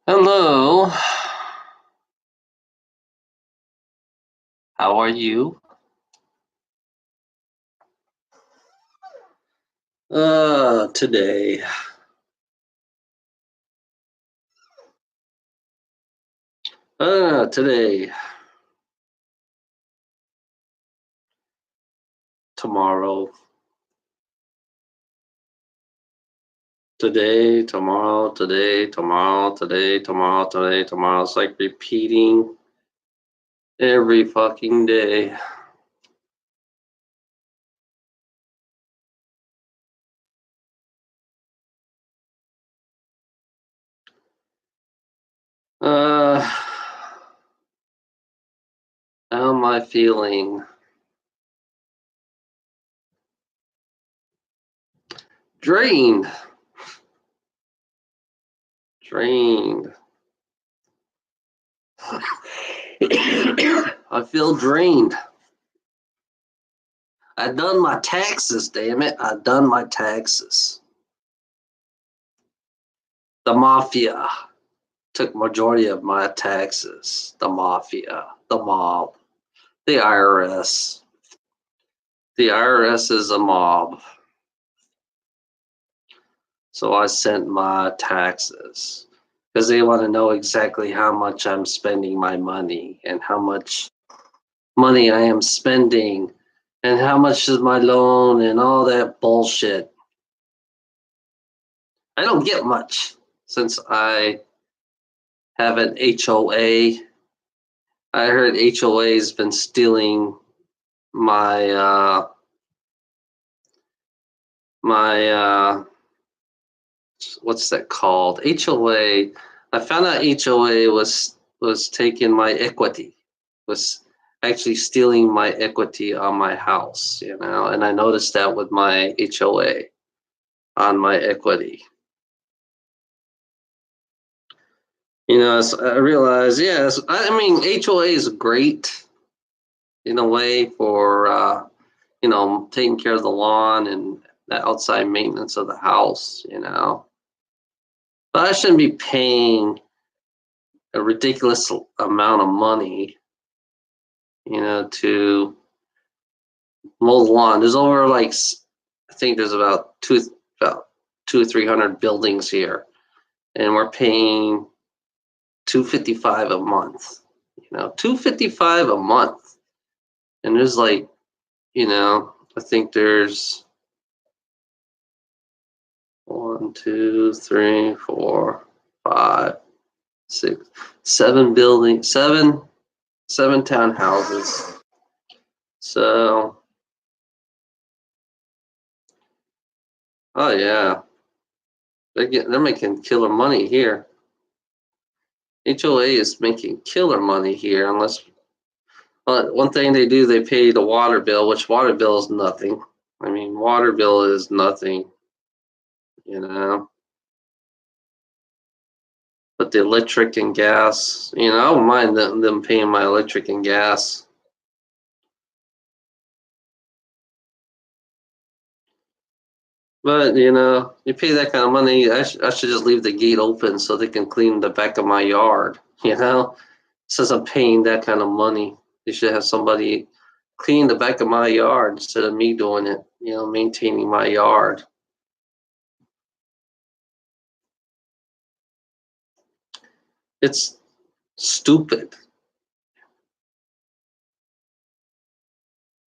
Hello, how are you? Today. Today, tomorrow, today, tomorrow, today, tomorrow, today, tomorrow, today, tomorrow. It's like repeating every fucking day. Uh, how am I feeling? Drained. Drained. I feel drained. I done my taxes, damn it. I done my taxes. The mafia took majority of my taxes. The mafia, the mob, the IRS. The IRS is a mob. So I sent my taxes because they want to know exactly how much I'm spending my money and how much money I am spending and how much is my loan and all that bullshit. I don't get much since I have an HOA. I heard HOA's been stealing my my what's that called? HOA. I found out HOA was taking my equity, was actually stealing my equity on my house, and I noticed that with my HOA on my equity. So I realized, yes, I mean HOA is great in a way for taking care of the lawn and the outside maintenance of the house. But I shouldn't be paying a ridiculous amount of money, to mow the lawn. There's over like I think there's about 200 or 300 buildings here, and we're paying 255 a month. 255 a month, and there's like I think there's one, two, three, four, five, six, seven buildings, seven townhouses. So, oh yeah, they're making killer money here. HOA is making killer money here, unless one thing they do, they pay the water bill, which water bill is nothing. I mean, water bill is nothing, you know. But the electric and gas, I don't mind them paying my electric and gas. But you pay that kind of money, I should just leave the gate open so they can clean the back of my yard. Since I'm paying that kind of money, they should have somebody clean the back of my yard instead of me doing it. Maintaining my yard. It's stupid.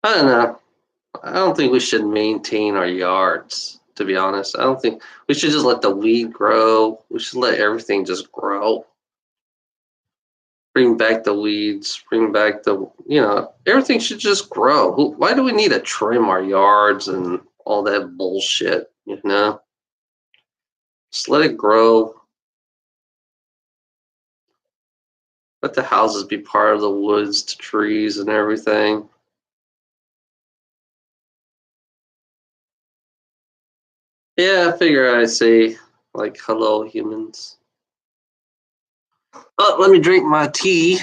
I don't know. I don't think we should maintain our yards, to be honest. I don't think we should just let the weed grow. We should let everything just grow. Bring back the weeds, bring back everything should just grow. Why do we need to trim our yards and all that bullshit? Just let it grow. Let the houses be part of the woods, the trees, and everything. Yeah, I figure I say, like, hello, humans. Oh, let me drink my tea,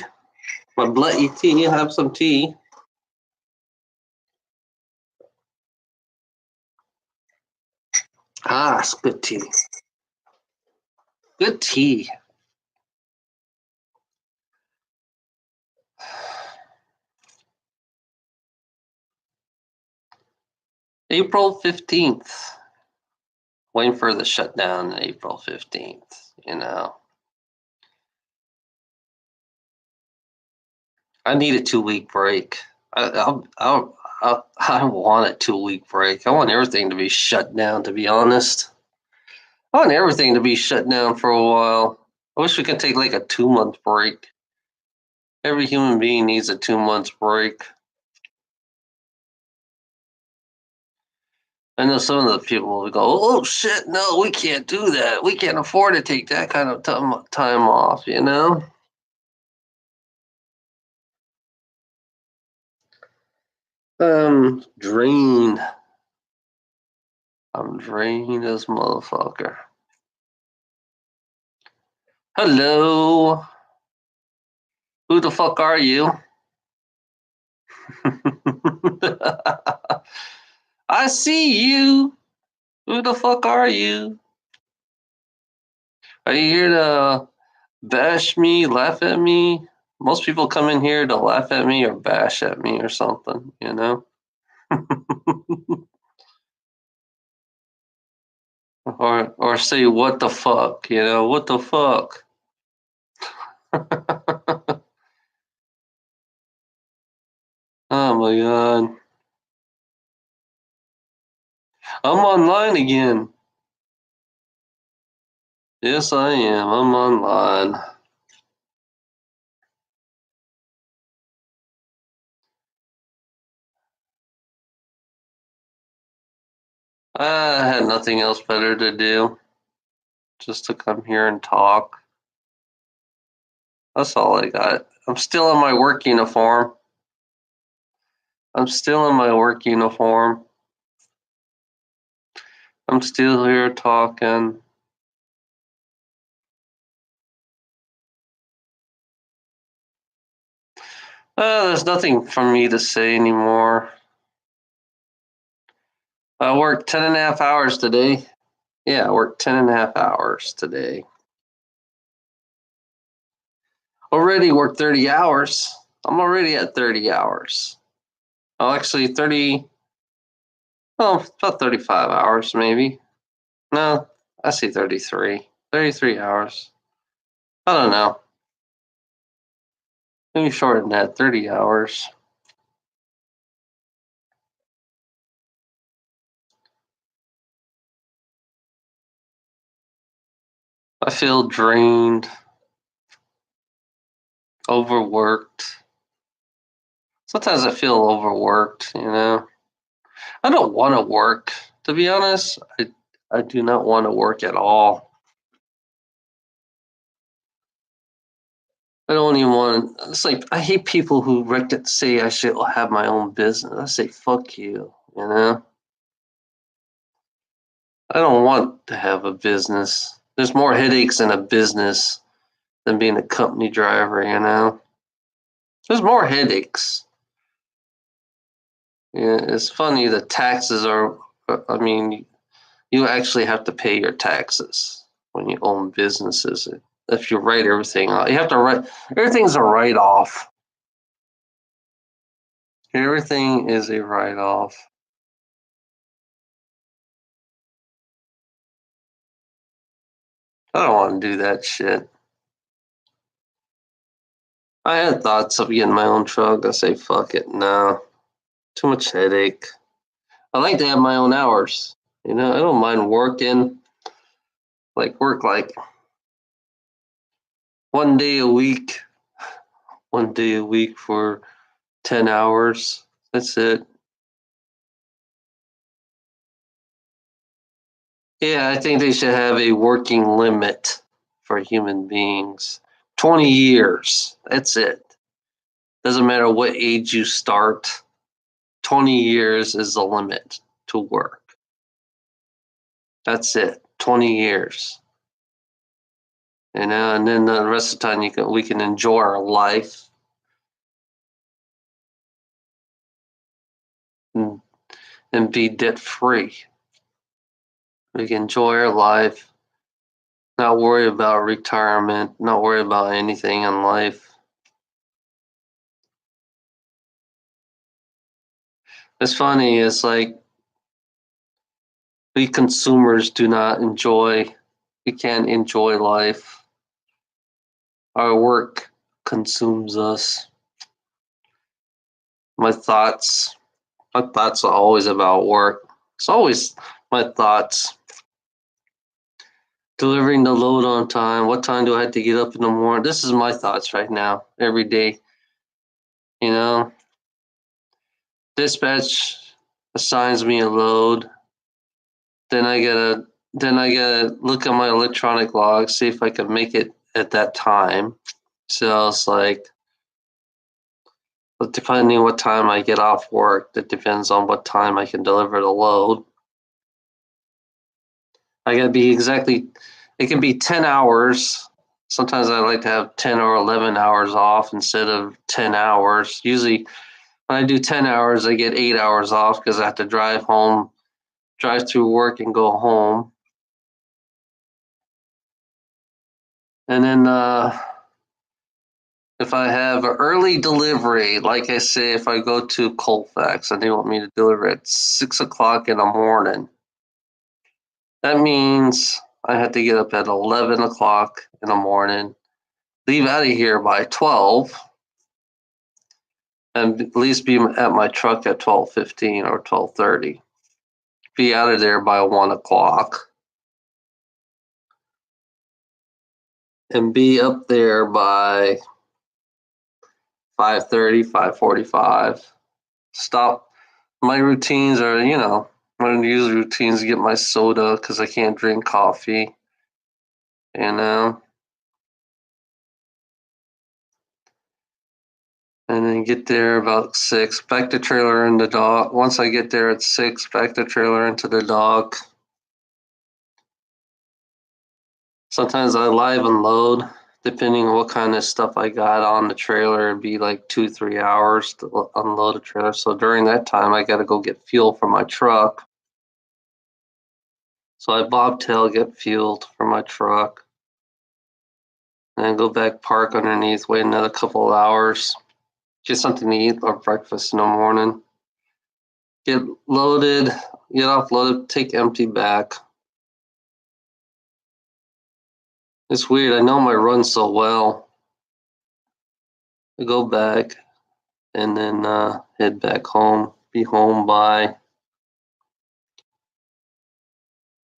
my bloody tea. Have some tea. Ah, it's good tea. Good tea. April 15th. Waiting for the shutdown April 15th, I need a 2 week break. I want a 2 week break. I want everything to be shut down, to be honest. I want everything to be shut down for a while. I wish we could take like a 2 month break. Every human being needs a 2 months break. I know some of the people will go, oh shit, no, we can't do that. We can't afford to take that kind of time off. Drained. I'm drained as motherfucker. Hello. Who the fuck are you? I see you. Who the fuck are you? Are you here to bash me, laugh at me? Most people come in here to laugh at me or bash at me or something. Or say what the fuck, what the fuck. Oh my god. I'm online again. Yes, I am. I'm online. I had nothing else better to do. Just to come here and talk. That's all I got. I'm still in my work uniform. I'm still in my work uniform. I'm still here talking. There's nothing for me to say anymore. I worked 10 and a half hours today. Yeah, I worked 10 and a half hours today. Already worked 30 hours. I'm already at 30 hours. Oh, actually, about 35 hours maybe. No, I see 33. 33 hours. I don't know. Maybe shorten that, 30 hours. I feel drained, overworked. Sometimes I feel overworked. I don't want to work, to be honest. I do not want to work at all. I don't even want. It's like I hate people who say I should have my own business. I say fuck you. I don't want to have a business. There's more headaches in a business than being a company driver. There's more headaches. Yeah, it's funny. The taxes are. I mean, you actually have to pay your taxes when you own businesses. If you write everything off, you have to write. Everything's a write off. Everything is a write off. I don't want to do that shit. I had thoughts of getting my own truck. I say, fuck it. No. Too much headache. I like to have my own hours. I don't mind working. Work like 1 day a week. 1 day a week for 10 hours. That's it. Yeah, I think they should have a working limit for human beings. 20 years. That's it. Doesn't matter what age you start. 20 years is the limit to work. That's it. 20 years. And then the rest of the time we can enjoy our life and, and be debt free. We can enjoy our life, not worry about retirement, not worry about anything in life. It's funny, it's like We consumers do not enjoy, we can't enjoy life. Our work consumes us. My thoughts, my thoughts are always about work. It's always my thoughts. Delivering the load on time. What time do I have to get up in the morning? This is my thoughts right now, every day. You know, dispatch assigns me a load. Then I gotta look at my electronic log, see if I can make it at that time. So it's like, depending what time I get off work, that depends on what time I can deliver the load. I gotta be exactly, it can be 10 hours. Sometimes I like to have 10 or 11 hours off instead of 10 hours. Usually when I do 10 hours, I get 8 hours off because I have to drive home, drive through work and go home. And then if I have an early delivery, like I say, if I go to Colfax and they want me to deliver at 6 o'clock in the morning, that means I have to get up at 11 o'clock in the morning, leave out of here by 12, and at least be at my truck at 12:15 or 12:30. Be out of there by 1 o'clock. And be up there by 5:30, 5:45. Stop. My routines are, my usual routines, get my soda because I can't drink coffee. And then get there about 6, back the trailer in the dock. Once I get there at 6, back the trailer into the dock. Sometimes I live unload, depending on what kind of stuff I got on the trailer. It'd be like 2-3 hours to unload a trailer. So during that time, I got to go get fuel for my truck. So I bobtail, get fuel for my truck, and then go back, park underneath, wait another couple of hours, get something to eat or breakfast in the morning. Get loaded, get offloaded, take empty back. It's weird. I know my run so well. I go back and then head back home. Be home by,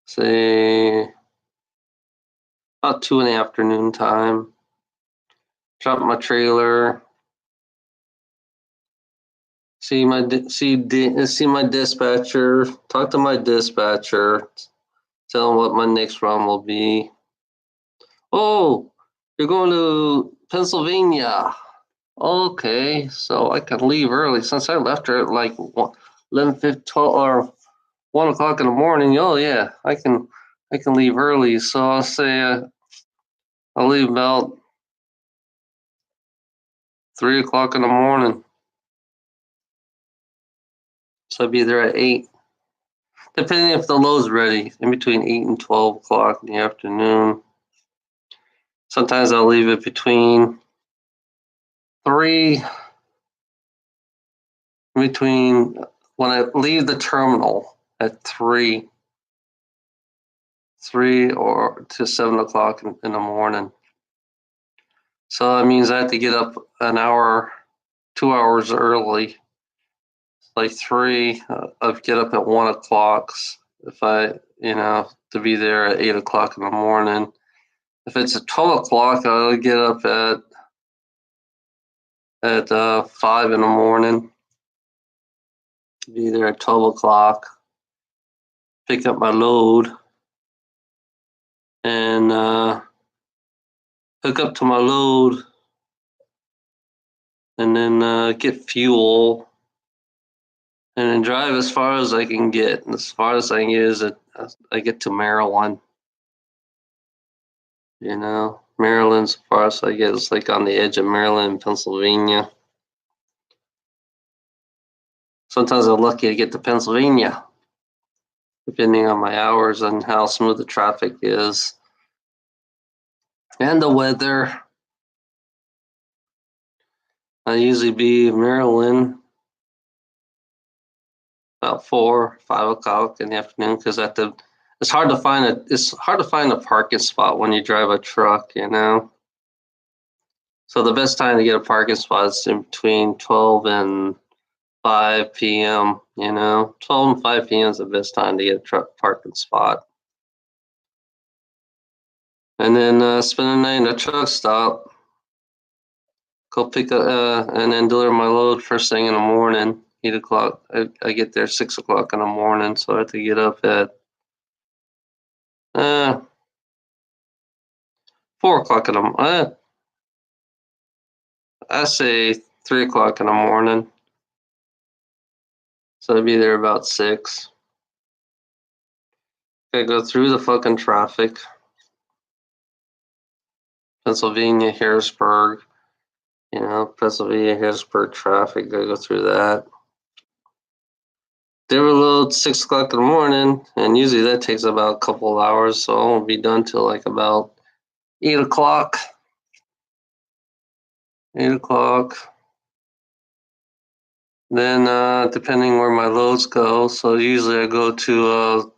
say, about 2 in the afternoon time. Drop my trailer. See my dispatcher. Talk to my dispatcher. Tell him what my next run will be. Oh, you're going to Pennsylvania. Okay, so I can leave early since I left her at like 11:50 or 1 o'clock in the morning. Oh yeah, I can leave early. So I'll say I'll leave about 3 o'clock in the morning. So I'll be there at 8, depending if the load's ready. In between 8 and 12 o'clock in the afternoon. Sometimes I'll leave it between 3. Between when I leave the terminal at 3 or to 7 o'clock in the morning. So that means I have to get up an hour, 2 hours early, like 3. I'd get up at 1 o'clock if to be there at 8 o'clock in the morning. If it's at 12 o'clock, I'll get up at 5 in the morning, be there at 12 o'clock, pick up my load, and hook up to my load, and then get fuel, and then drive as far as I can get. And as far as I can get is that I get to Maryland. Maryland's as far as I get. It's like on the edge of Maryland and Pennsylvania. Sometimes I'm lucky to get to Pennsylvania, depending on my hours and how smooth the traffic is. And the weather. I usually be in Maryland about 4, 5 o'clock in the afternoon because it's hard to find a parking spot when you drive a truck, you know. So the best time to get a parking spot is in between 12 and 5 p.m. You know, 12 and 5 p.m. is the best time to get a truck parking spot. And then spend the night in a truck stop. Go pick and then deliver my load first thing in the morning. 8 o'clock. I get there 6 o'clock in the morning, so I have to get up at 4 o'clock in the I say 3 o'clock in the morning. So I'd be there about 6. I go through the fucking traffic. Pennsylvania, Harrisburg. You know, Pennsylvania, Harrisburg traffic. I go through that. They were load 6 o'clock in the morning, and usually that takes about a couple of hours, so I won't be done till like about 8 o'clock. 8 o'clock. Then, depending where my loads go, so usually I go to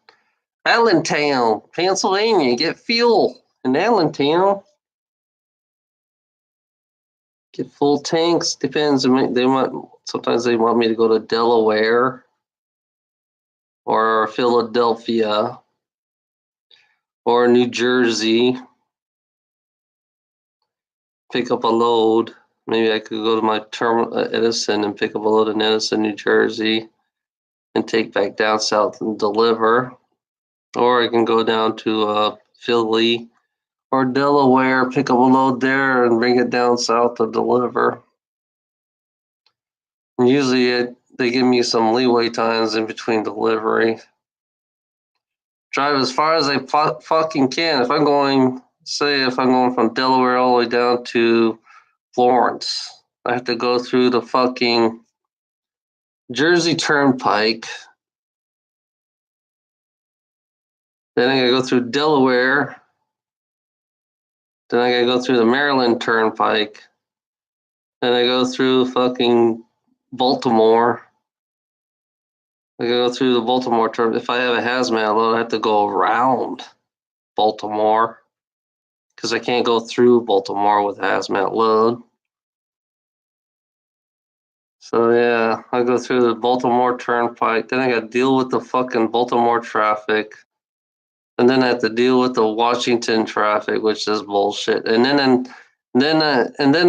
Allentown, Pennsylvania, get fuel in Allentown. Get full tanks. Depends. Sometimes they want me to go to Delaware or Philadelphia or New Jersey. Pick up a load. Maybe I could go to my terminal at Edison and pick up a load in Edison, New Jersey, and take back down south and deliver. Or I can go down to Philly or Delaware, pick up a load there, and bring it down south to deliver. And usually they give me some leeway times in between delivery. Drive as far as I fucking can. If I'm going from Delaware all the way down to Florence, I have to go through the fucking Jersey Turnpike. Then I gotta go through Delaware. Then I gotta go through the Maryland Turnpike. Then I go through fucking Baltimore. I gotta go through the Baltimore Turnpike. If I have a hazmat load, I have to go around Baltimore because I can't go through Baltimore with a hazmat load. So yeah, I go through the Baltimore Turnpike. Then I got to deal with the fucking Baltimore traffic, and then I have to deal with the Washington traffic, which is bullshit. And then I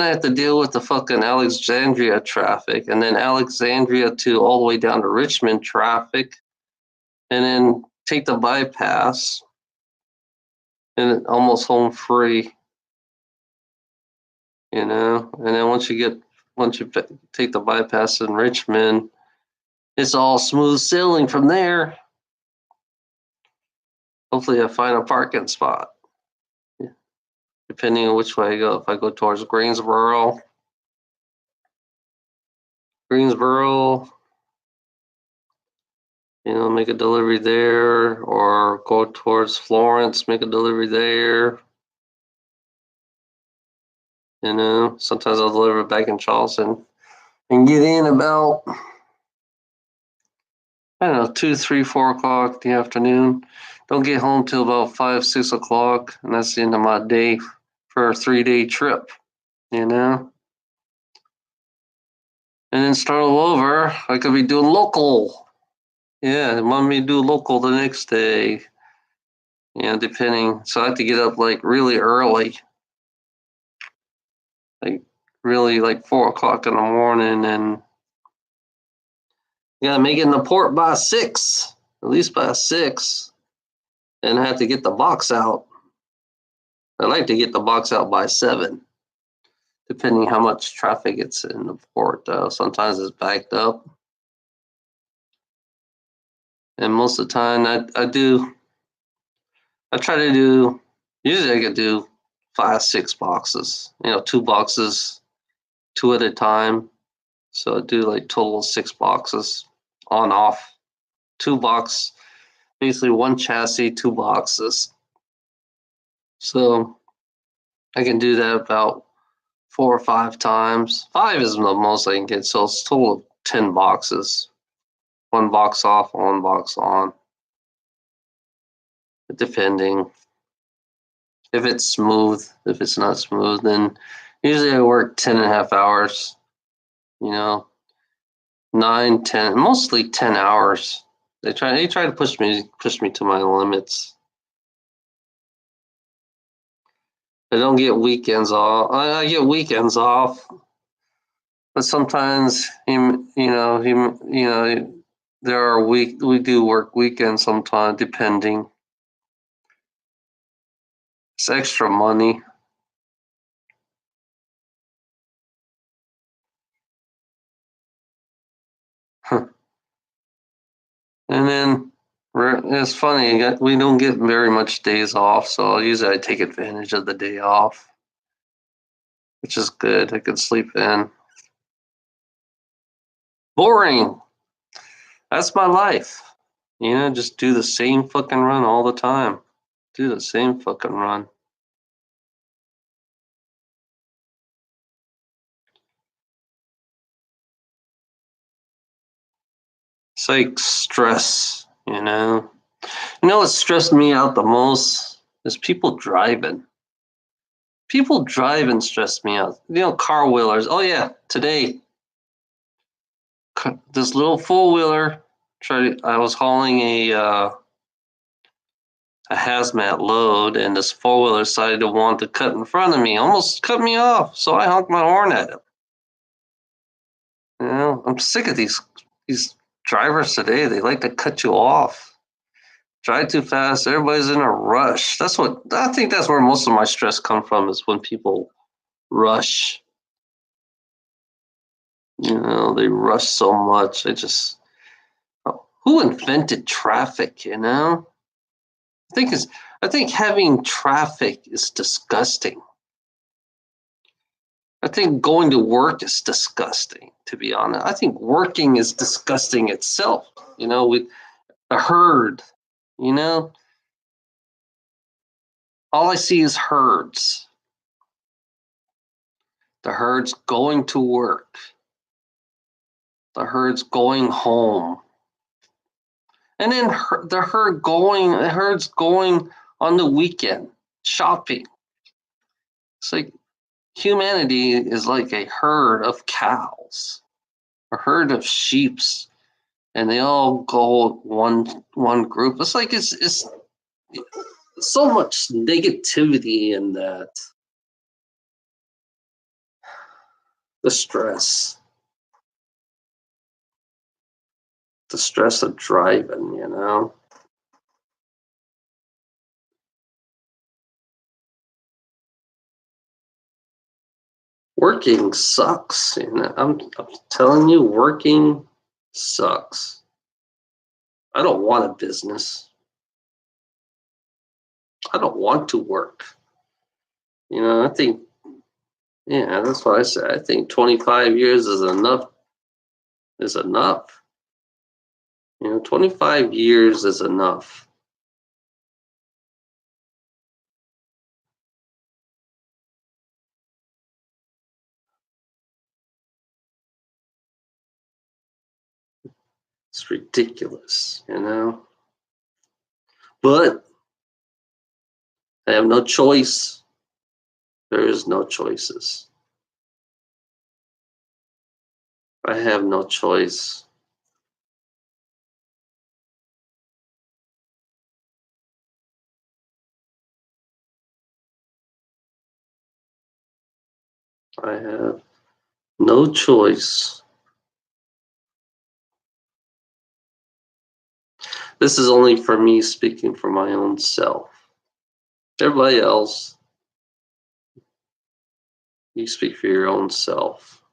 have to deal with the fucking Alexandria traffic, and then Alexandria to all the way down to Richmond traffic, and then take the bypass, and almost home free. You know, and then once you take the bypass in Richmond, it's all smooth sailing from there. Hopefully I find a parking spot, depending on which way I go. If I go towards Greensboro, make a delivery there, or go towards Florence, make a delivery there. Sometimes I'll deliver back in Charleston and get in about, 2, 3, 4 o'clock in the afternoon. Don't get home till about 5, 6 o'clock, and that's the end of my day for a 3-day trip, And then start all over. I could be doing local. Yeah, they want me to do local the next day. Depending. So I have to get up like really early. Like really like 4 o'clock in the morning, and make it in the port by 6. At least by 6. And I have to get the box out. I like to get the box out by 7. Depending how much traffic it's in the port, though. Sometimes it's backed up. And most of the time usually I could do 5, 6 boxes, 2 boxes, 2 at a time. So I do like total 6 boxes on off, 2 box, basically 1 chassis, 2 boxes. So I can do that about 4 or 5 times. 5 is the most I can get. So it's total of 10 boxes. one box off, one box on, depending. If it's smooth, if it's not smooth, then usually I work 10.5 hours, you know, 9, 10, mostly 10 hours. They try to push me to my limits. I don't get weekends off. I get weekends off, but sometimes there are we do work weekends sometimes, depending. It's extra money. And then it's funny, we don't get very much days off, so usually I take advantage of the day off, which is good. I can sleep in. Boring. That's my life. Just do the same fucking run all the time. Do the same fucking run. It's like stress, you know? What stressed me out the most is people driving. People driving stress me out. Car wheelers. Oh yeah, today this little four wheeler. I was hauling a hazmat load, and this four wheeler decided to want to cut in front of me, almost cut me off. So I honked my horn at him. I'm sick of these drivers today. They like to cut you off. Drive too fast. Everybody's in a rush. I think that's where most of my stress comes from, is when people rush. They rush so much. Who invented traffic? I think having traffic is disgusting. I think going to work is disgusting, to be honest. I think working is disgusting itself. With the herd, you know, all I see is herds. The herd's going to work. The herd's going home. And then the herd's going on the weekend shopping. It's like humanity is like a herd of cows, a herd of sheeps, and they all go one group. It's like it's so much negativity in that. The stress. The stress of driving. Working sucks. I'm telling you, working sucks. I don't want a business. I don't want to work. I think, yeah, that's what I say. I think 25 years is enough. Is enough. 25 years is enough. It's ridiculous. But I have no choice. There is no choices. I have no choice. I have no choice. This is only for me speaking for my own self. Everybody else, you speak for your own self.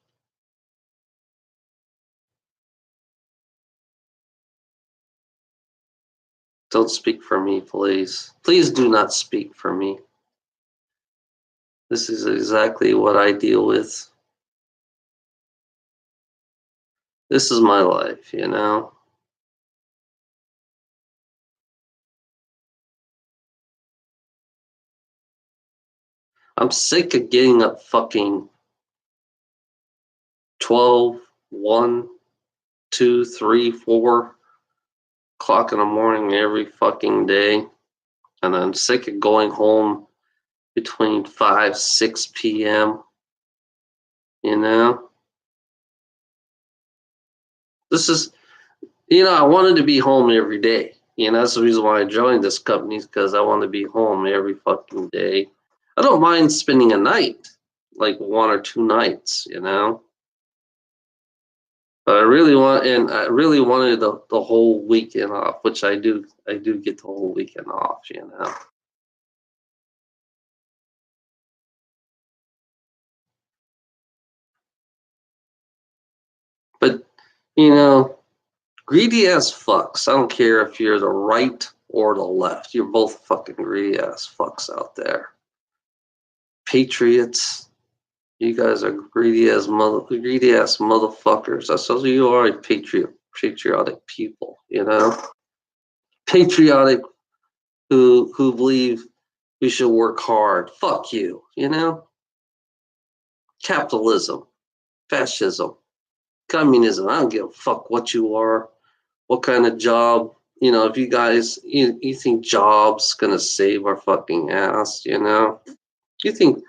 Don't speak for me, please. Please do not speak for me. This is exactly what I deal with. This is my life. I'm sick of getting up fucking 12, 1, 2, 3, 4 o'clock in the morning every fucking day. And I'm sick of going home between 5, 6 p.m. You know? This is, I wanted to be home every day. That's the reason why I joined this company, because I want to be home every fucking day. I don't mind spending a night, like 1 or 2 nights, But I really wanted the whole weekend off, which I do. I do get the whole weekend off. But, you know, greedy ass fucks. I don't care if you're the right or the left. You're both fucking greedy ass fucks out there. Patriots, you guys are greedy ass motherfuckers. That's what you are, patriotic people. Patriotic who believe we should work hard. Fuck you. Capitalism, fascism, communism. I don't give a fuck what you are, what kind of job. If you guys, you think jobs gonna save our fucking ass. You think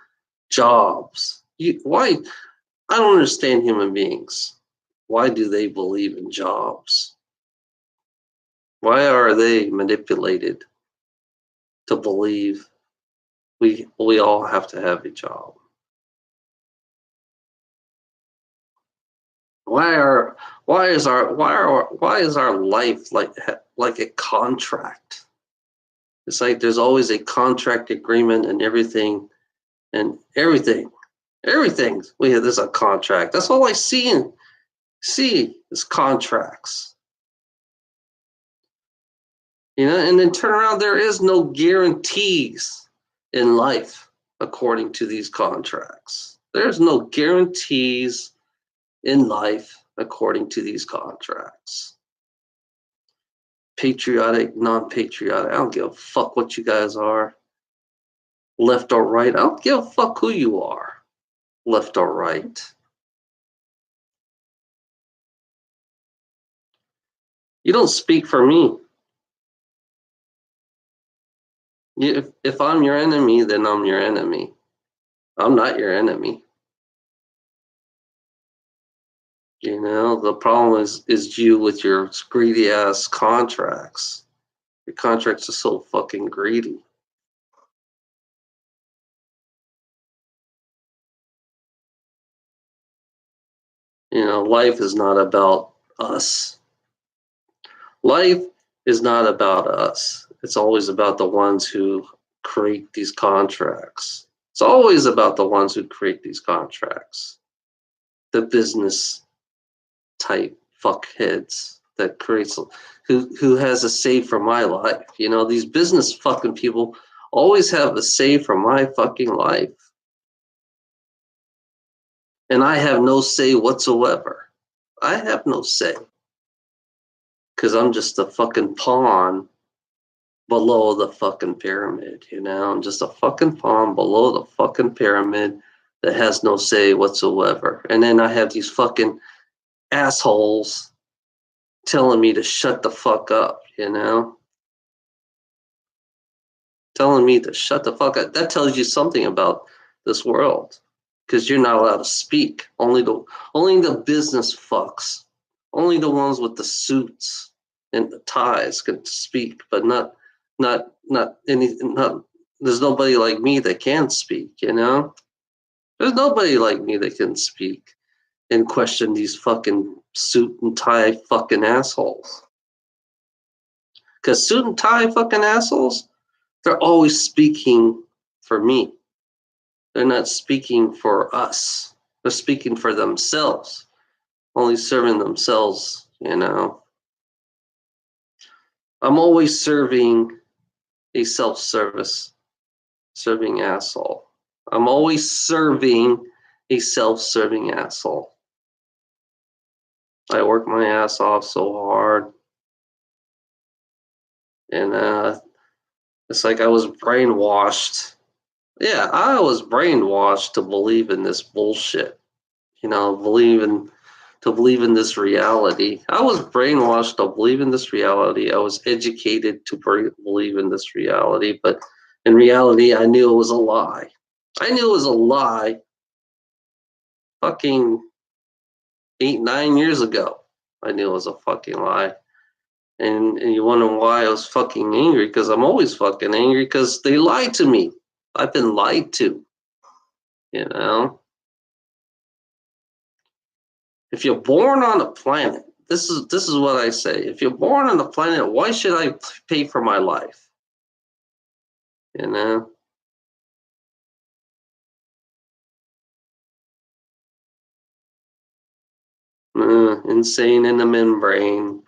jobs. Why? I don't understand human beings. Why do they believe in jobs? Why are they manipulated to believe we all have to have a job? Why is our life like a contract? It's like there's always a contract agreement and everything. There's a contract. That's all I see is contracts. And then turn around, there is no guarantees in life according to these contracts. There's no guarantees in life according to these contracts. Patriotic, non-patriotic, I don't give a fuck what you guys are. Left or right, I don't give a fuck who you are. Left or right. You don't speak for me. If I'm your enemy, then I'm your enemy. I'm not your enemy. The problem is you with your greedy ass contracts. Your contracts are so fucking greedy. Life is not about us. Life is not about us. It's always about the ones who create these contracts. It's always about the ones who create these contracts. The business type fuckheads that creates who has a say for my life. These business fucking people always have a say for my fucking life. And I have no say whatsoever. I have no say. Because I'm just a fucking pawn below the fucking pyramid, I'm just a fucking pawn below the fucking pyramid that has no say whatsoever. And then I have these fucking assholes telling me to shut the fuck up, Telling me to shut the fuck up. That tells you something about this world. Because you're not allowed to speak. Only the business fucks. Only the ones with the suits and the ties can speak, but not there's nobody like me that can speak, There's nobody like me that can speak and question these fucking suit and tie fucking assholes. Because suit and tie fucking assholes, they're always speaking for me. They're not speaking for us. They're speaking for themselves, only serving themselves, I'm always serving a self-service serving asshole. I'm always serving a self-serving asshole. I work my ass off so hard. And it's like I was brainwashed. Yeah, I was brainwashed to believe in this bullshit. Believe in to believe in this reality. I was brainwashed to believe in this reality. I was educated to believe in this reality, but in reality, I knew it was a lie. I knew it was a lie fucking 8, 9 years ago. I knew it was a fucking lie. And you wonder why I was fucking angry, because I'm always fucking angry because they lied to me. I've been lied to, you know? If you're born on a planet, this is what I say. If you're born on the planet, why should I pay for my life? You know? Insane in the Membrane.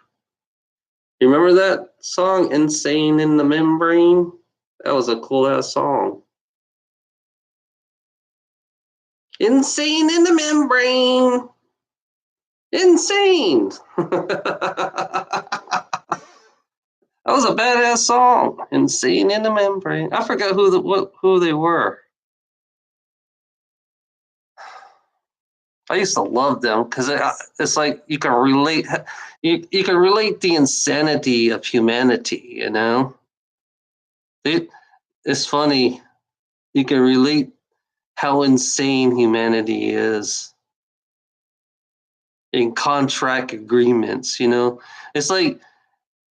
You remember that song, Insane in the Membrane? That was a cool ass song. Insane in the Membrane. Insane. That was a badass song. Insane in the Membrane. I forgot who they were. I used to love them because it's like you can relate. You can relate the insanity of humanity. You know, it's funny. You can relate how insane humanity is in contract agreements. You know, it's like,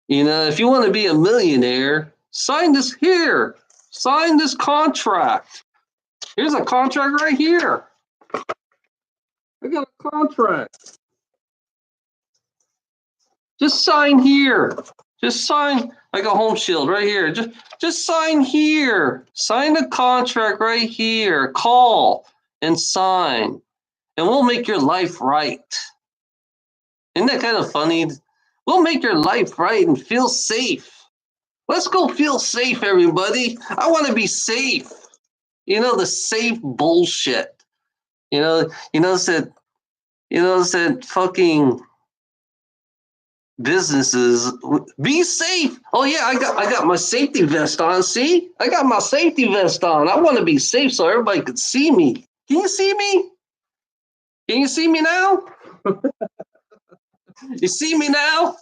you know, if you want to be a millionaire, sign this here. Sign this contract. Here's a contract right here. I got a contract. Just sign here. Just sign like a home shield right here. Just sign here. Sign the contract right here. Call and sign. And we'll make your life right. Isn't that kind of funny? We'll make your life right and feel safe. Let's go feel safe, everybody. I want to be safe. You know, the safe bullshit. Said fucking businesses, be safe. Oh yeah, I got my safety vest on. See, I got my safety vest on. I want to be safe so everybody could see me. Can you see me? Can you see me now? You see me now?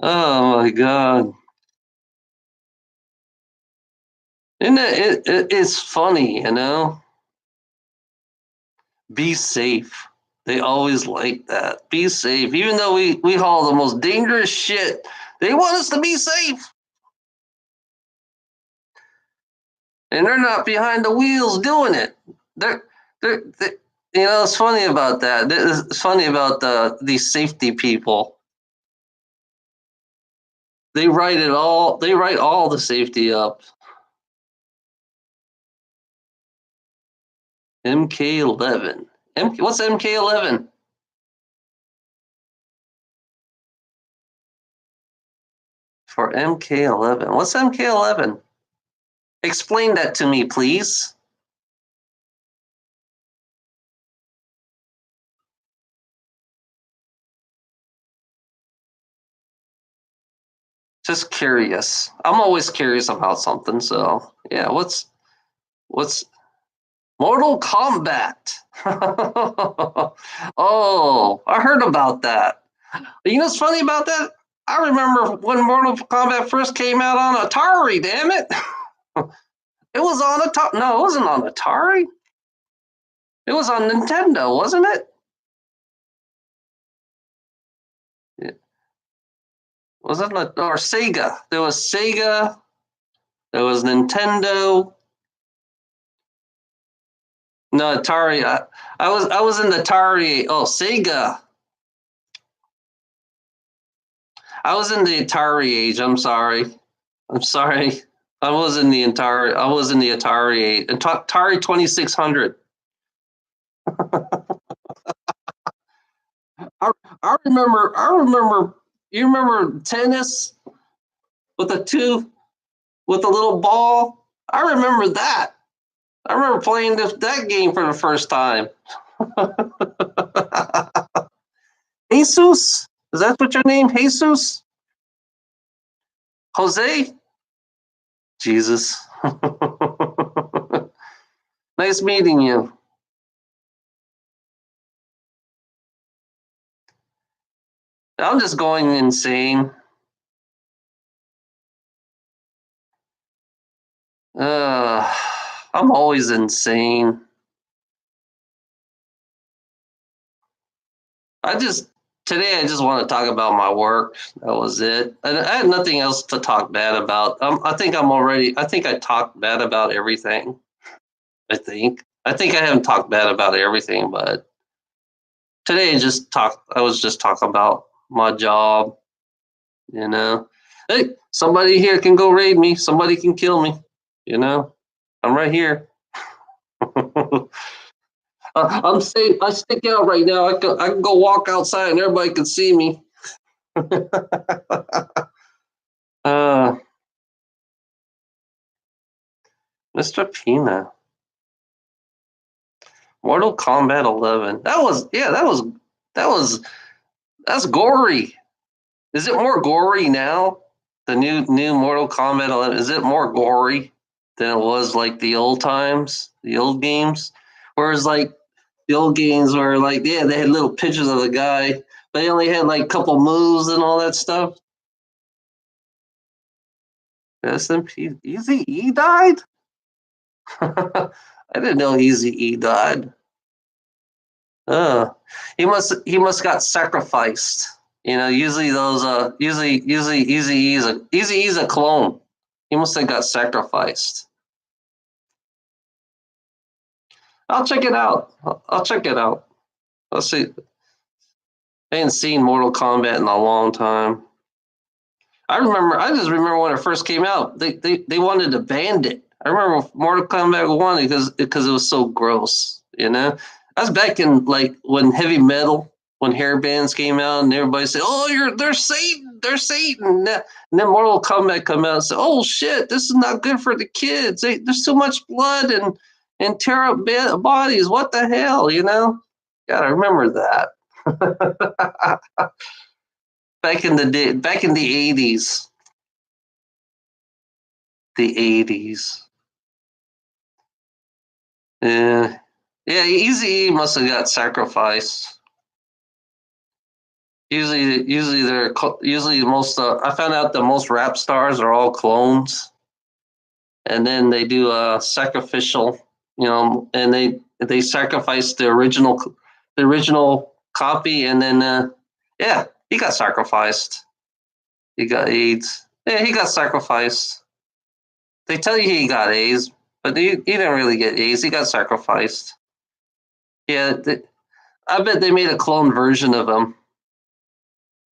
Oh my god! Isn't it's funny, you know? Be safe. They always like that. Be safe. Even though we haul the most dangerous shit, they want us to be safe. And they're not behind the wheels doing it. They're you know, it's funny about that. It's funny about these safety people. They write it all. They write all the safety up. MK11. What's MK11? For MK11. What's MK11? Explain that to me, please. Just curious. I'm always curious about something. So yeah, what's Mortal Kombat? Oh, I heard about that. You know what's funny about that? I remember when Mortal Kombat first came out on Atari. Damn it! It was on Atari. No, it wasn't on Atari. It was on Nintendo, wasn't it? Was it or Sega? There was Sega. There was Nintendo. No, Atari. I was in the Atari. Oh, Sega. I was in the Atari age. I'm sorry. I was in the Atari age. Atari 2600. I remember. You remember tennis with with a little ball? I remember that. I remember playing that game for the first time. Jesus? Is that what your name? Jesus? Jose? Jesus. Nice meeting you. I'm just going insane. Uh, I'm always insane. I just Today I just want to talk about my work. That was it. I had nothing else to talk bad about. I think I'm already. I think I talked bad about everything. I think I haven't talked bad about everything, but today I was just talking about my job. You know, hey, somebody here can go raid me. Somebody can kill me. You know, I'm right here. I'm safe. I stick out right now. I can go walk outside and everybody can see me. uh, Mr. Pina, Mortal Kombat 11. That was that's gory. Is it more gory now? The new Mortal Kombat 11, is it more gory than it was like the old times, the old games? Whereas like the old games were like, yeah, they had little pictures of the guy, but they only had like a couple moves and all that stuff. SMP Easy E died? I didn't know Easy E died. Uh, he must got sacrificed. You know, usually those usually Easy E's a clone. He must have got sacrificed. I'll check it out. I'll check it out. Let's see. I ain't seen Mortal Kombat in a long time. I just remember when it first came out. They wanted to ban it. I remember Mortal Kombat 1 because it was so gross. You know, that's back in like when heavy metal, when hair bands came out, and everybody said, "Oh, they're Satan, they're Satan." And then Mortal Kombat come out and said, "Oh shit, this is not good for the kids. There's too much blood and tear up bodies. What the hell?" You know, gotta remember that. Back in the 80s. The 80s. Yeah. Yeah, Easy must have got sacrificed. Usually most. I found out that most rap stars are all clones, and then they do a sacrificial. You know, and they sacrifice the original copy, and then yeah, he got sacrificed. He got AIDS. Yeah, he got sacrificed. They tell you he got AIDS, but he didn't really get AIDS. He got sacrificed. Yeah, I bet they made a clone version of him.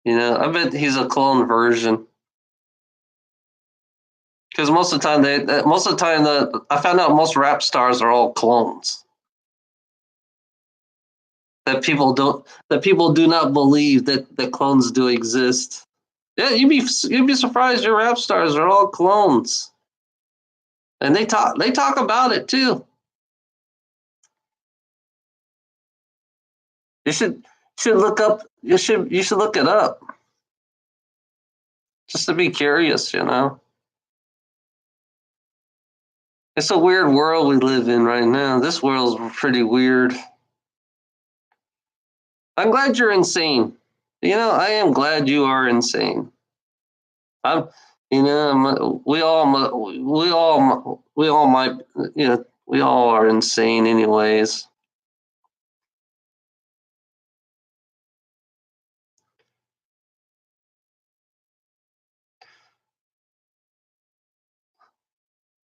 You know, I bet he's a clone version. Because most of the time, I found out most rap stars are all clones. That people do not believe that clones do exist. Yeah, you'd be surprised. Your rap stars are all clones, and they talk about it too. You should look up. You should look it up just to be curious. You know, it's a weird world we live in right now. This world's pretty weird. I'm glad you're insane. You know, I am glad you are insane. I'm, we all might, we all are insane anyways.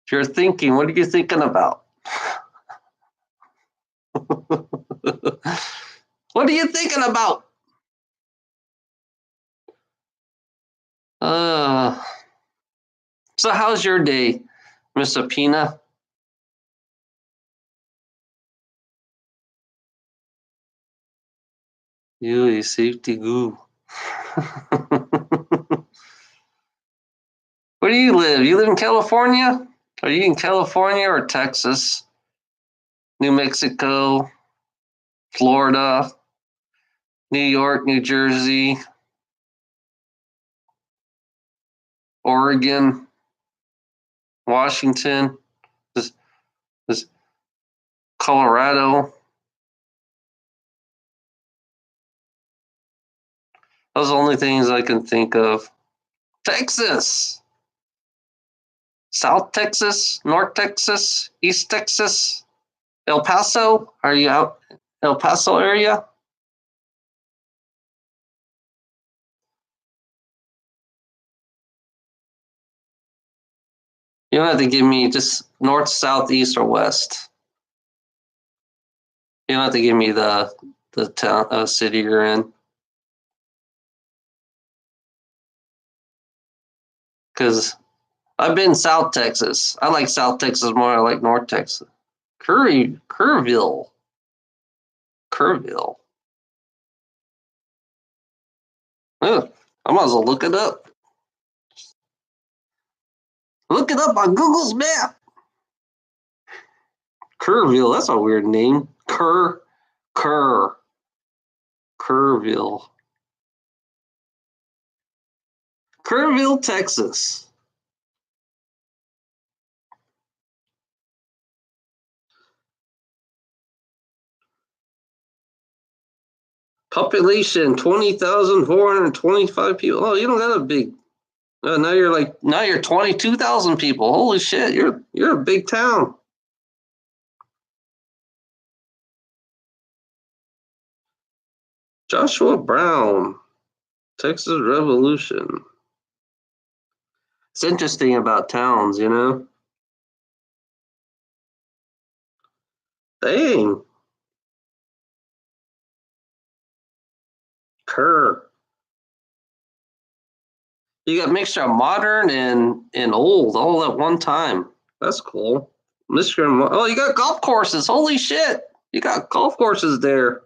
If you're thinking, what are you thinking about? What are you thinking about? Uh, so how's your day, Miss Apina? You a safety goo. Where do you live? You live in California? Are you in California or Texas? New Mexico, Florida, New York, New Jersey, Oregon, Washington, this, this Colorado. Those are the only things I can think of. Texas. South Texas, North Texas, East Texas, El Paso. Are you out El Paso area? You don't have to give me just north, south, east, or west. You don't have to give me the town city you're in. Because I've been South Texas. I like South Texas more. I like North Texas. Kerrville. Ugh, I might as well look it up. Look it up on Google's map. Kerrville. That's a weird name. Kerrville. Kerrville, Texas. Population 20,425 people. Oh, you don't got a big. Now you're 22,000 people. Holy shit, you're a big town. Joshua Brown, Texas Revolution. It's interesting about towns, you know. Dang. Kerr. You got a mixture of modern and old all at one time. That's cool. Michigan. Oh, you got golf courses. Holy shit. You got golf courses there.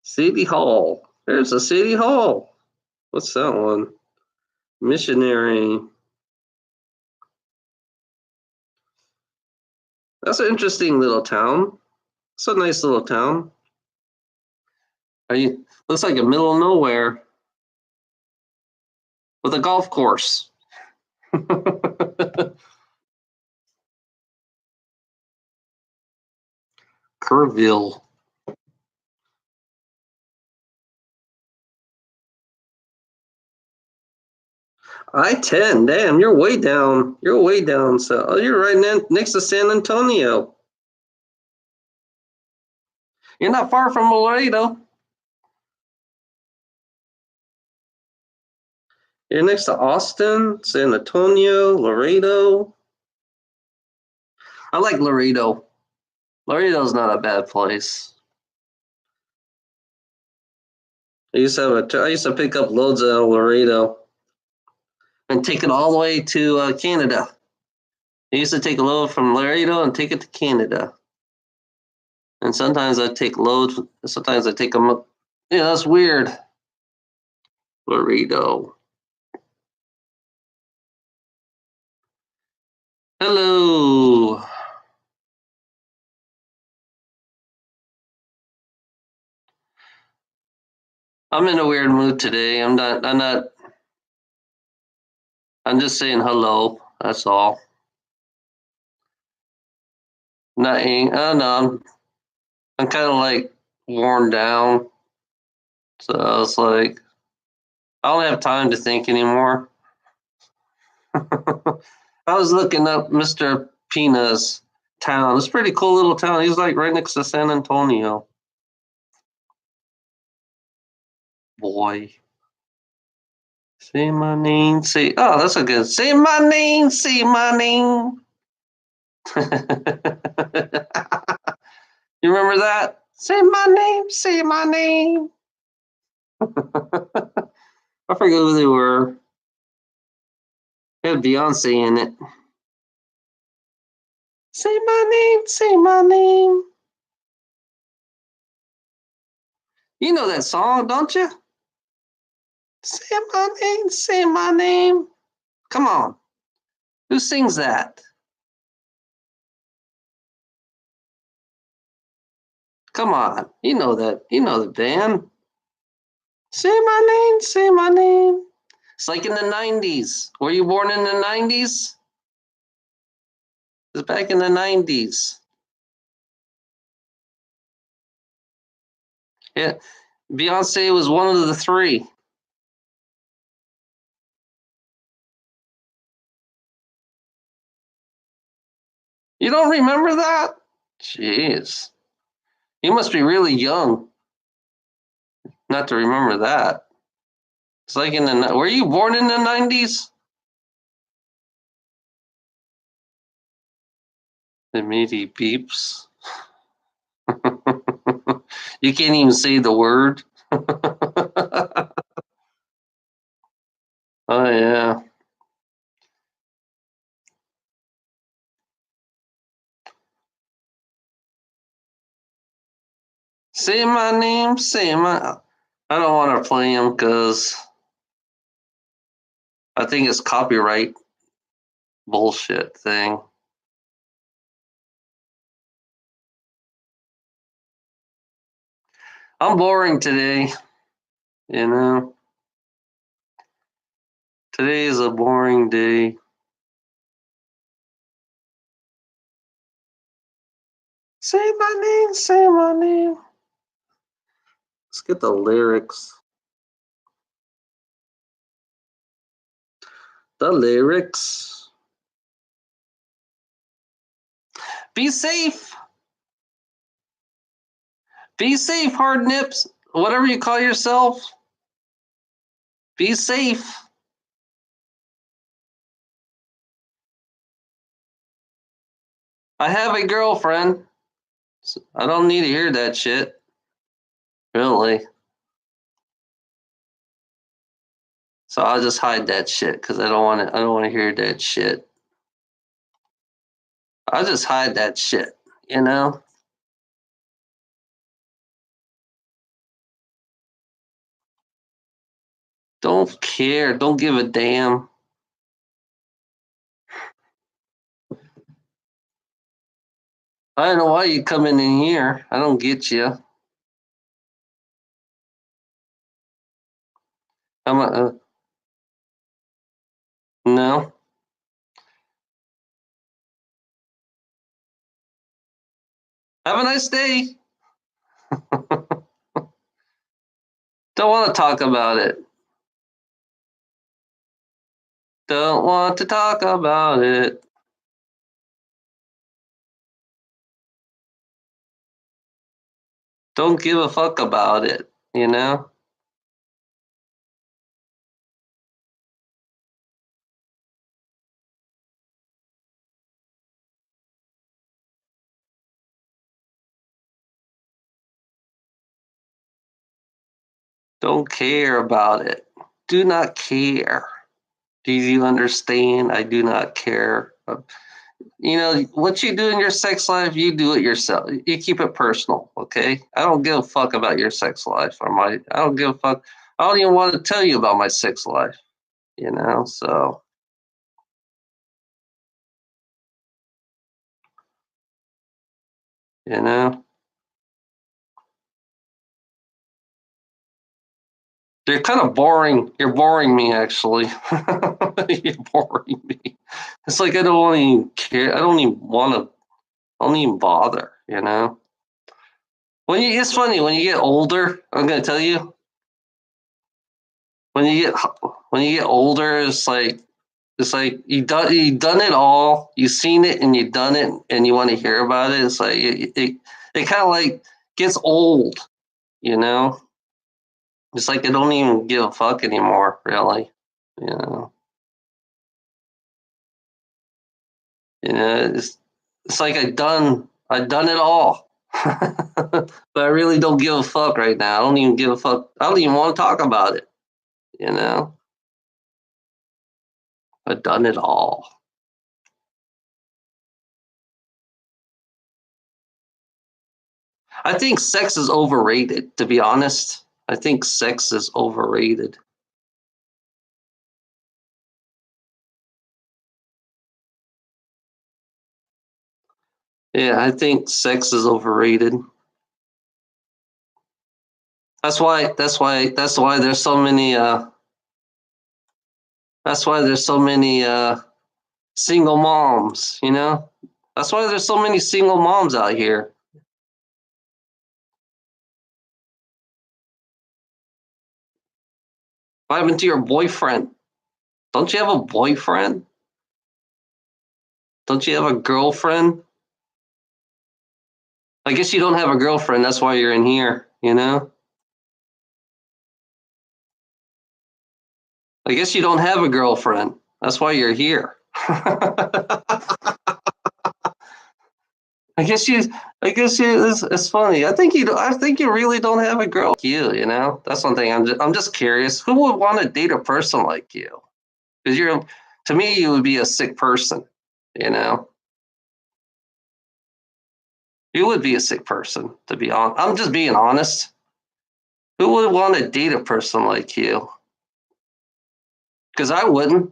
City Hall. There's a City Hall. What's that one? Missionary. That's an interesting little town. It's a nice little town. Looks like a middle of nowhere with a golf course. Kerrville. I-10. Damn, you're way down. You're way down. So you're right next to San Antonio. You're not far from Laredo. You're next to Austin, San Antonio, Laredo. I like Laredo. Laredo's not a bad place. I used to pick up loads out of Laredo and take it all the way to Canada. I used to take a load from Laredo and take it to Canada. And sometimes I take loads. Sometimes I take them up. Yeah, that's weird. Laredo. Hello. I'm in a weird mood today. I'm just saying hello. That's all. Nothing. I don't know. I'm kind of like worn down. So I was like, I don't have time to think anymore. I was looking up Mr. Pina's town. It's a pretty cool little town. He's like right next to San Antonio. Boy. Say my name, that's a good. Say my name, say my name. You remember that? Say my name, say my name. I forget who they were. They had Beyonce in it. Say my name, say my name. You know that song, don't you? Say my name, say my name. Come on. Who sings that? Come on. You know that. You know the band. Say my name, say my name. It's like in the 90s. Were you born in the 90s? It's back in the 90s. Yeah, Beyonce was one of the three. You don't remember that? Jeez. You must be really young not to remember that. It's like in the. Were you born in the 90s? The meaty beeps. You can't even say the word. Oh, yeah. Say my name, say my. I don't want to play him because I think it's copyright bullshit thing. I'm boring today, you know. Today is a boring day. Say my name, say my name. Let's get the lyrics. The lyrics. Be safe. Be safe, hard nips. Whatever you call yourself. Be safe. I have a girlfriend. I don't need to hear that shit. Really. So I'll just hide that shit because I don't want to hear that shit. I'll just hide that shit, you know? Don't care. Don't give a damn. I don't know why you coming in here. I don't get you. I'm no. Have a nice day. Don't want to talk about it. Don't want to talk about it. Don't give a fuck about it, you know? Don't care about it. Do not care. Do you understand? I do not care. You know, what you do in your sex life, you do it yourself. You keep it personal, okay? I don't give a fuck about your sex life or my. I don't give a fuck. I don't even want to tell you about my sex life, you know? So, you know, you're kind of boring. You're boring me, actually. You're boring me. It's like I don't even care. I don't even want to. I don't even bother, you know? It's funny when you get older. I'm gonna tell you when you get when you get older, it's like you done it all. You've seen it and you've done it, and you want to hear about it. It's like it kind of like gets old, you know. It's like they don't even give a fuck anymore, really. You know, it's like I done it all, but I really don't give a fuck right now. I don't even give a fuck. I don't even want to talk about it. You know, I've done it all. I think sex is overrated, to be honest. I think sex is overrated. Yeah, I think sex is overrated. That's why there's so many that's why there's so many single moms, you know? That's why there's so many single moms out here. What happened to your boyfriend? Don't you have a boyfriend? Don't you have a girlfriend? I guess you don't have a girlfriend. That's why you're in here, you know? I guess you don't have a girlfriend. That's why you're here. I guess you. I guess you. It's funny. I think you. I think you really don't have a girl like you. You know. That's one thing. I'm just curious. Who would want to date a person like you? Because you're. To me, you would be a sick person. You know. You would be a sick person. To be honest, I'm just being honest. Who would want to date a person like you? Because I wouldn't.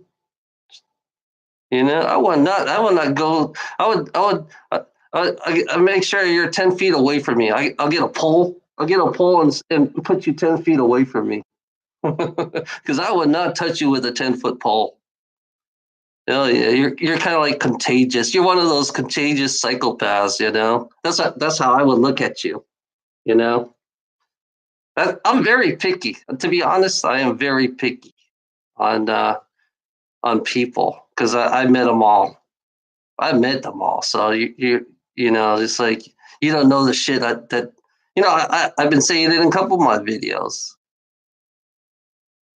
You know, I would not. I would not go. I would. I would. I make sure you're 10 feet away from me. I'll get a pole. I'll get a pole and put you 10 feet away from me. Because I would not touch you with a 10-foot pole. Oh yeah, you're kind of like contagious. You're one of those contagious psychopaths. You know, that's how I would look at you. You know, I'm very picky. To be honest, I am very picky on on people because I met them all. I met them all. So you know, it's like you don't know the shit that you know. I've been saying it in a couple of my videos.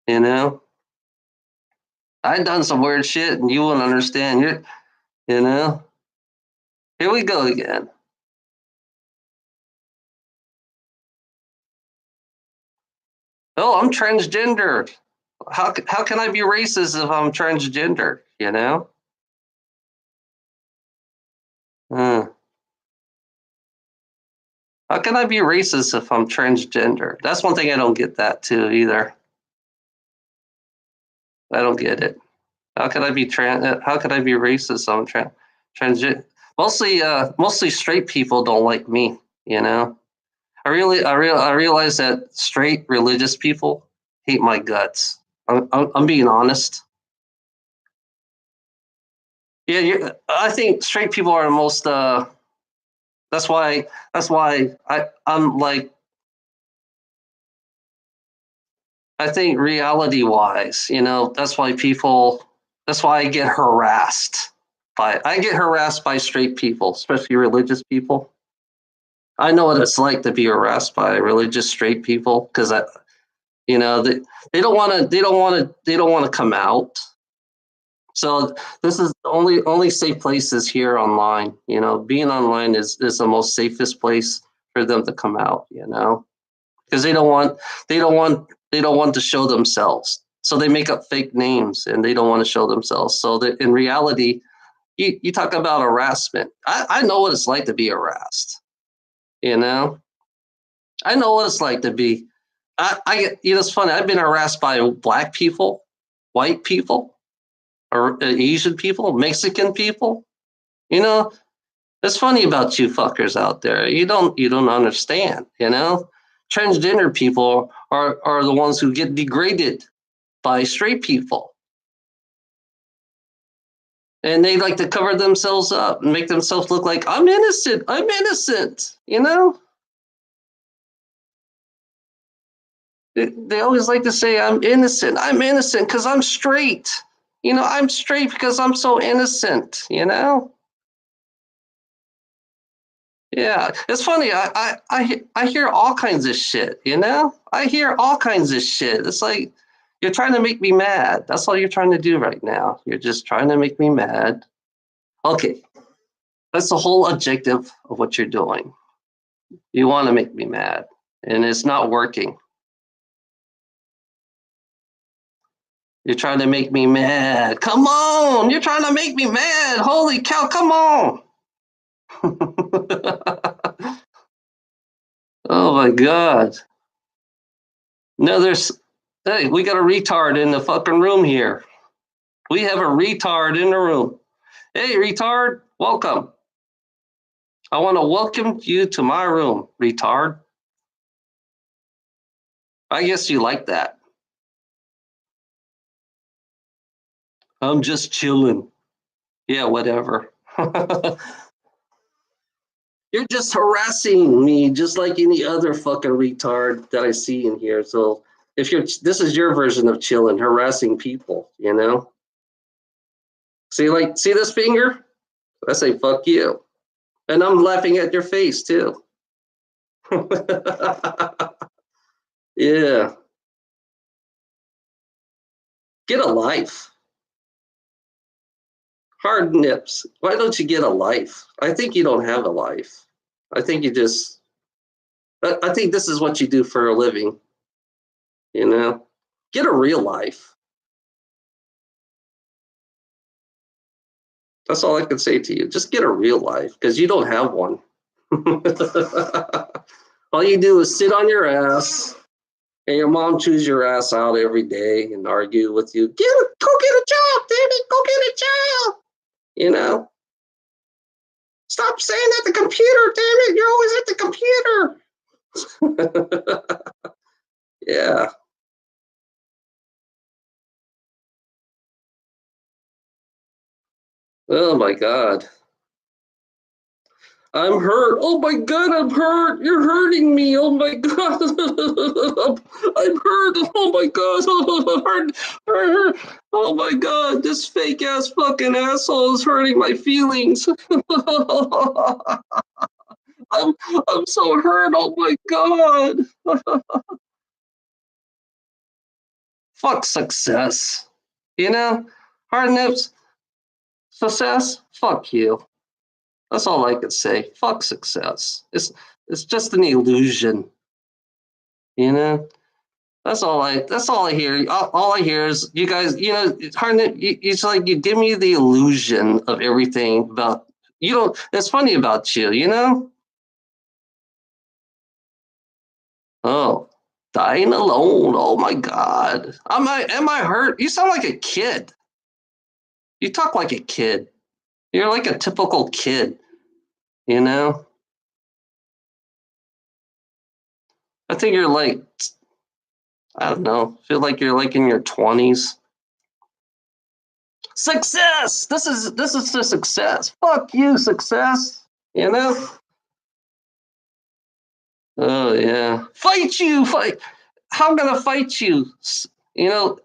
You know, I done some weird shit, and you won't understand. You know, here we go again. Oh, I'm transgender. How can I be racist if I'm transgender? You know. Uh, how can I be racist if I'm transgender? That's one thing I don't get that too either. I don't get it. How could I be How could I be racist? I'm transgender. Mostly straight people don't like me. You know. I realize that straight religious people hate my guts. I'm being honest. Yeah, I think straight people are the most. That's why. That's why I'm like. I think reality wise, you know, that's why people. That's why I get harassed I get harassed by straight people, especially religious people. I know what it's like to be harassed by religious straight people because you know they don't want to they don't want to come out. So this is the only safe places here online. You know, being online is the most safest place for them to come out. You know, because they don't want they don't want to show themselves. So they make up fake names and they don't want to show themselves. So that in reality, you talk about harassment. I know what it's like to be harassed. You know, I know what it's like to be. You know, it's funny. I've been harassed by black people, white people, or Asian people, Mexican people. You know, it's funny about you fuckers out there. You don't understand. You know, transgender people are the ones who get degraded by straight people, and they like to cover themselves up and make themselves look like I'm innocent. I'm innocent. You know, they always like to say I'm innocent. I'm innocent because I'm straight. You know, I'm straight because I'm so innocent. You know. Yeah, it's funny. I hear all kinds of shit. You know, I hear all kinds of shit. It's like you're trying to make me mad. That's all you're trying to do right now. You're just trying to make me mad. Okay, that's the whole objective of what you're doing. You want to make me mad, and it's not working. You're trying to make me mad. Come on, you're trying to make me mad. Holy cow, come on. Oh my god. No, there's hey, we got a retard in the fucking room here. We have a retard in the room. Hey, retard, welcome. I want to welcome you to my room, retard. I guess you like that. I'm just chilling. Yeah, whatever. You're just harassing me just like any other fucking retard that I see in here. So If you're, this is your version of chilling, harassing people, you know? See, like, see this finger? I say, fuck you. And I'm laughing at your face, too. Yeah. Get a life. Hard nips. Why don't you get a life? I think you don't have a life. I think you just, I think this is what you do for a living, you know? Get a real life. That's all I can say to you. Just get a real life because you don't have one. All you do is sit on your ass and your mom chews your ass out every day and argue with you. Go get a job, damn it, go get a job. You know? Stop saying at the computer, damn it, you're always at the computer. Yeah. Oh my God. I'm hurt. Oh my God, I'm hurt. You're hurting me. Oh my God. I'm hurt. Oh my God. Hurt. Oh my God. This fake ass fucking asshole is hurting my feelings. I'm, I'm so hurt. Oh my God. Fuck success. You know? Hard nips. Success. Fuck you. That's all I could say. Fuck success. It's just an illusion. You know? That's all I hear. All I hear is you guys, you know, it's hard to, it's like you give me the illusion of everything about you don't it's funny about you, you know? Oh, dying alone. Oh my God. Am I hurt? You sound like a kid. You talk like a kid. You're like a typical kid, you know? I think you're like I don't know, feel like you're like in your 20s. Success. This is the success. Fuck you, success. You know? Oh yeah. Fight you, fight. How am I gonna fight you? You know,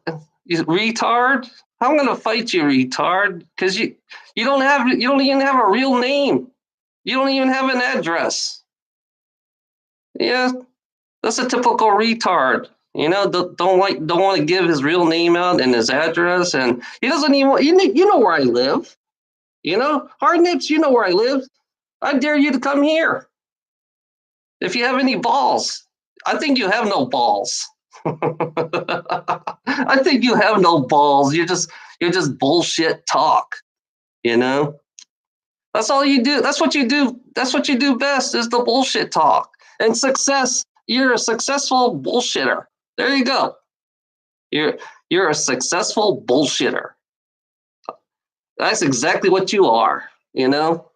you retard. How am I gonna fight you, retard? Because you don't even have a real name. You don't even have an address. Yeah, that's a typical retard. You know, don't want to give his real name out and his address, and he doesn't even. You know where I live. You know, hard nips. You know where I live. I dare you to come here if you have any balls. I think you have no balls. I think you have no balls. You're just bullshit talk. You know, that's all you do. That's what you do. That's what you do best is the bullshit talk and success. You're a successful bullshitter. There you go. You're you're a successful bullshitter. That's exactly what you are. You know,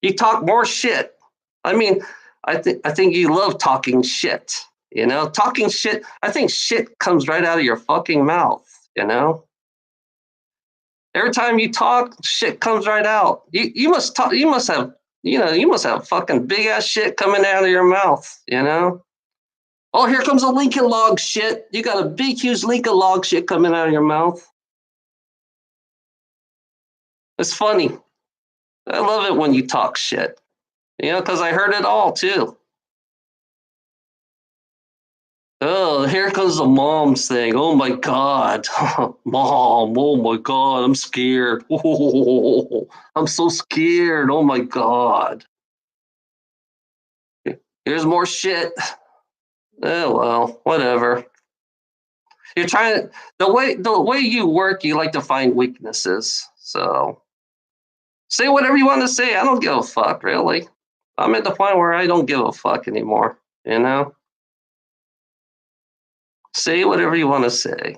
you talk more shit. I mean, I think you love talking shit. You know, talking shit. I think shit comes right out of your fucking mouth. You know, every time you talk, shit comes right out. You must talk. You must have. You know, you must have fucking big ass shit coming out of your mouth. You know. Oh, here comes a Lincoln log shit. You got a big, huge Lincoln log shit coming out of your mouth. It's funny. I love it when you talk shit. You know, because I heard it all too. Oh, here comes the mom's thing. Oh my God. Mom, oh my God, I'm scared. Oh, I'm so scared. Oh my God. Here's more shit. Oh well, whatever. You're trying the way you work, you like to find weaknesses. So say whatever you want to say. I don't give a fuck, really. I'm at the point where I don't give a fuck anymore, you know? Say whatever you want to say.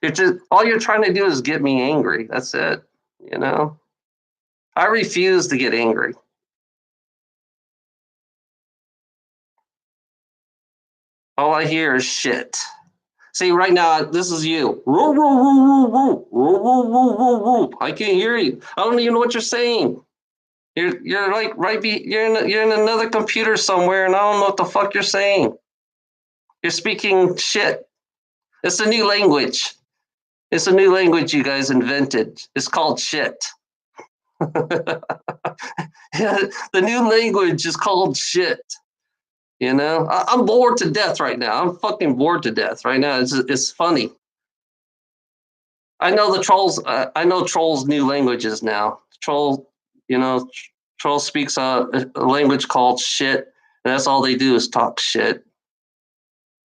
You're just all you're trying to do is get me angry. That's it. You know? I refuse to get angry. All I hear is shit. See, right now, this is you. I can't hear you. I don't even know what you're saying. You're like you're in another computer somewhere, and I don't know what the fuck you're saying. You're speaking shit. It's a new language. It's a new language you guys invented. It's called shit. Yeah, the new language is called shit. You know, I'm bored to death right now. I'm fucking bored to death right now. It's funny. I know the trolls. I know trolls' new languages now. Troll, you know, troll speaks a language called shit, and that's all they do is talk shit.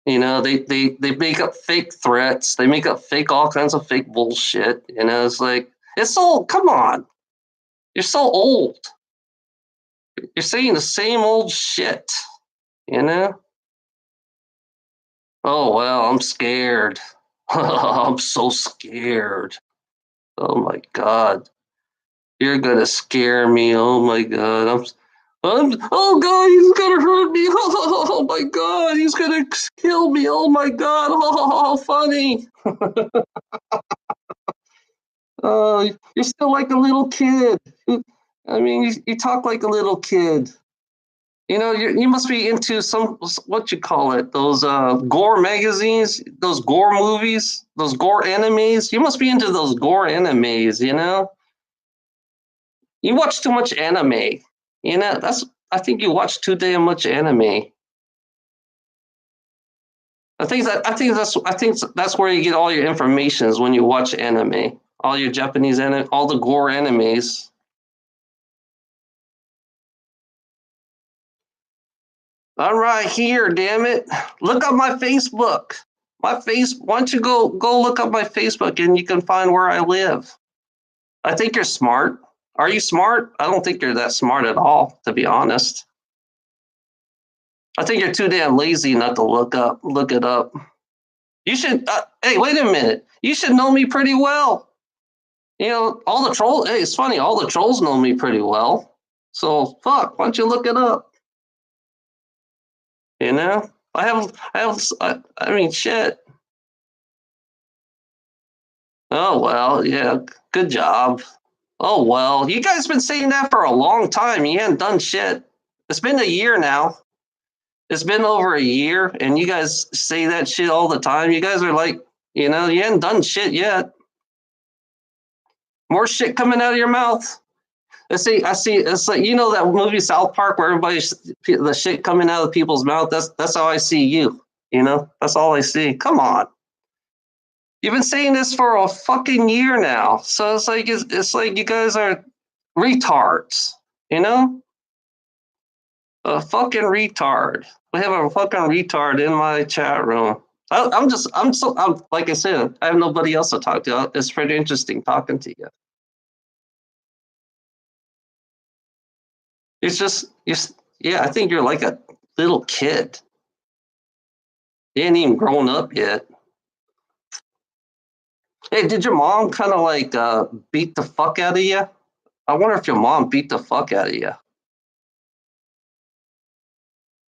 You know, they make up fake threats. They make up fake all kinds of fake bullshit. You know, it's like it's so. Come on, you're so old. You're saying the same old shit. You know. Oh well, I'm scared. I'm so scared. Oh my god. You're gonna scare me. Oh my god. Oh god, he's gonna hurt me. Oh my god, he's gonna kill me. Oh my god. Oh, funny. You're still like a little kid. I mean, you talk like a little kid. You know, you must be into some, what you call it, those gore magazines, those gore movies, those gore animes. You must be into those gore animes, you know? You watch too much anime. You know, I think you watch too damn much anime. I think that's where you get all your information is when you watch anime. All your Japanese anime, all the gore animes. I'm right here, damn it. Look up my Facebook. Why don't you go look up my Facebook and you can find where I live. I think you're smart. Are you smart? I don't think you're that smart at all, to be honest. I think you're too damn lazy not to look it up. You should. Hey, wait a minute. You should know me pretty well. You know, all the trolls. Hey, it's funny. All the trolls know me pretty well. So fuck. Why don't you look it up? You know, I mean, shit. Oh well, yeah. Good job. Oh well, you guys been saying that for a long time. You haven't done shit. It's been a year now. It's been over a year, and you guys say that shit all the time. You guys are like, you know, you haven't done shit yet. More shit coming out of your mouth. I see. It's like you know that movie South Park where everybody's the shit coming out of people's mouth. That's how I see you. You know, that's all I see. Come on, you've been saying this for a fucking year now. So it's like you guys are retards. You know, a fucking retard. We have a fucking retard in my chat room. I'm like I said, I have nobody else to talk to. It's pretty interesting talking to you. It's just, yeah, I think you're like a little kid. You ain't even grown up yet. Hey, did your mom kind of like beat the fuck out of you? I wonder if your mom beat the fuck out of you.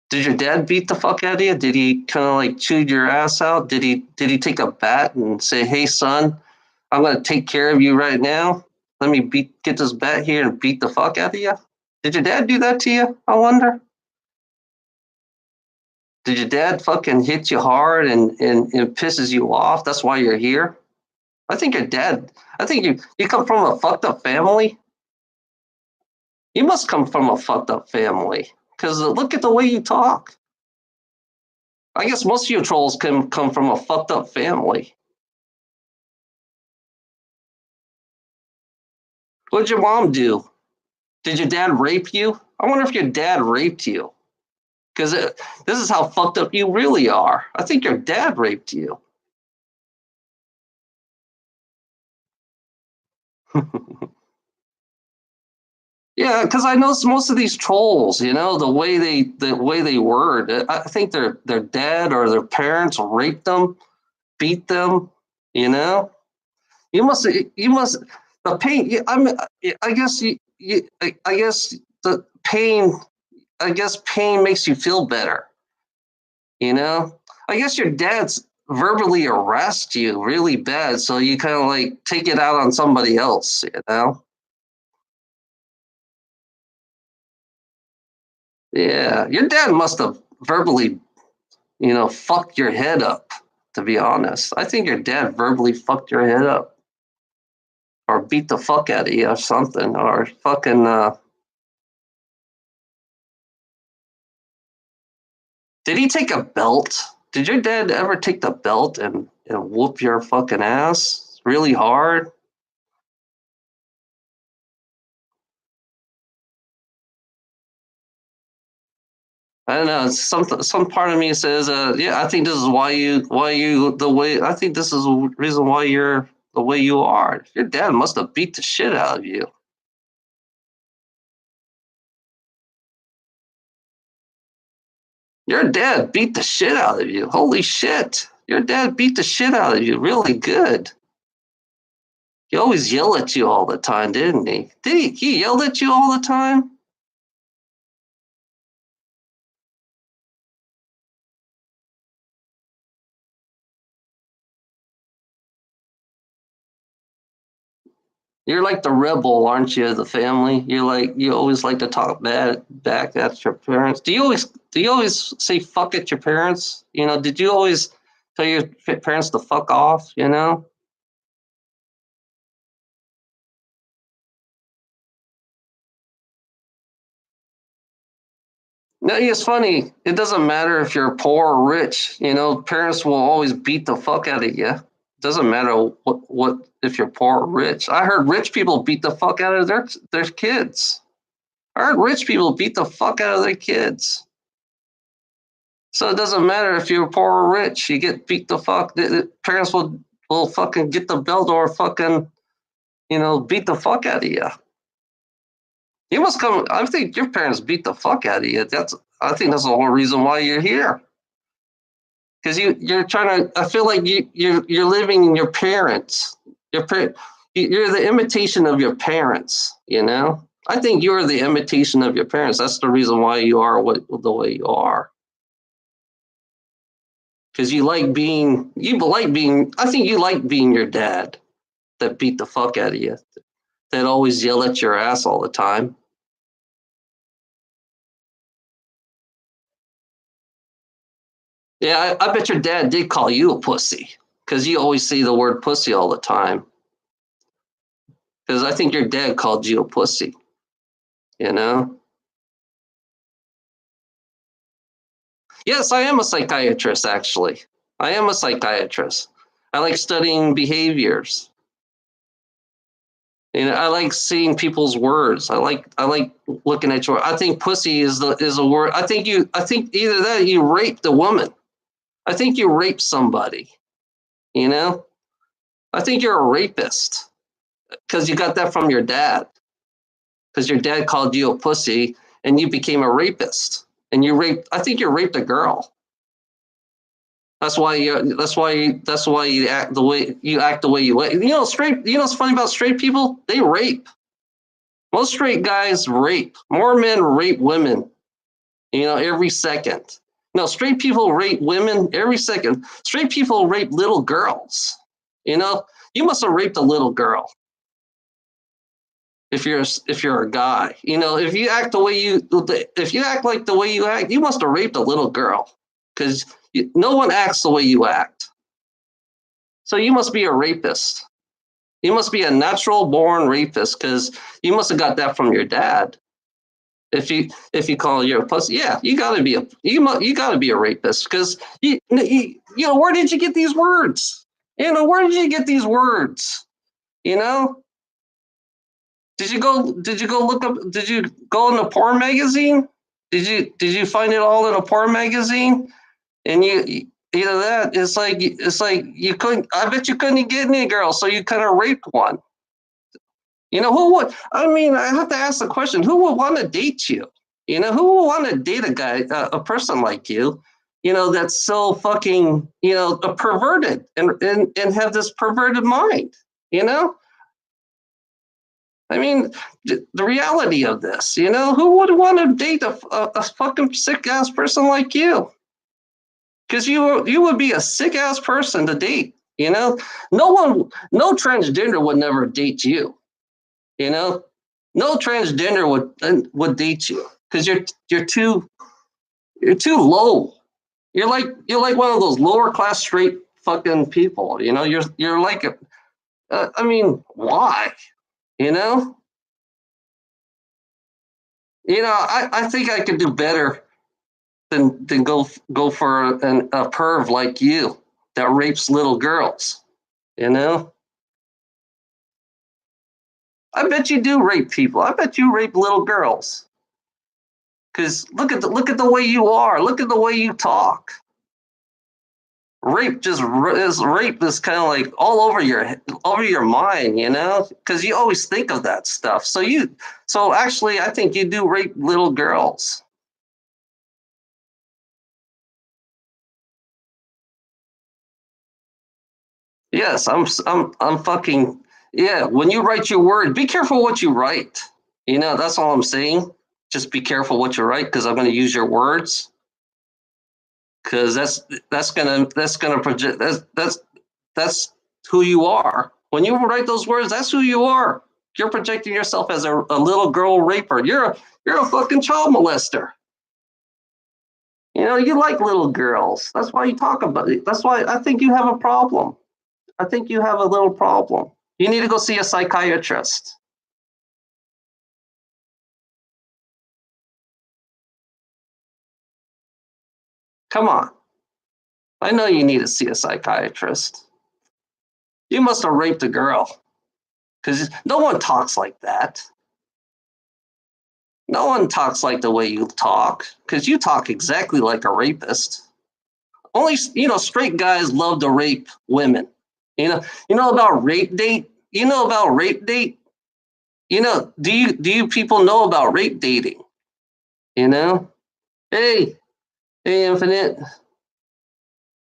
Did your dad beat the fuck out of you? Did he kind of like chew your ass out? Did he take a bat and say, "Hey son, I'm gonna take care of you right now. Let me get this bat here and beat the fuck out of you"? Did your dad do that to you? I wonder. Did your dad fucking hit you hard and it pisses you off? That's why you're here. I think your dad. I think you come from a fucked up family. You must come from a fucked up family because look at the way you talk. I guess most of you trolls can come from a fucked up family. What did your mom do? Did your dad rape you? I wonder if your dad raped you. Because this is how fucked up you really are. I think your dad raped you. Yeah, because I know most of these trolls, you know, the way they word. I think their dad or their parents raped them, beat them. You know, you must the pain. I guess I guess the pain. I guess pain makes you feel better. You know, I guess your dad's verbally harassed you really bad, so you kind of like take it out on somebody else. You know. Yeah, your dad must have verbally. fucked your head up, to be honest. I think your dad verbally fucked your head up or beat the fuck out of you or something or fucking did he take a belt? Did your dad ever take the belt and whoop your fucking ass really hard? I don't know. Some part of me says, yeah, I think this is I think this is the reason why you're the way you are. Your dad must have beat the shit out of you. Your dad beat the shit out of you. Holy shit. Your dad beat the shit out of you really good. He always yelled at you all the time, didn't he? He yelled at you all the time? You're like the rebel, aren't you, of the family? You always like to talk bad back at your parents. Do you always say fuck at your parents? Did you always tell your parents to fuck off? No, it's funny. It doesn't matter if you're poor or rich. Parents will always beat the fuck out of you. It doesn't matter what if you're poor or rich. I heard rich people beat the fuck out of their kids. I heard rich people beat the fuck out of their kids. So it doesn't matter if you're poor or rich. You get beat the fuck. The parents will fucking get the belt or fucking beat the fuck out of you. You must come. I think your parents beat the fuck out of you. I think that's the whole reason why you're here. Because you're trying to. I feel like you're living in your parents. You're the imitation of your parents. I think you're the imitation of your parents. That's the reason why you are the way you are. Because I think you like being your dad that beat the fuck out of you, that always yell at your ass all the time. Yeah, I bet your dad did call you a pussy because you always say the word pussy all the time. Because I think your dad called you a pussy, you know? Yes, I am a psychiatrist, actually. I am a psychiatrist. I like studying behaviors. I like seeing people's words. I like looking at your. I think pussy is a word. I think either that or you raped a woman. I think you raped somebody. You know. I think you're a rapist because you got that from your dad. Because your dad called you a pussy and you became a rapist and you raped. I think you raped a girl. That's why you. That's why you act the way you act. The way you act. Straight. What's funny about straight people? They rape. Most straight guys rape. More men rape women, every second. No, straight people rape women every second. Straight people rape little girls. You must have raped a little girl if you're a guy. If you act like the way you act, you must have raped a little girl because no one acts the way you act. So you must be a rapist. You must be a natural born rapist because you must have got that from your dad. If you call you a pussy, yeah, you gotta be you gotta be a rapist because where did you get these words? Where did you get these words? You know, did you go look up? Did you go in a porn magazine? Did you find it all in a porn magazine? And that it's like you couldn't. I bet you couldn't get any girl, so you kind of raped one. Who would? I mean, I have to ask the question: who would want to date you? Who would want to date a guy, a person like you? That's so fucking, a perverted and have this perverted mind. You know, I mean, the reality of this. Who would want to date a fucking sick ass person like you? Because you would be a sick ass person to date. No transgender would never date you. No transgender would date you because you're too low. you're like one of those lower class straight fucking people. You're like a. I mean, why? You know. I think I could do better than go for a perv like you that rapes little girls. You know. I bet you do rape people. I bet you rape little girls. Because look at the way you are. Look at the way you talk. Rape is kind of like all over your mind, because you always think of that stuff. So actually, I think you do rape little girls. Yes, I'm fucking yeah. When you write your word, be careful what you write. That's all I'm saying. Just be careful what you write because I'm going to use your words because that's gonna project that's who you are. When you write those words, that's who you are. You're projecting yourself as a little girl raper. You're a fucking child molester. You like little girls. That's why you talk about it. That's why I think you have a problem. I think you have a little problem. You need to go see a psychiatrist. Come on. I know you need to see a psychiatrist. You must have raped a girl because no one talks like that. No one talks like the way you talk because you talk exactly like a rapist. Only straight guys love to rape women. You know about rape date. You know about rape date. Do you people know about rape dating? You know. Hey, hey, Infinite.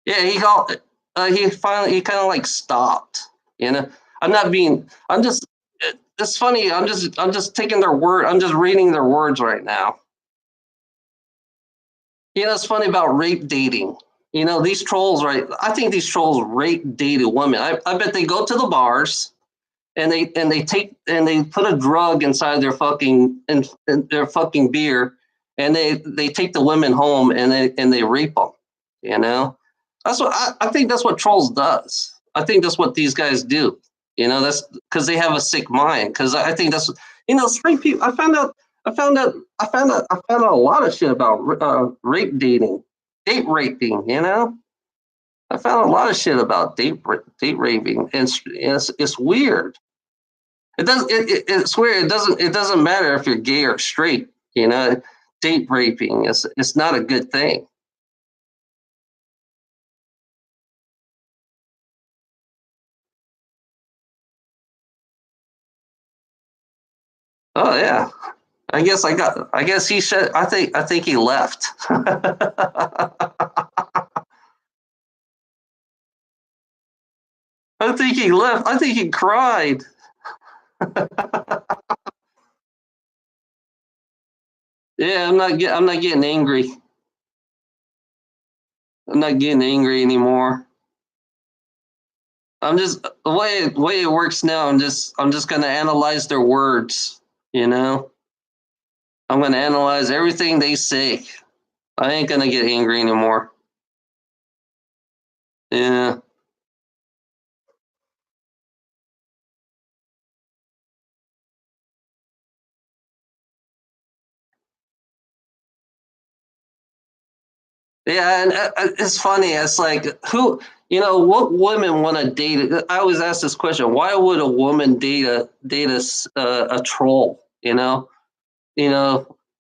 Yeah, he kind of like stopped. I'm not being. I'm just. It's funny. I'm just taking their word. I'm just reading their words right now. It's funny about rape dating. These trolls, right? I think these trolls rape dated women. I bet they go to the bars and they put a drug inside in their fucking beer, and they take the women home and they rape them. You know, that's what I think. That's what trolls does. I think that's what these guys do. That's because they have a sick mind. Because I think that's straight people. I found out a lot of shit about rape dating, date raping. I found a lot of shit about date raping, and it's weird. It's weird. It doesn't matter if you're gay or straight. Date raping it's not a good thing. Oh yeah. I guess he said. I think he left. I think he left. I think he cried. Yeah, I'm not getting angry. I'm not getting angry anymore. I'm just the way it works now. I'm just gonna analyze their words. You know, I'm gonna analyze everything they say. I ain't gonna get angry anymore. Yeah, yeah, and it's funny. It's like what women want to date. I always ask this question: why would a woman date a troll? You know,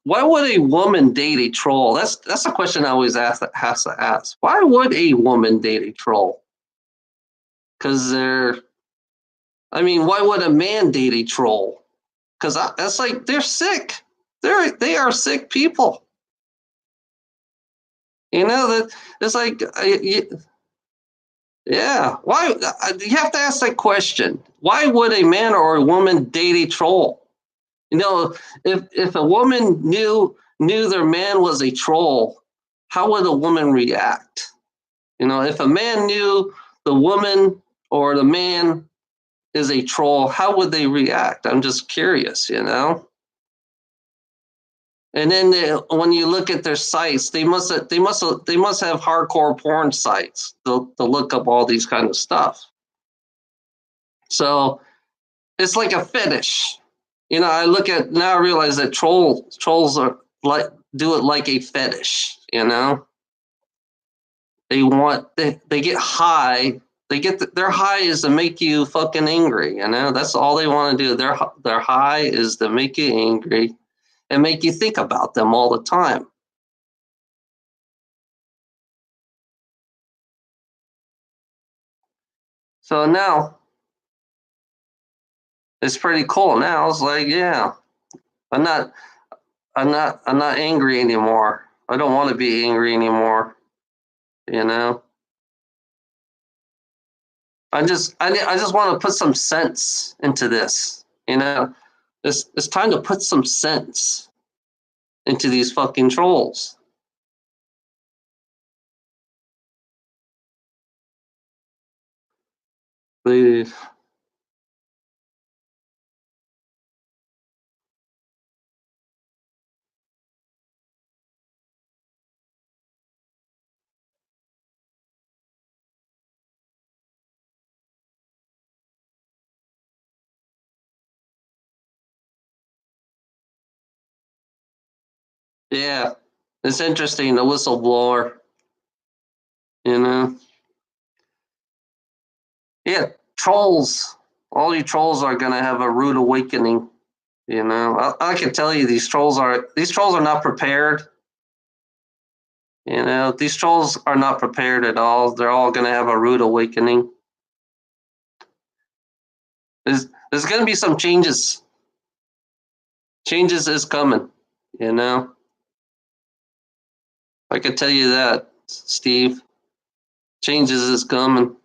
why would a woman date a troll? That's a question I always has to ask. Why would a woman date a troll? Because I mean, why would a man date a troll? Because that's like they're sick. They are sick people. That it's like yeah. Why you have to ask that question? Why would a man or a woman date a troll? You know, if a woman knew their man was a troll, how would a woman react? If a man knew the woman or the man is a troll, how would they react? I'm just curious. And then when you look at their sites, they must have hardcore porn sites to look up all these kind of stuff. So it's like a fetish. I look at now. I realize that trolls are like do it like a fetish. They get high. Their high is to make you fucking angry. That's all they want to do. Their high is to make you angry and make you think about them all the time. So now it's pretty cool. Now it's like, yeah, I'm not, I'm not angry anymore. I don't want to be angry anymore. You know, I just want to put some sense into this. It's time to put some sense into these fucking trolls. They, yeah, it's interesting. The whistleblower. You know, yeah, trolls. All you trolls are gonna have a rude awakening. I can tell you these trolls are not prepared. These trolls are not prepared at all. They're all gonna have a rude awakening. There's gonna be some changes. Changes is coming. You know, I can tell you that, Steve. Changes is coming,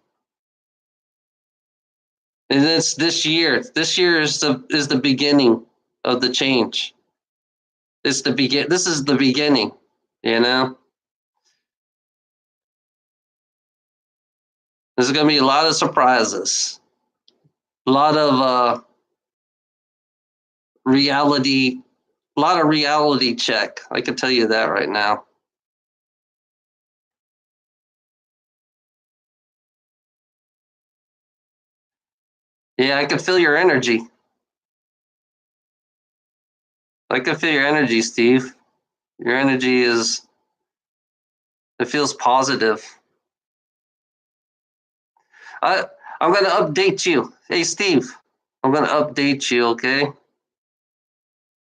and it's this year. This year is the beginning of the change. It's the begin. This is the beginning. You know, there's gonna be a lot of surprises. A lot of reality, a lot of reality check. I can tell you that right now. Yeah, I can feel your energy. I can feel your energy, Steve. Your energy it feels positive. I I'm gonna update you. Hey, Steve, I'm gonna update you. Okay,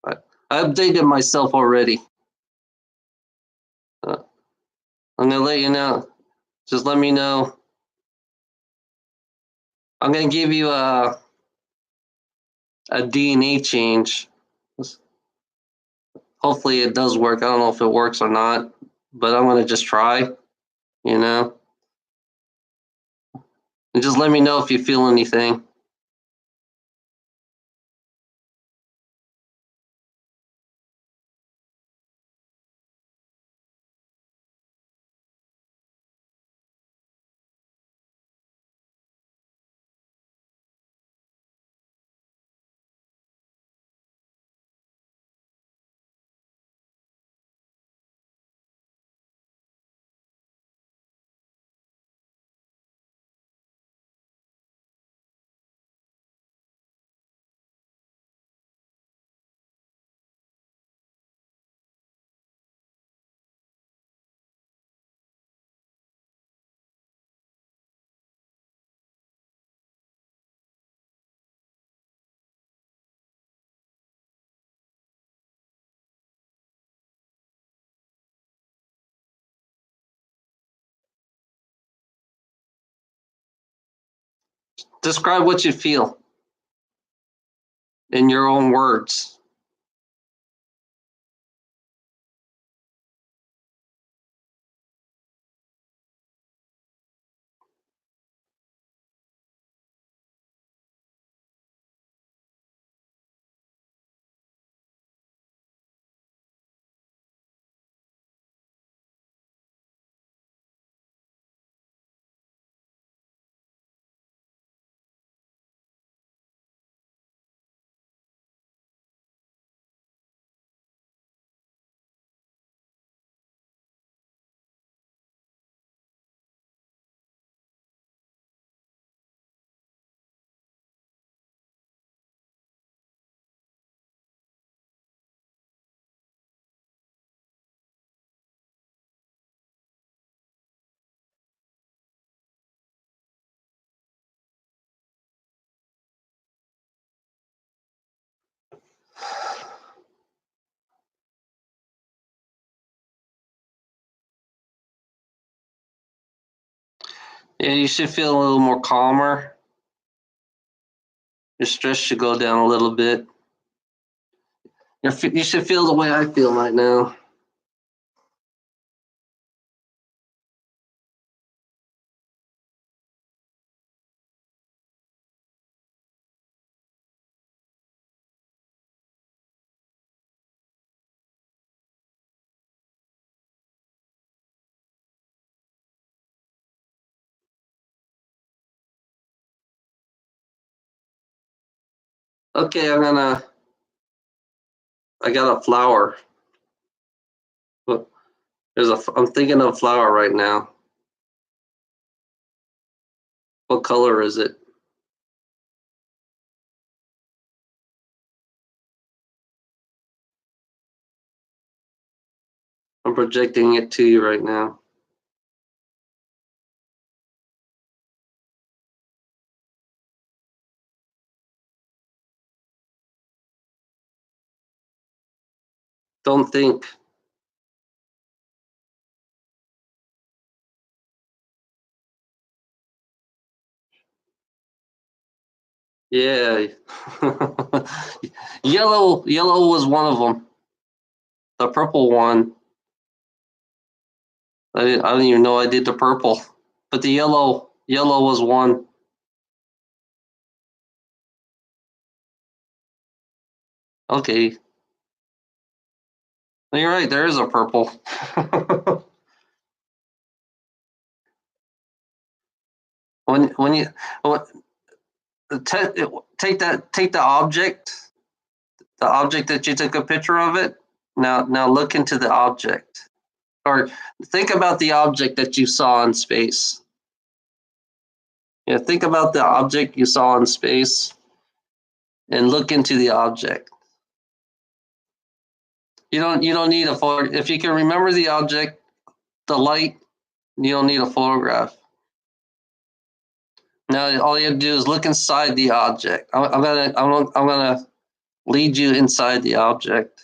I, I updated myself already. Uh, I'm gonna let you know. Just let me know. I'm gonna give you a DNA change. Hopefully, it does work. I don't know if it works or not, but I'm gonna just try. You know, and just let me know if you feel anything. Describe what you feel in your own words. Yeah, you should feel a little more calmer. Your stress should go down a little bit. You should feel the way I feel right now. Okay, I got a flower. Look, I'm thinking of flower right now. What color is it? I'm projecting it to you right now. Don't think. Yeah. Yellow was one of them. The purple one. I didn't even know I did the purple, but the yellow was one. Okay. You're right. There is a purple. when you take the object that you took a picture of it. Now look into the object, or think about the object that you saw in space. Yeah, think about the object you saw in space, and look into the object. You don't need a photo. If you can remember the object, the light, you don't need a photograph. Now all you have to do is look inside the object. I'm gonna lead you inside the object.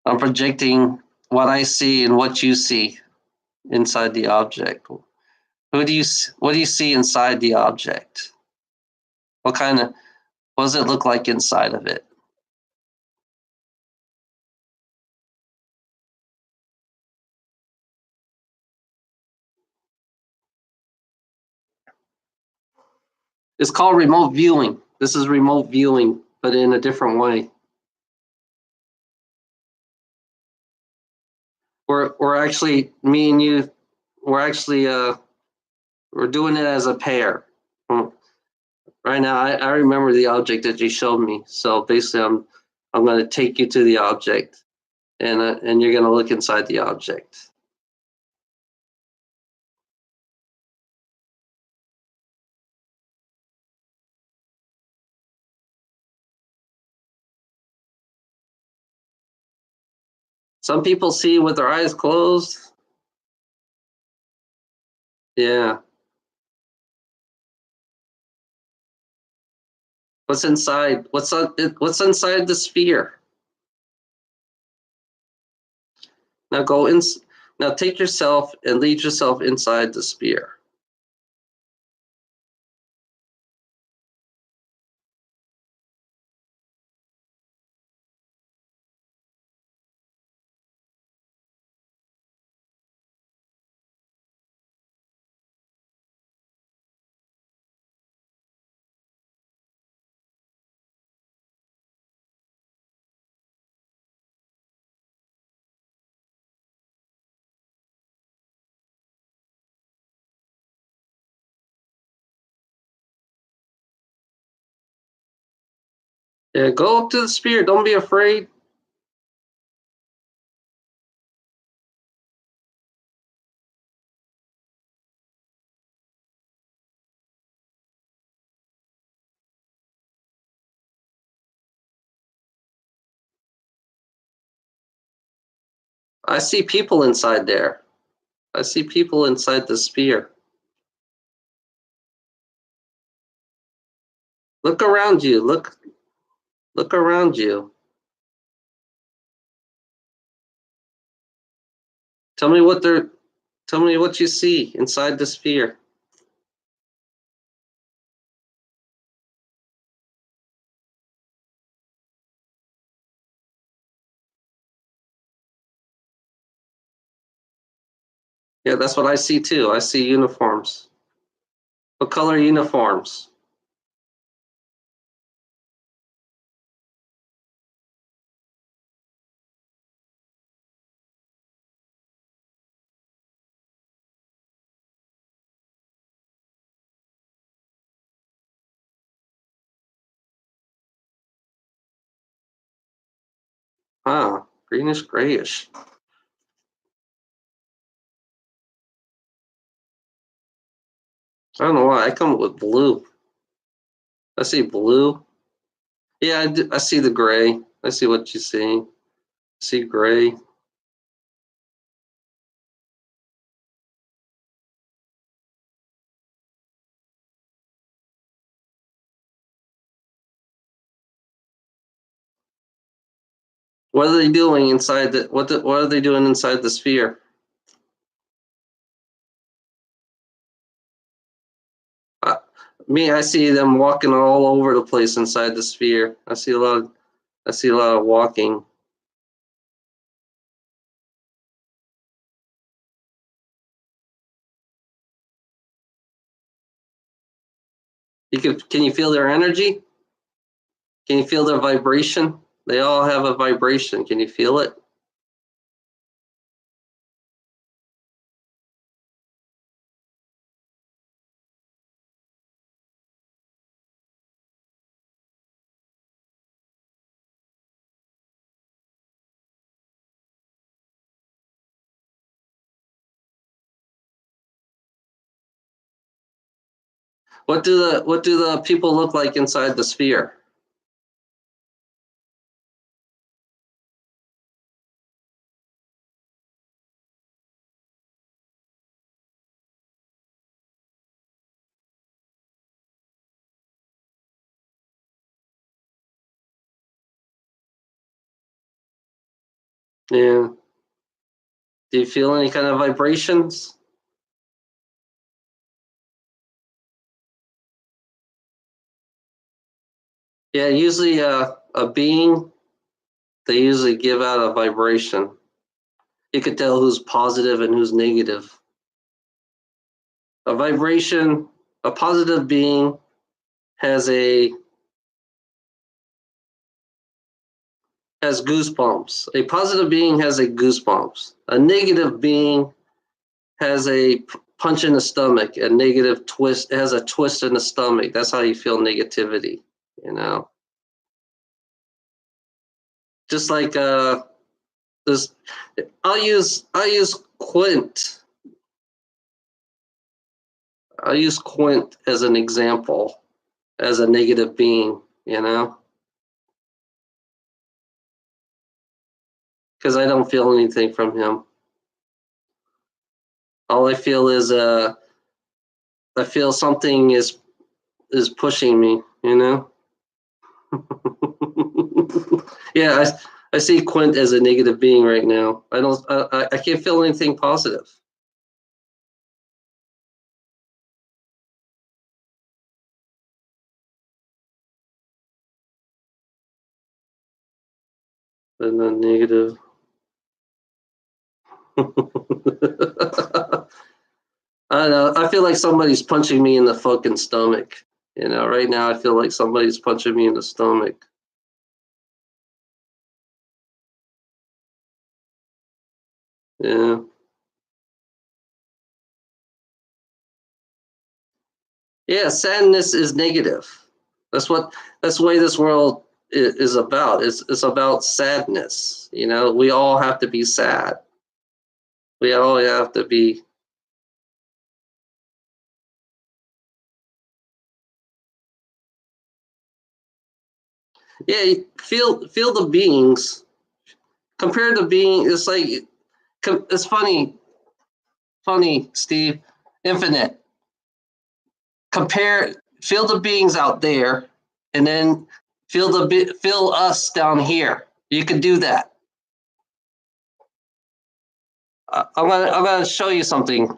I'm projecting what I see and what you see inside the object. What do you see inside the object? What does it look like inside of it? It's called remote viewing. This is remote viewing, but in a different way. We're actually me and you. We're actually we're doing it as a pair. Right now, I remember the object that you showed me. So basically, I'm going to take you to the object, and you're going to look inside the object. Some people see with their eyes closed. Yeah. What's inside? What's inside the sphere? Now go in. Now take yourself and lead yourself inside the sphere. Yeah, go up to the sphere. Don't be afraid. I see people inside there. I see people inside the sphere. Look around you. Look around you. Tell me what they're. Tell me what you see inside the sphere. Yeah, that's what I see too. I see uniforms. What color uniforms? Ah, greenish grayish. I don't know why. I come up with blue. I see blue. Yeah, I see the gray. I see what you see. I see gray. What are they doing inside the what are they doing inside the sphere? Uh, Me, I see them walking all over the place inside the sphere. I see a lot of walking. Can you feel their energy? Can you feel their vibration? They all have a vibration. Can you feel it? What do the people look like inside the sphere? Yeah. Do you feel any kind of vibrations? Yeah, usually a being, they usually give out a vibration. You could tell who's positive and who's negative. A vibration, a positive being has goosebumps. A positive being has a goosebumps. A negative being has a punch in the stomach. A negative twist has a twist in the stomach. That's how you feel negativity. You know, just like this. I'll use Quint. I'll use Quint as an example, as a negative being. You know, because I don't feel anything from him. All I feel is I feel something is pushing me. You know. Yeah, I see Quint as a negative being right now. I can't feel anything positive. And then negative. I don't know. I feel like somebody's punching me in the fucking stomach. You know, right now I feel like somebody's punching me in the stomach. Yeah. Yeah, sadness is negative. That's the way this world is about. It's about sadness. You know, we all have to be sad. We all have to be. Yeah, feel the beings. Compare the being. It's like it's funny, Steve. Infinite. Compare feel the beings out there, and then feel us down here. You can do that. I'm gonna show you something.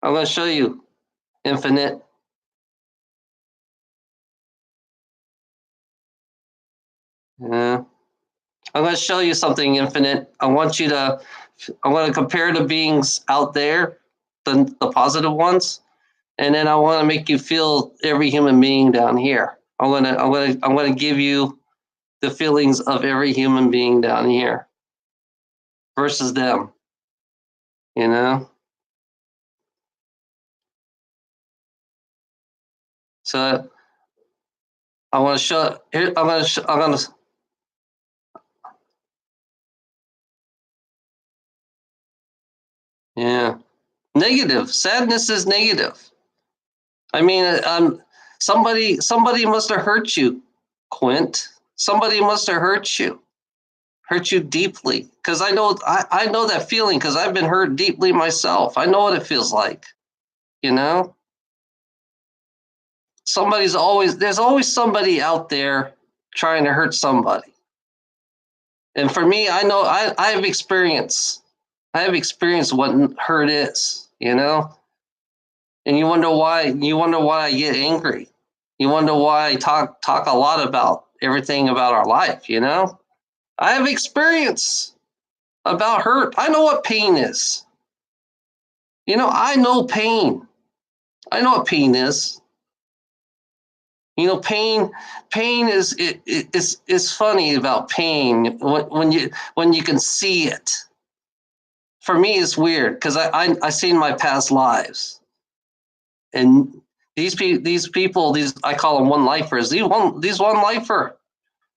I'm gonna show you infinite. Yeah. I'm gonna show you something infinite. I want to compare the beings out there, the positive ones, and then I want to make you feel every human being down here. I'm gonna give you the feelings of every human being down here versus them. You know. So I want to show. Here, I'm gonna. Yeah. Negative. Sadness is negative. I mean, somebody must have hurt you, Quint. Somebody must have hurt you deeply. Because I know that feeling because I've been hurt deeply myself. I know what it feels like. You know, there's always somebody out there trying to hurt somebody. And for me, I know I have experienced what hurt is. You know, and you wonder why I get angry. You wonder why I talk a lot about everything about our life. You know, I have experience about hurt. I know what pain is. You know, I know pain. I know what pain is. You know, pain is funny about pain when you can see it. For me, it's weird because I seen my past lives, and these people, these I call them one lifers. These one lifer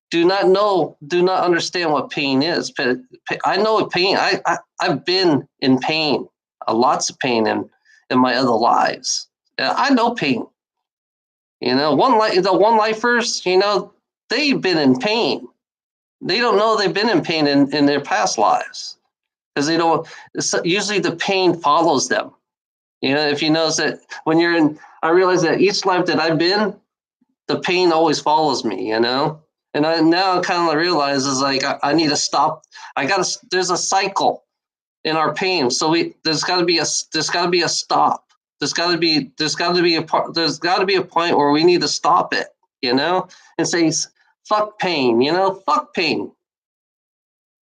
do not understand what pain is. I know what pain. I've been in pain, lots of pain in my other lives. I know pain. You know, the one lifers, you know, they've been in pain. They don't know they've been in pain in their past lives because they don't. Usually, the pain follows them. You know, if you notice that when you're in, I realize that each life that I've been, the pain always follows me. You know, and I now kind of realize is like I need to stop. There's a cycle in our pain, so there's got to be a stop. There's got to be a point where we need to stop it, you know, and say fuck pain, you know, fuck pain.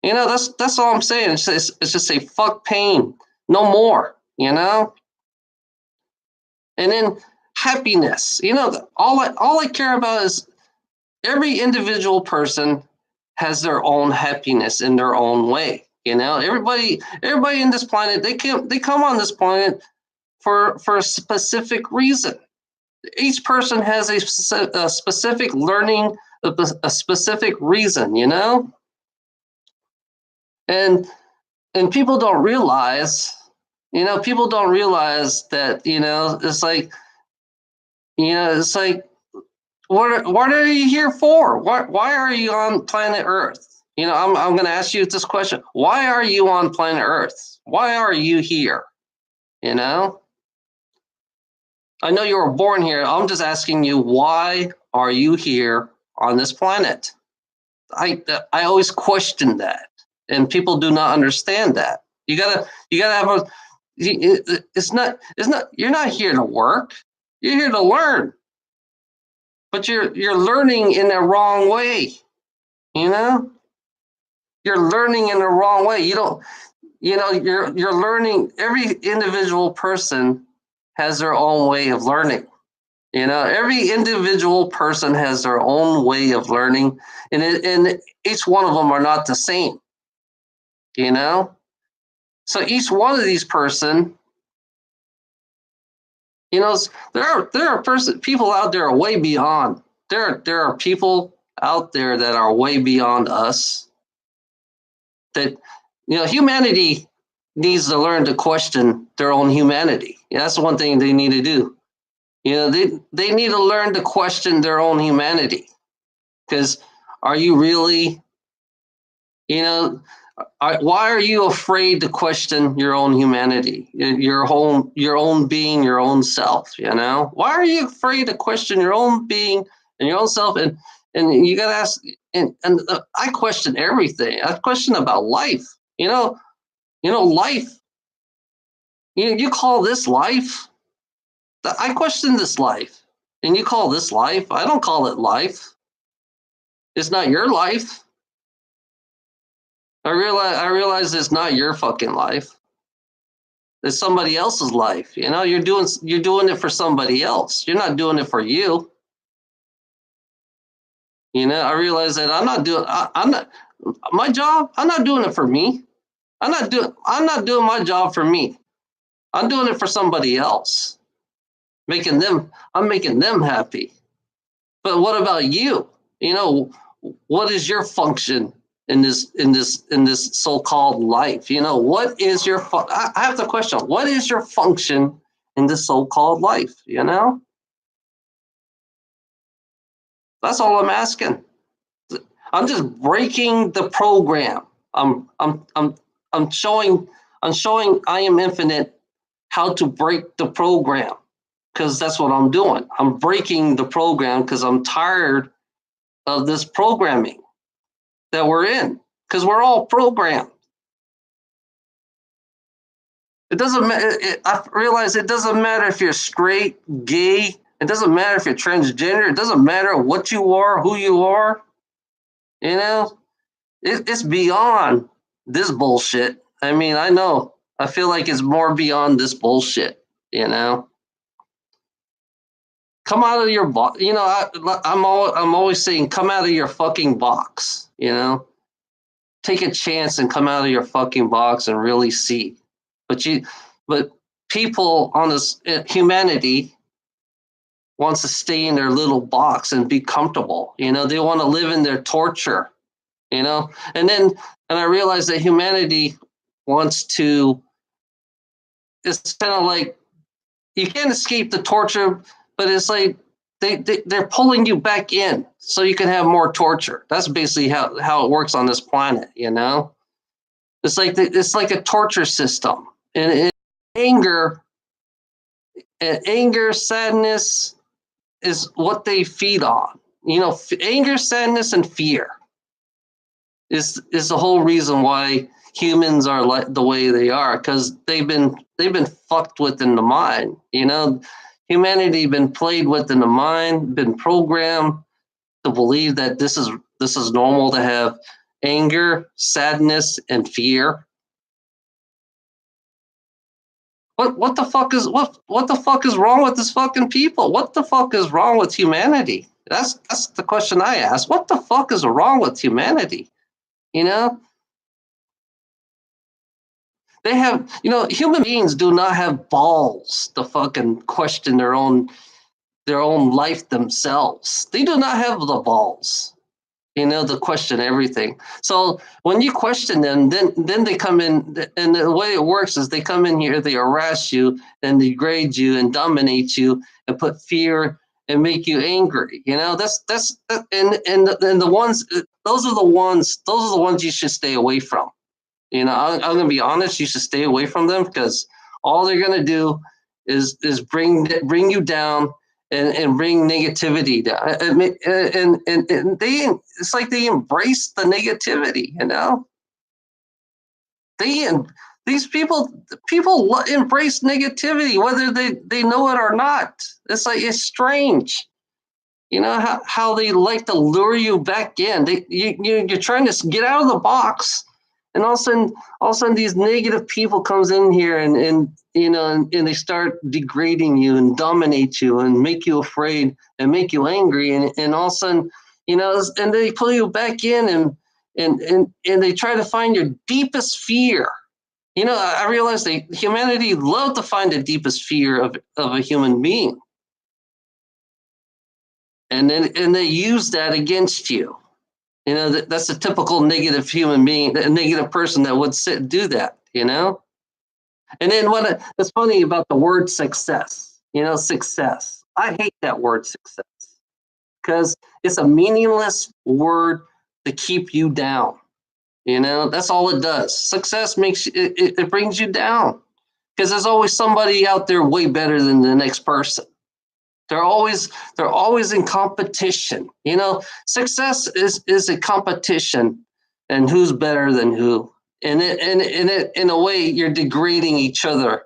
You know, that's all I'm saying. It's just say fuck pain, no more, you know. And then happiness, you know, all I care about is every individual person has their own happiness in their own way. You know, everybody in this planet, they come on this planet for a specific reason. Each person has a specific learning, a specific reason, you know, and people don't realize, you know, people don't realize that, you know, it's like, you know, it's like, what are you here for? Why are you on planet Earth? You know, I'm going to ask you this question: why are you on planet Earth? Why are you here? You know, I know you were born here. I'm just asking you, why are you here on this planet? I always question that, and people do not understand that. You gotta have a. It's not. You're not here to work. You're here to learn, but you're learning in the wrong way. You know, you're learning in the wrong way. You don't. You know, you're learning. Every individual person has their own way of learning. You know, every individual person has their own way of learning, and each one of them are not the same. You know, so each one of these person, you know, there are people out there are way beyond. There are people out there that are way beyond us. That, you know, humanity needs to learn to question their own humanity. Yeah, that's one thing they need to do. You know, they need to learn to question their own humanity. Because are you really, you know, why are you afraid to question your own humanity, your own being, your own self? You know, why are you afraid to question your own being and your own self? And you got to ask. And I question everything. I question about life. You know, life. You call this life? I question this life. And you call this life? I don't call it life. It's not your life. I realize it's not your fucking life. It's somebody else's life. You're doing it for somebody else. You're not doing it for you. I realize that I'm not my job. I'm not doing it for me. I'm not doing my job for me. I'm doing it for somebody else. I'm making them happy. But what about you? You know, what is your function in this so-called life? What is your I have the question, what is your function in this so-called life? That's all I'm asking. I'm just breaking the program. I'm showing I am infinite how to break the program, because that's what I'm doing. I'm breaking the program because I'm tired of this programming that we're in, because we're all programmed. It doesn't matter. I realize it doesn't matter if you're straight, gay. It doesn't matter if you're transgender. It doesn't matter what you are, who you are. You know, it's beyond this bullshit. I mean, I know. I feel like it's more beyond this bullshit. You know, come out of your box. I'm always saying, come out of your fucking box. Take a chance and come out of your fucking box and really see. But but people on this humanity wants to stay in their little box and be comfortable. They want to live in their torture. And I realize that humanity wants to. It's kind of like you can't escape the torture, but it's like they're pulling you back in so you can have more torture. That's basically how it works on this planet. It's like a torture system, and anger sadness is what they feed on. Anger, sadness, and fear is the whole reason why humans are like the way they are, because they've been fucked with in the mind. Humanity been played with in the mind, been programmed to believe that this is normal to have anger, sadness, and fear. What the fuck is wrong with this fucking people? What the fuck is wrong with humanity? That's the question I ask. What the fuck is wrong with humanity? You know, human beings do not have balls to fucking question their own life themselves. They do not have the balls, to question everything. So when you question them, then they come in, and the way it works is they come in here, they harass you and degrade you and dominate you and put fear and make you angry. And the ones those are the ones you should stay away from. I'm gonna be honest, you should stay away from them, because all they're gonna do is bring you down and bring negativity down. And it's like they embrace the negativity. They these people embrace negativity whether they know it or not. It's strange. How they like to lure you back in. You're trying to get out of the box, and all of a sudden these negative people comes in here, and they start degrading you and dominate you and make you afraid and make you angry, and all of a sudden, and they pull you back in, and they try to find your deepest fear. I realize that humanity love to find the deepest fear of a human being, and they use that against you. That's a typical negative human being, a negative person that would do that. And then what's funny about the word success, success. I hate that word success, because it's a meaningless word to keep you down. That's all it does. Success it brings you down, because there's always somebody out there way better than the next person. They're always in competition. Success is a competition, and who's better than who. And in a way, you're degrading each other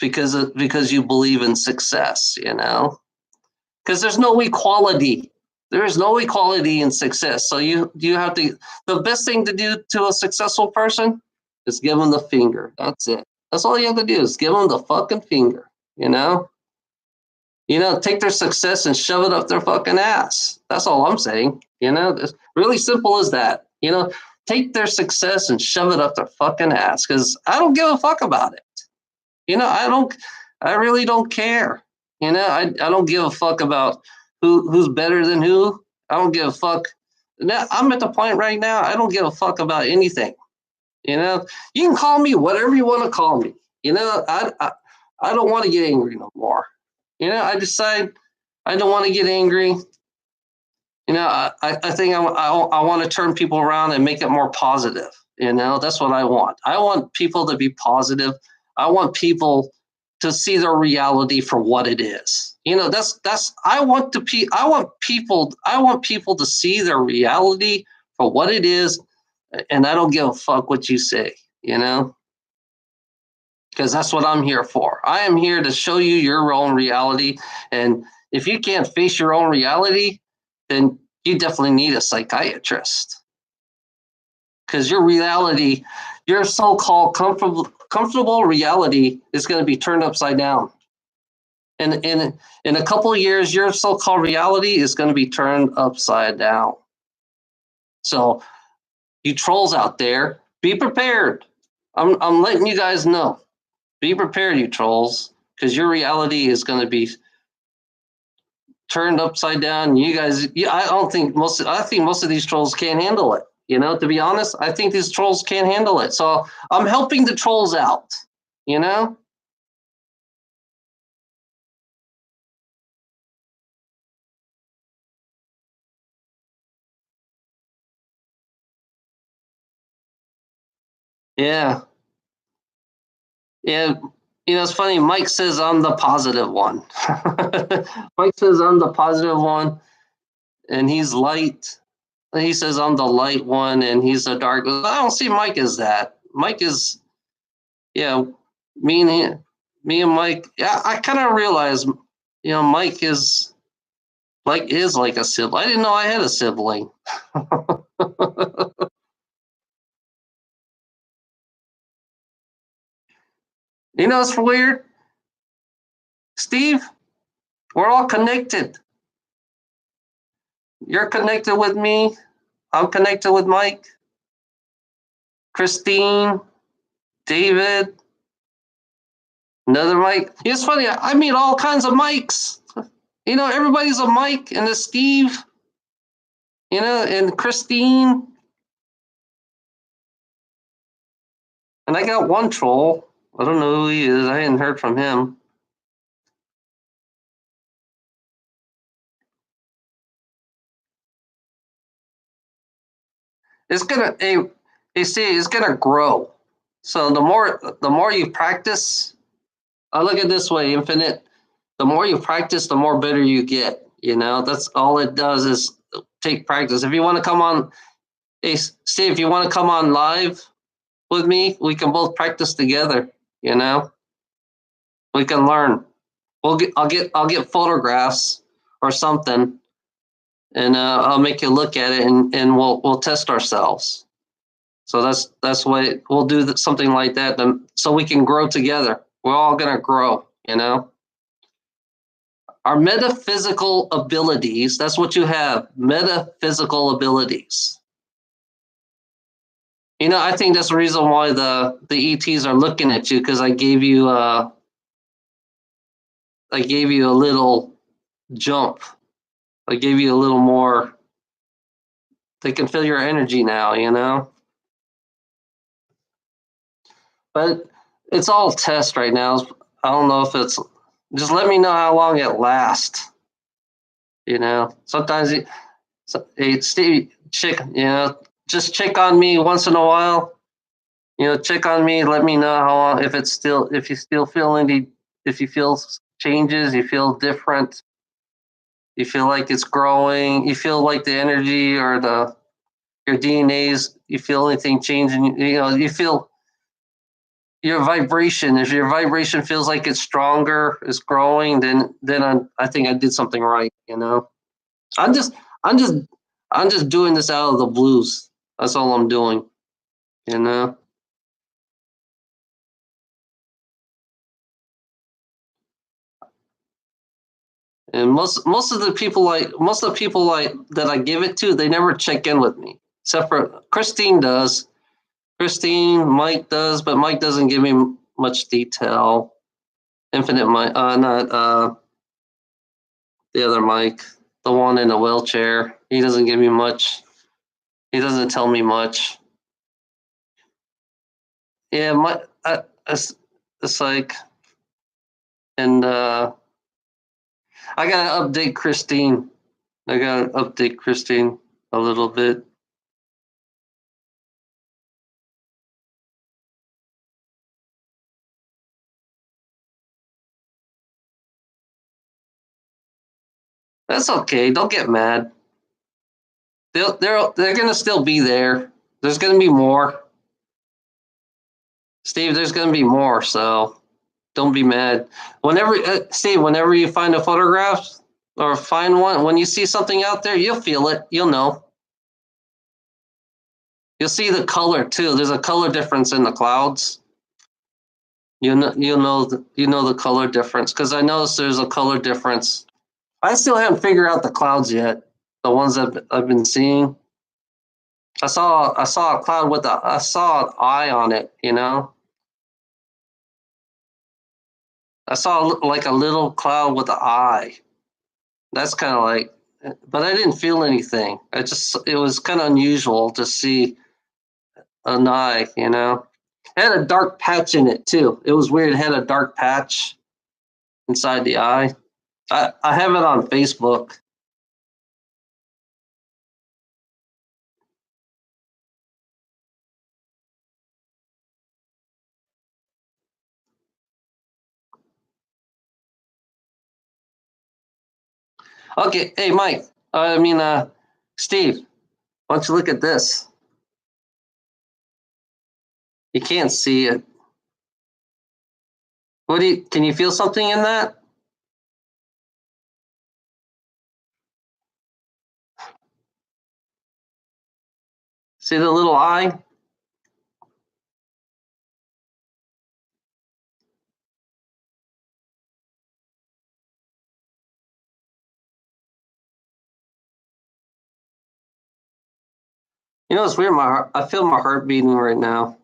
because you believe in success, because there's no equality. There is no equality in success. So you have to. The best thing to do to a successful person is give them the finger. That's it. That's all you have to do is give them the fucking finger. Take their success and shove it up their fucking ass. That's all I'm saying. It's really simple as that. Take their success and shove it up their fucking ass because I don't give a fuck about it. I really don't care. I don't give a fuck about who's better than who. I don't give a fuck. Now, I'm at the point right now, I don't give a fuck about anything. You can call me whatever you want to call me. I don't want to get angry no more. I decide I don't want to get angry. I think I want to turn people around and make it more positive. That's what I want. I want people to be positive. I want people to see their reality for what it is. I want people to see their reality for what it is, and I don't give a fuck what you say, because that's what I'm here for. I am here to show you your own reality, and if you can't face your own reality, then you definitely need a psychiatrist, because your so-called comfortable reality is going to be turned upside down. And in a couple of years, your so-called reality is going to be turned upside down. So you trolls out there, be prepared. I'm letting you guys know. Be prepared, you trolls, because your reality is going to be turned upside down. You guys, I think most of these trolls can't handle it. To be honest, I think these trolls can't handle it. So I'm helping the trolls out. Yeah. Yeah. It's funny. Mike says I'm the positive one. Mike says I'm the positive one, and he's light. He says I'm the light one, and he's the dark. I don't see Mike as that. Mike is, yeah. Me and Mike. Yeah, I kind of realize, Mike is like a sibling. I didn't know I had a sibling. It's weird, Steve. We're all connected. You're connected with me. I'm connected with Mike, Christine, David, another Mike. It's funny. I meet all kinds of Mikes. Everybody's a Mike and a Steve. And Christine. And I got one troll. I don't know who he is. I hadn't heard from him. It's gonna grow. So the more you practice, I look at it this way, Infinite. The more you practice, the more better you get. That's all it does is take practice. If you want to come on, hey Steve, if you want to come on live with me, we can both practice together. We can learn. I'll get photographs or something, and I'll make you look at it, and we'll test ourselves. So that's why we'll do something like that, so we can grow together. We're all gonna grow. Our metaphysical abilities. That's what you have. Metaphysical abilities. I think that's the reason why the ETs are looking at you, because I gave you a little jump. I gave you a little more. They can feel your energy now. But it's all test right now. I don't know if it's. Just let me know how long it lasts. Sometimes hey Steve, just check on me once in a while. Check on me. Let me know how long, if you still feel if you feel changes, you feel different, you feel like it's growing, you feel like the energy or your DNA's, you feel anything changing. You feel your vibration. If your vibration feels like it's stronger, it's growing, then I think I did something right. You know, I'm just I'm just I'm just doing this out of the blues. That's all I'm doing. You know. And most of the people like that I give it to, they never check in with me. Except for Christine does. Christine, Mike does, but Mike doesn't give me much detail. Infinite Mike, not the other Mike, the one in a wheelchair. He doesn't give me much. He doesn't tell me much. Yeah, it's like, and I gotta update Christine. I gotta update Christine a little bit. That's okay. Don't get mad. They're gonna still be there. There's gonna be more, Steve. There's gonna be more. So don't be mad. Whenever Steve, whenever you find a photograph or find one, when you see something out there, you'll feel it. You'll know. You'll see the color too. There's a color difference in the clouds. You know the color difference because I noticed there's a color difference. I still haven't figured out the clouds yet. The ones that I've been seeing. I saw a cloud with I saw an eye on it. You know, I saw like a little cloud with an eye. That's kind of like, but I didn't feel anything. It was kind of unusual to see an eye. You know, it had a dark patch in it too. It was weird. It had a dark patch inside the eye. I have it on Facebook. Okay, hey Mike. I mean, Steve. Why don't you look at this? You can't see it. What do you? Can you feel something in that? See the little eye? You know, it's weird. I feel my heart beating right now.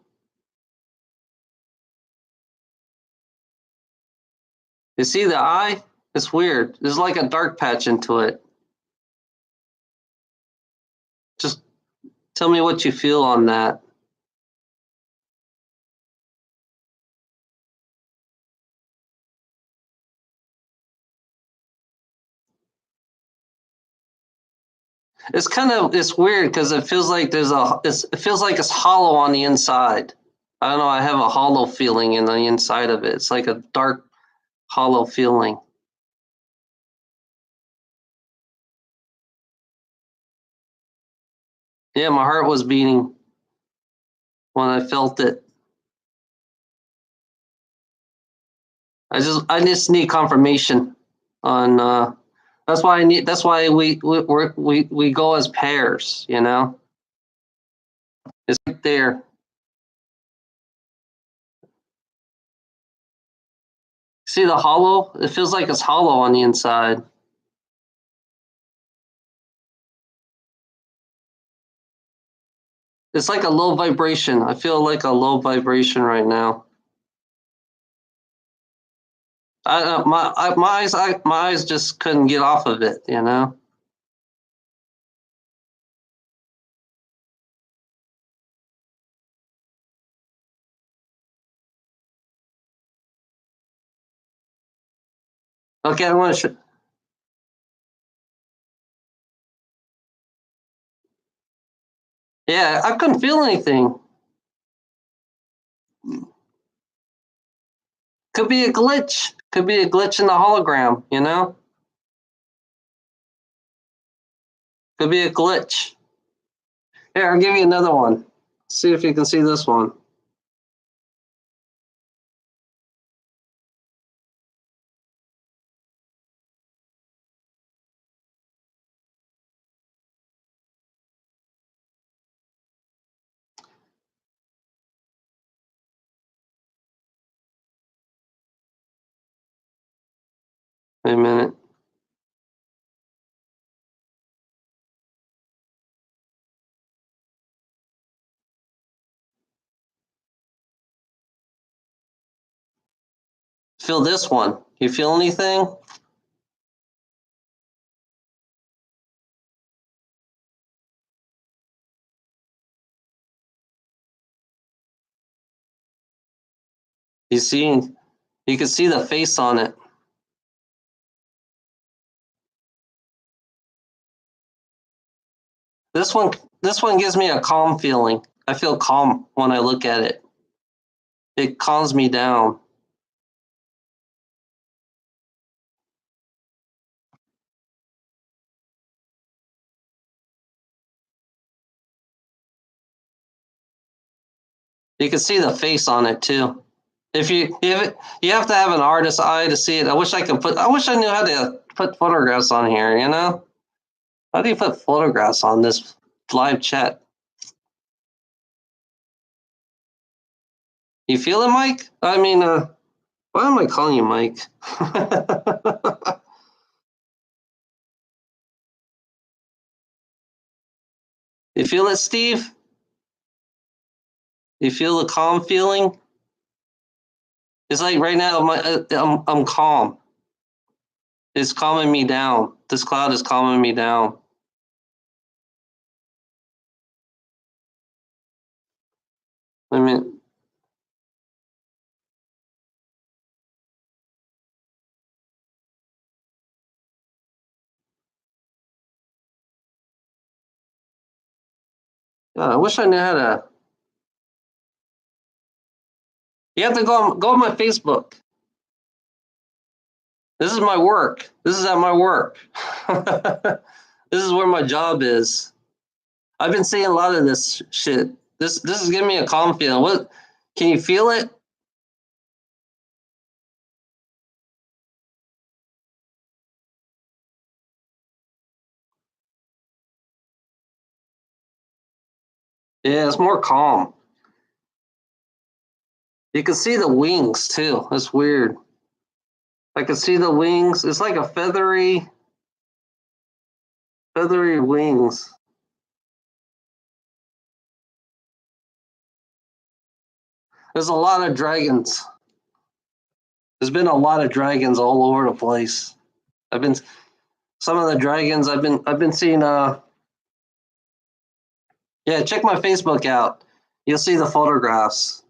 You see the eye? It's weird. There's like a dark patch into it. Just tell me what you feel on that. It's weird because it feels like it feels like it's hollow on the inside. I don't know. I have a hollow feeling in the inside of it. It's like a dark, hollow feeling. Yeah, my heart was beating when I felt it. I just need confirmation on. That's why I need. That's why we go as pairs. You know, it's right there. See the hollow? It feels like it's hollow on the inside. It's like a low vibration. I feel like a low vibration right now. My eyes just couldn't get off of it. You know. Okay, I want to. Yeah, I couldn't feel anything. Could be a glitch. Could be a glitch in the hologram. You know. Could be a glitch. Here, I'll give you another one. See if you can see this one. Wait a minute. Feel this one. You feel anything? You see, you can see the face on it. This one gives me a calm feeling. I feel calm when I look at it. It calms me down. You can see the face on it too. If you have to have an artist's eye to see it. I wish I knew how to put photographs on here, you know? How do you put photographs on this live chat? You feel it, Mike? I mean, why am I calling you Mike? You feel it, Steve? You feel the calm feeling? It's like right now, I'm calm. It's calming me down. This cloud is calming me down. I mean, God, I wish I knew how to. You have to go on my Facebook. This is my work. This is at my work. This is where my job is. I've been seeing a lot of this shit. This is giving me a calm feeling. What? Can you feel it? Yeah, it's more calm. You can see the wings too. That's weird. I can see the wings. It's like a feathery wings. There's a lot of dragons. There's been a lot of dragons all over the place. I've been some of the dragons I've been seeing yeah, check my Facebook out. You'll see the photographs.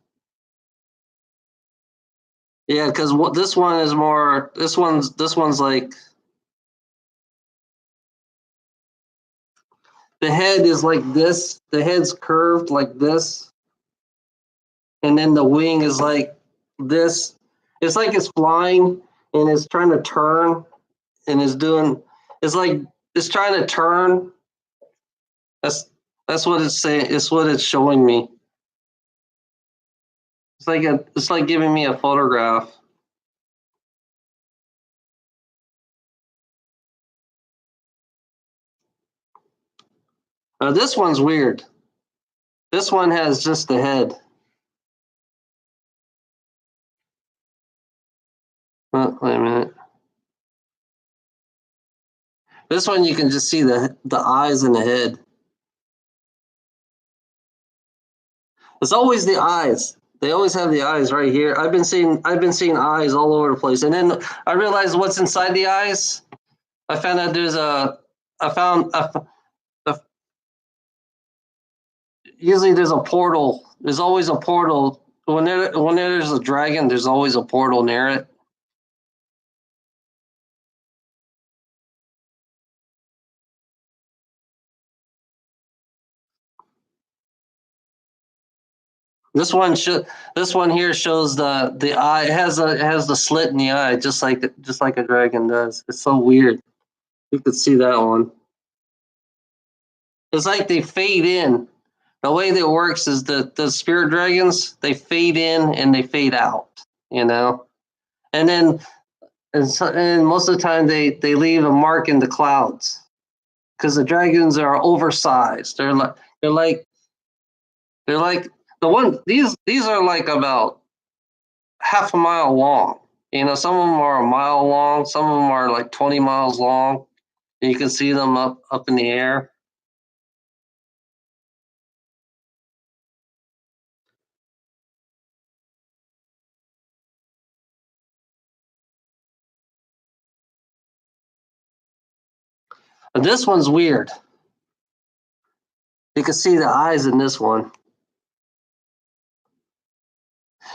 Yeah, because this one is more. This one's like the head is like this. The head's curved like this, and then the wing is like this. It's like it's flying and it's trying to turn and is doing. It's like it's trying to turn. That's that's what it's saying. It's what it's showing me. It's like giving me a photograph. This one's weird. This one has just the head. Wait a minute. This one you can just see the eyes and the head. It's always the eyes. They always have the eyes right here. I've been seeing eyes all over the place. And then I realized what's inside the eyes. I found out there's a I found a usually there's a portal. There's always a portal. When there's a dragon, there's always a portal near it. This one here shows the eye. It has the slit in the eye, just like a dragon does. It's so weird. You could see that one. It's like they fade in. The way that it works is the spirit dragons, they fade in and they fade out, you know? And then and most of the time they leave a mark in the clouds because the dragons are oversized. They're like the one these are like about half a mile long, Some of them are a mile long, some of them are like 20 miles long. And you can see them up in the air. And this one's weird. You can see the eyes in this one.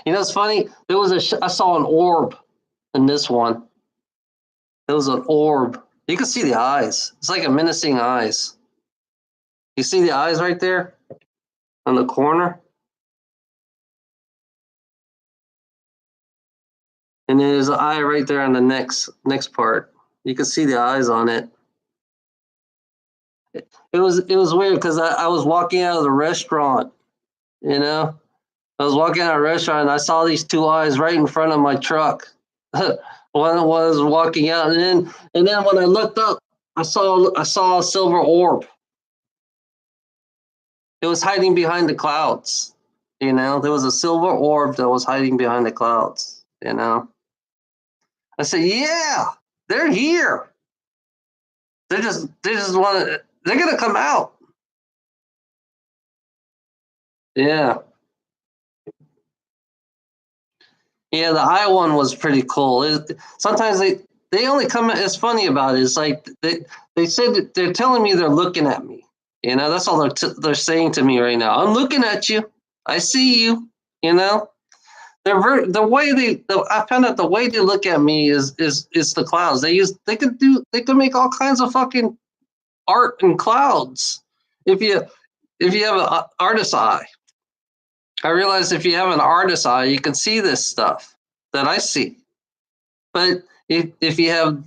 It's funny. I saw an orb in this one. It was an orb. You can see the eyes. It's like a menacing eyes. You see the eyes right there on the corner? And then there's an eye right there on the next part. You can see the eyes on it. It was weird because I was walking out of the restaurant, you know. I was walking out of a restaurant and I saw these two eyes right in front of my truck. One was walking out, and then when I looked up, I saw a silver orb. It was hiding behind the clouds. There was a silver orb that was hiding behind the clouds. I said, "Yeah, they're here. They just want to. They're gonna come out." Yeah. Yeah, the eye one was pretty cool. Sometimes they only come. It's funny about it. It's like they said that they're telling me they're looking at me. That's all they're saying to me right now. I'm looking at you. I see you. You know, the way I found out the way they look at me is the clouds. They could make all kinds of fucking art in clouds if you have an artist's eye. I realize if you have an artist's eye, you can see this stuff that I see. But if you have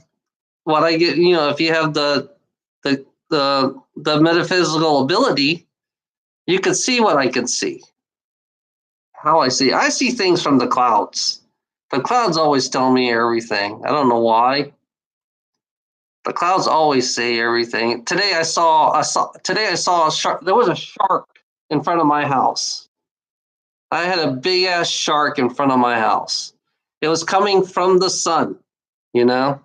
what I get, if you have the metaphysical ability, you can see what I can see. How I see things from the clouds. The clouds always tell me everything. I don't know why. The clouds always say everything. Today I saw a shark. There was a shark in front of my house. I had a big ass shark in front of my house. It was coming from the sun, you know?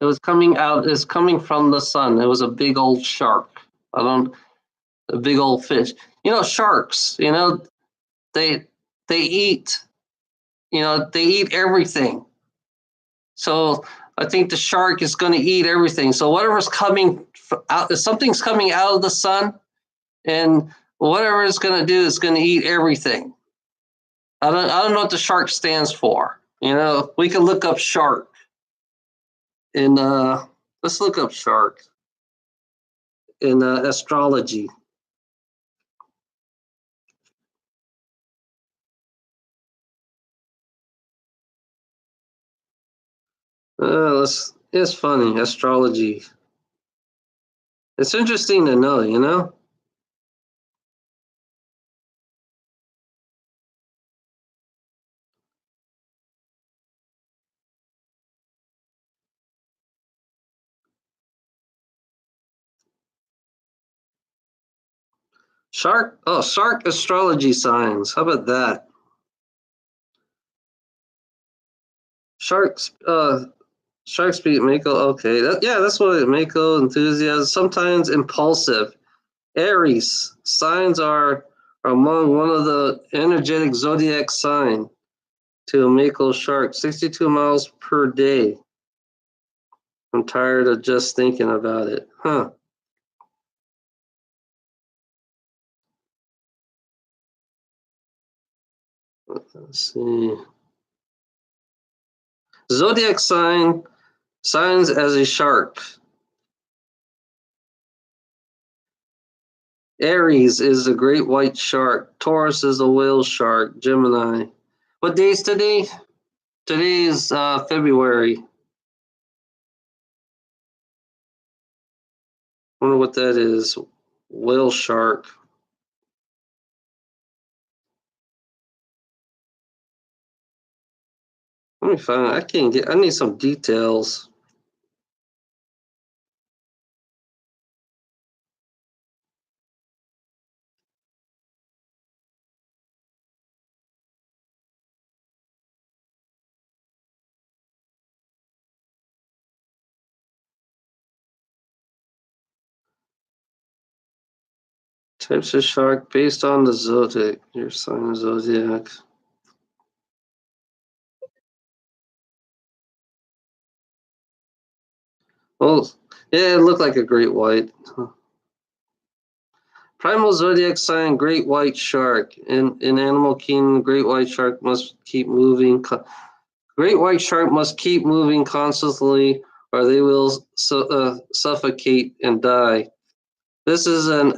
It was coming out, it's coming from the sun. It was a big old shark. A big old fish. Sharks, they they eat, they eat everything. So I think the shark is going to eat everything. So whatever's coming out, if something's coming out of the sun, and whatever it's going to do is going to eat everything. I don't know what the shark stands for. We can look up shark in let's look up shark in astrology. It's funny astrology. It's interesting to know. Shark astrology signs. How about that? Sharks Shark speak Mako. Okay, yeah, that's what Mako enthusiasm. Sometimes impulsive. Aries signs are among one of the energetic zodiac sign to a Mako shark. 62 miles per day. I'm tired of just thinking about it. Huh. Let's see. Zodiac signs as a shark. Aries is a great white shark. Taurus is a whale shark. Gemini. What day is today? Today is February. Wonder what that is. Whale shark. Let me find. I can't get. I need some details. Types of shark based on the zodiac. Your sign of zodiac. Oh, yeah, it looked like a great white. Primal zodiac sign: Great White Shark. In Animal Kingdom, Great White Shark must keep moving. Great White Shark must keep moving constantly, or they will suffocate and die. This is an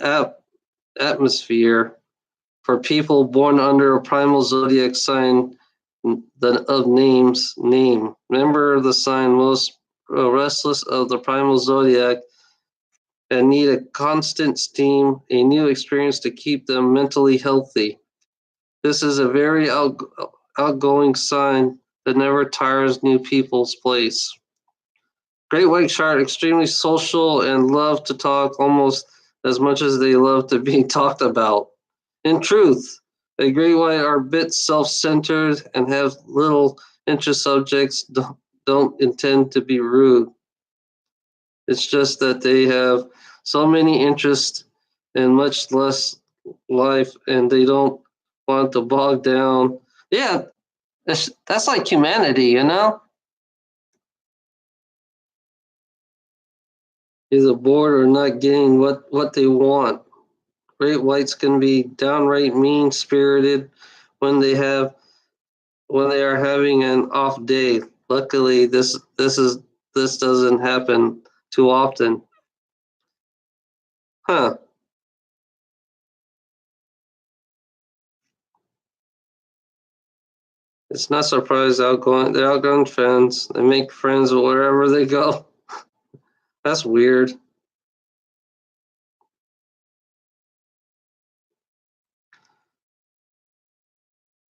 atmosphere for people born under a primal zodiac sign of name. Member of the sign most restless of the primal zodiac and need a constant steam, a new experience to keep them mentally healthy. This is a very outgoing sign that never tires new people's place. Great white shark, extremely social and love to talk almost as much as they love to be talked about. In truth, a great white are a bit self-centered and have little interest subjects, don't intend to be rude. It's just that they have so many interests and much less life, and they don't want to bog down. Yeah, that's like humanity, you know? Either bored or not getting what they want. Great whites can be downright mean spirited when when they are having an off day. Luckily, this doesn't happen too often. Huh. It's not surprised they're outgoing friends. They make friends wherever they go. That's weird.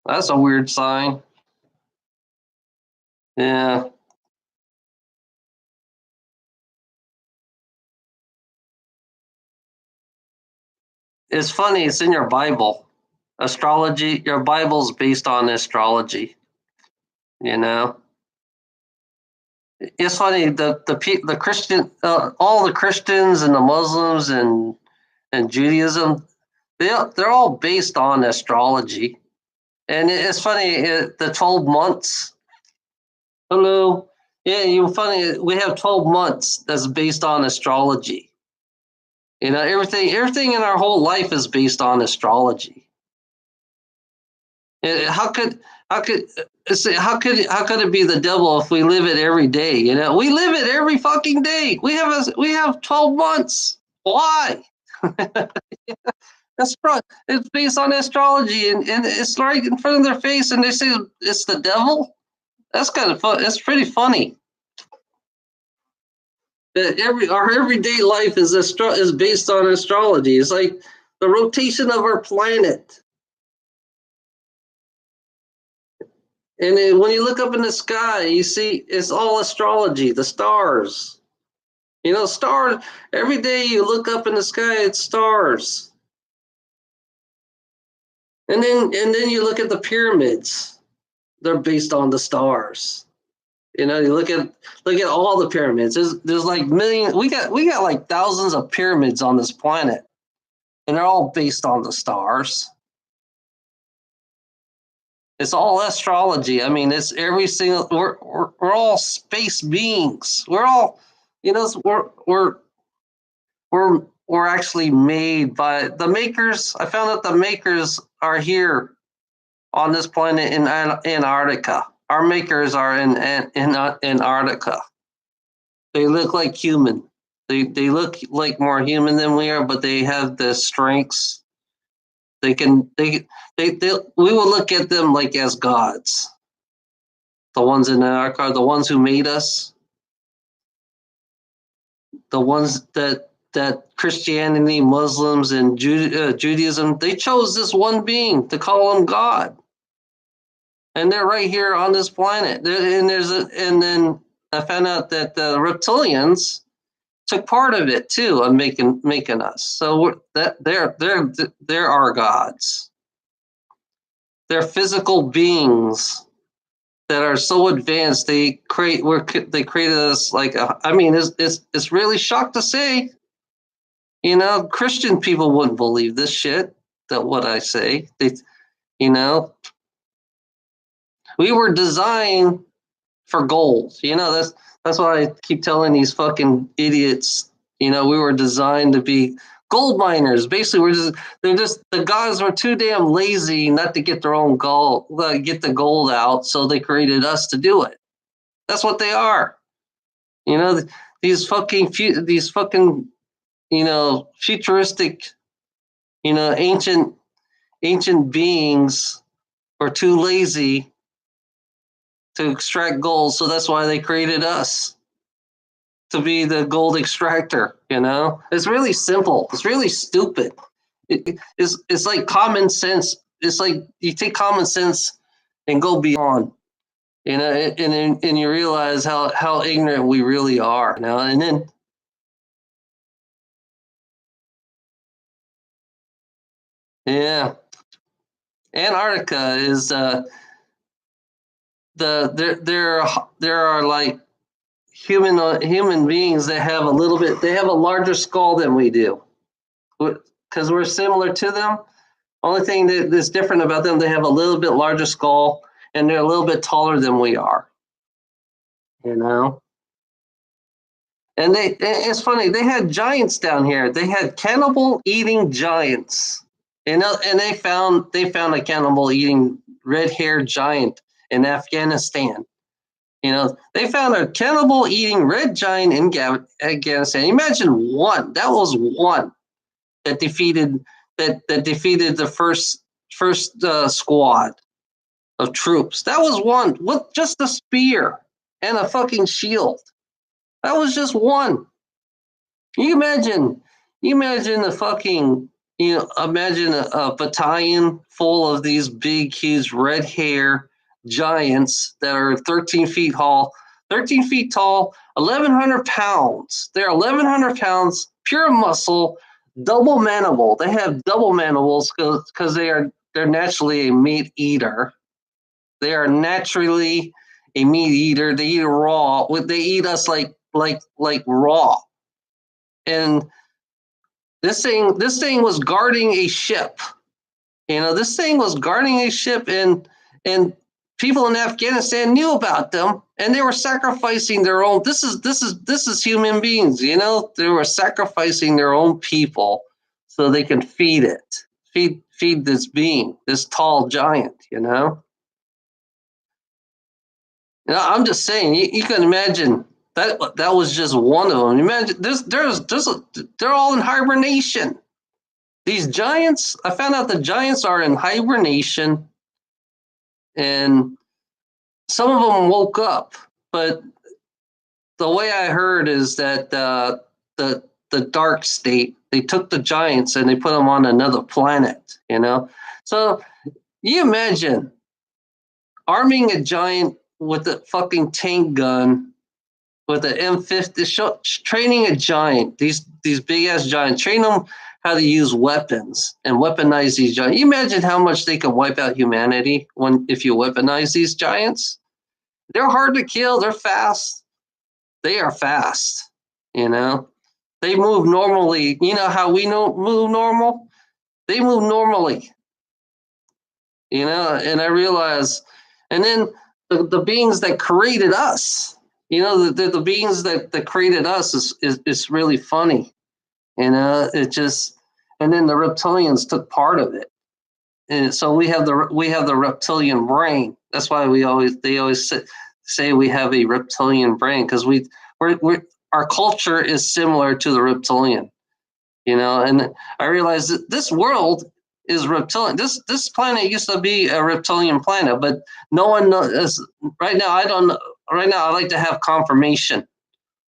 That's a weird sign. Yeah. It's funny, it's in your Bible. Astrology, your Bible's based on astrology, you know? It's funny, the Christian, all the Christians and the Muslims and Judaism, they're all based on astrology. And it's funny, the 12 months. Hello. Yeah, you're funny. We have 12 months that's based on astrology. You know, everything in our whole life is based on astrology. And how could it be the devil if we live it every day? You know, we live it every fucking day. We have 12 months. Why? That's right. It's based on astrology, and it's right in front of their face, and they say it's the devil. That's kind of fun. It's pretty funny. That our everyday life is based on astrology. It's like the rotation of our planet. And then when you look up in the sky, you see it's all astrology, the stars. You know, stars, every day you look up in the sky, it's stars. And then you look at the pyramids. They're based on the stars. You know, you look at all the pyramids. There's like millions. We got like thousands of pyramids on this planet, and they're all based on the stars. It's all astrology. I mean, it's every single. We're all space beings. We're all, you know, we're actually made by the makers. I found out the makers are here on this planet in Antarctica. Our makers are in Antarctica. They look like human. They look like more human than we are, but they have the strengths. They can they we will look at them like as gods. The ones in Antarctica, the ones who made us, the ones that Christianity, Muslims, and Judaism, they chose this one being to call him God, and they're right here on this planet. And then I found out that the reptilians took part of it too, of making us. So they're our gods. They're physical beings that are so advanced. They created us like I mean, it's really shocked to say. Christian people wouldn't believe this shit. That what I say. You know, we were designed for gold. That's why I keep telling these fucking idiots. We were designed to be gold miners. Basically, the guys were too damn lazy not to get their own gold, get the gold out, so they created us to do it. That's what they are. These fucking futuristic, ancient beings are too lazy to extract gold, so that's why they created us to be the gold extractor. It's really simple. It's really stupid. It's like common sense. It's like you take common sense and go beyond. And you realize how ignorant we really are now. And then yeah, Antarctica is there are like human beings that have they have a larger skull than we do, because we're similar to them. Only thing that's different about them, they have a little bit larger skull and they're a little bit taller than we are. you know and it's funny, they had giants down here. They had cannibal eating giants. And they found a cannibal eating red haired giant in Afghanistan. They found a cannibal eating red giant in Afghanistan. Imagine one. That was one that defeated the first squad of troops. That was one with just a spear and a fucking shield. That was just one. You imagine, a fucking, imagine a battalion full of these big, huge red hair giants that are 13 feet tall, 1,100 pounds. They're 1,100 pounds, pure muscle, double mandible. They have double mandibles because they're naturally a meat eater. They are naturally a meat eater. They eat raw. They eat us like raw. And this thing was guarding a ship. This thing was guarding a ship, and people in Afghanistan knew about them, and they were sacrificing their own. This is human beings. They were sacrificing their own people so they can feed this being, this tall giant. I'm just saying, you can imagine that was just one of them. Imagine they're all in hibernation. These giants, I found out the giants are in hibernation, and some of them woke up. But the way I heard is that the dark state, they took the giants and they put them on another planet. So you imagine arming a giant with a fucking tank gun, with an M50, training a giant, these big ass giants, train them how to use weapons and weaponize these giants. You imagine how much they can wipe out humanity if you weaponize these giants. They're hard to kill. They're fast. They are fast. They move normally. You know how we move normal? They move normally. And I realize, and then the beings that created us, the beings that created us is really funny. It just, and then the reptilians took part of it. And so we have the reptilian brain. That's why they always say we have a reptilian brain, because our culture is similar to the reptilian. And I realized that this world is reptilian. This planet used to be a reptilian planet, but no one knows right now. I don't. Right now, I like to have confirmation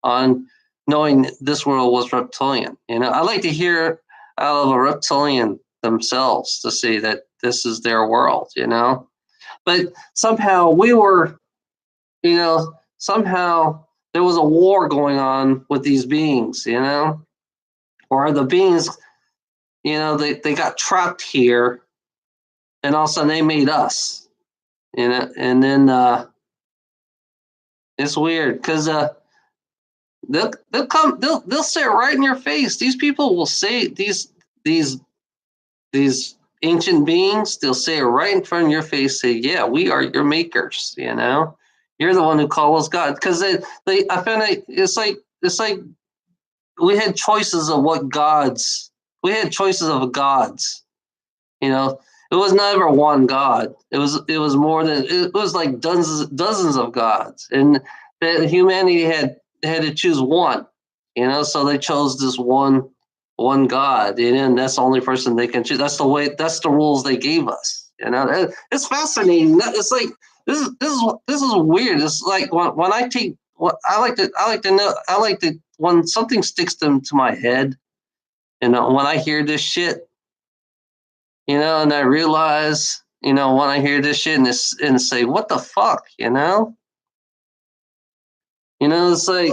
on knowing this world was reptilian. I like to hear out of a reptilian themselves to say that this is their world. But somehow we were, somehow there was a war going on with these beings. Or the beings, they got trapped here, and all of a sudden they made us. And then it's weird because they'll say it right in your face. These people will say these these ancient beings, they'll say it right in front of your face, say, yeah, we are your makers, You're the one who calls us God. Because I find it's like we had choices of what gods, we had choices of gods, you know. It was never one God. It was more than, it was like dozens of gods. And that humanity had to choose one, so they chose this one God, and that's the only person they can choose. That's the rules they gave us. It's fascinating. It's like this is weird. It's like when I take what I like to know. I like to when something sticks to my head, and when I hear this shit, and I realize, when I hear this shit and say, what the fuck, it's like,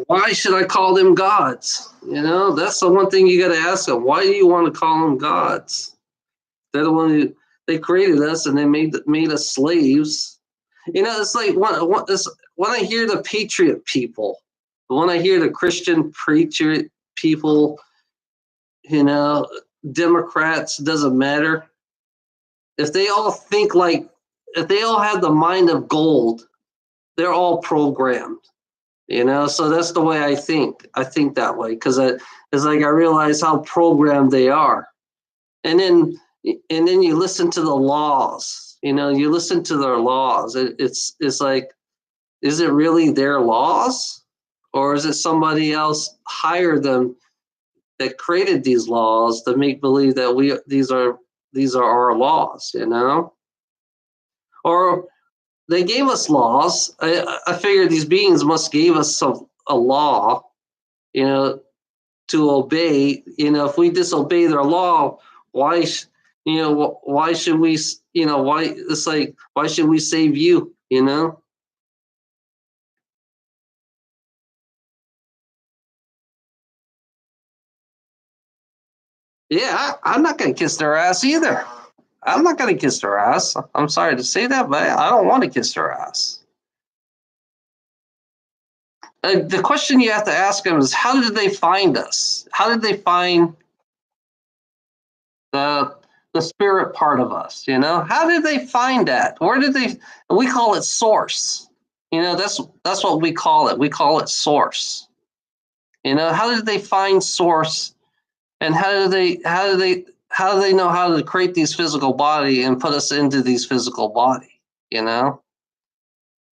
why should I call them gods? That's the one thing you got to ask them. Why do you want to call them gods? They're the one who they created us and they made us slaves. It's like when I hear the patriot people, when I hear the Christian patriot people, Democrats, doesn't matter. If they all if they all have the mind of gold, they're all programmed. So that's the way I think. I think that way because it's like I realize how programmed they are, and then you listen to the laws. You listen to their laws. It's like, is it really their laws, or is it somebody else hired them that created these laws to make believe that these are our laws? Or they gave us laws. I figure these beings must gave us a law, to obey. If we disobey their law, why, why should we, why, it's like, why should we save you, Yeah, I'm not going to kiss their ass either. I'm not going to kiss their ass. I'm sorry to say that, but I don't want to kiss their ass. The question you have to ask them is, how did they find us? How did they find the spirit part of us? How did they find that? Where did they? We call it source. That's what we call it. We call it source. How did they find source, and how do they know how to create these physical body and put us into these physical body?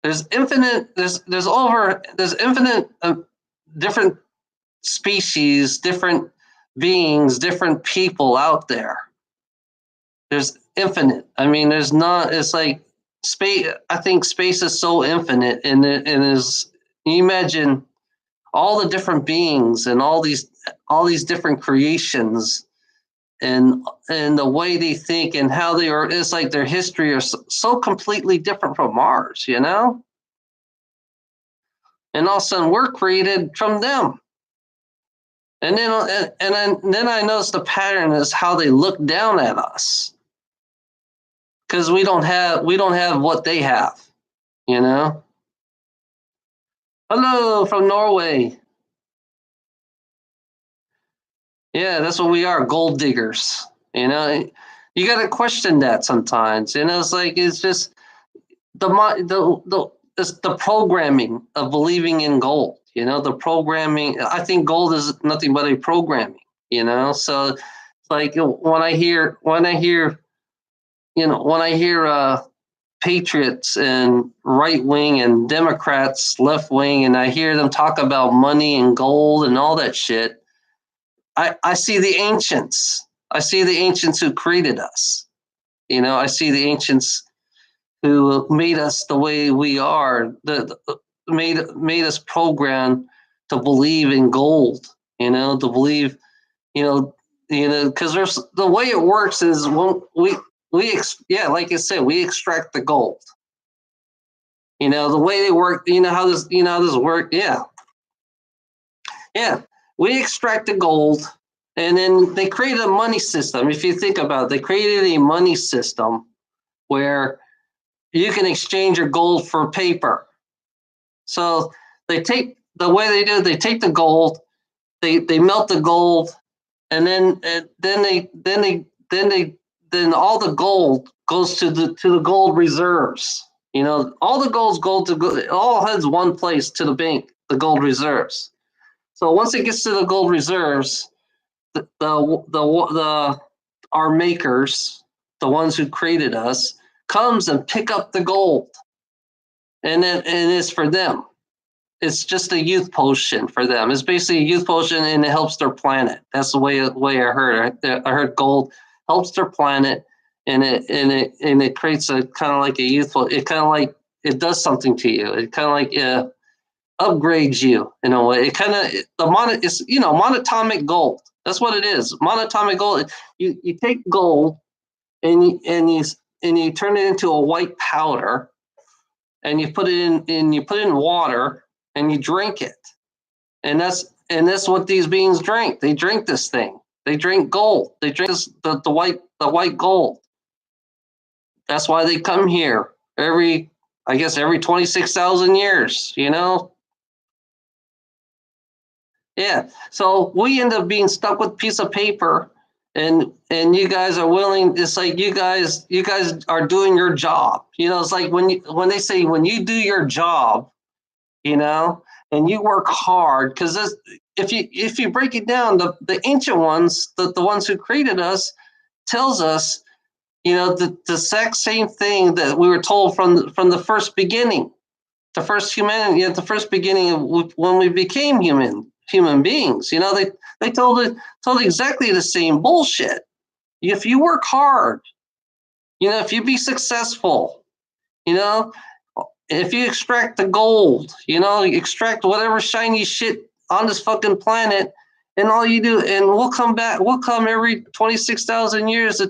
There's infinite. There's infinite different species, different beings, different people out there. There's infinite. I mean, there's not. It's like space. I think space is so infinite, and you imagine all the different beings and all these different creations, and the way they think and how they are. It's like their history are so completely different from ours, And all of a sudden, we're created from them. And then I noticed the pattern is how they look down at us, because we don't have what they have, Hello from Norway. Yeah, that's what we are, gold diggers. You got to question that sometimes. It's just it's the programming of believing in gold. The programming. I think gold is nothing but a programming. So it's like when I hear patriots and right wing and Democrats left wing, and I hear them talk about money and gold and all that shit. I see the ancients. I see the ancients who created us. I see the ancients who made us the way we are, made us programmed to believe in gold, to believe, because there's the way it works is when like I said, we extract the gold. The way they work, how this work, yeah. We extract the gold, and then they created a money system. If you think about it, they created a money system where you can exchange your gold for paper. So they take the way they do it, they take the gold, they melt the gold, and then all the gold goes to the gold reserves. All the gold's gold it all heads one place to the bank, the gold reserves. So once it gets to the gold reserves, the our makers, the ones who created us, comes and pick up the gold, and it's for them. It's just a youth potion for them. It's basically a youth potion, and it helps their planet. That's the way I heard it. I heard gold helps their planet, and it creates a kind of like a youthful. It kind of like it does something to you. It kind of like upgrades you in a way. It kind of it's monatomic gold. That's what it is. Monatomic gold. You take gold and you turn it into a white powder, and you put it in water, and you drink it, and that's what these beings drink. They drink this thing. They drink gold. They drink the white gold. That's why they come here every 26,000 years. Yeah. So we end up being stuck with a piece of paper, and you guys are willing. It's like you guys are doing your job. It's like when they say when you do your job, and you work hard, because if you break it down, the ancient ones, the ones who created us, tells us, the exact same thing that we were told from the first beginning, the first humanity, at the first beginning of when we became human beings. They told exactly the same bullshit. If you work hard, if you be successful, if you extract the gold, extract whatever shiny shit on this fucking planet, and all you do, and we'll come every 26,000 years to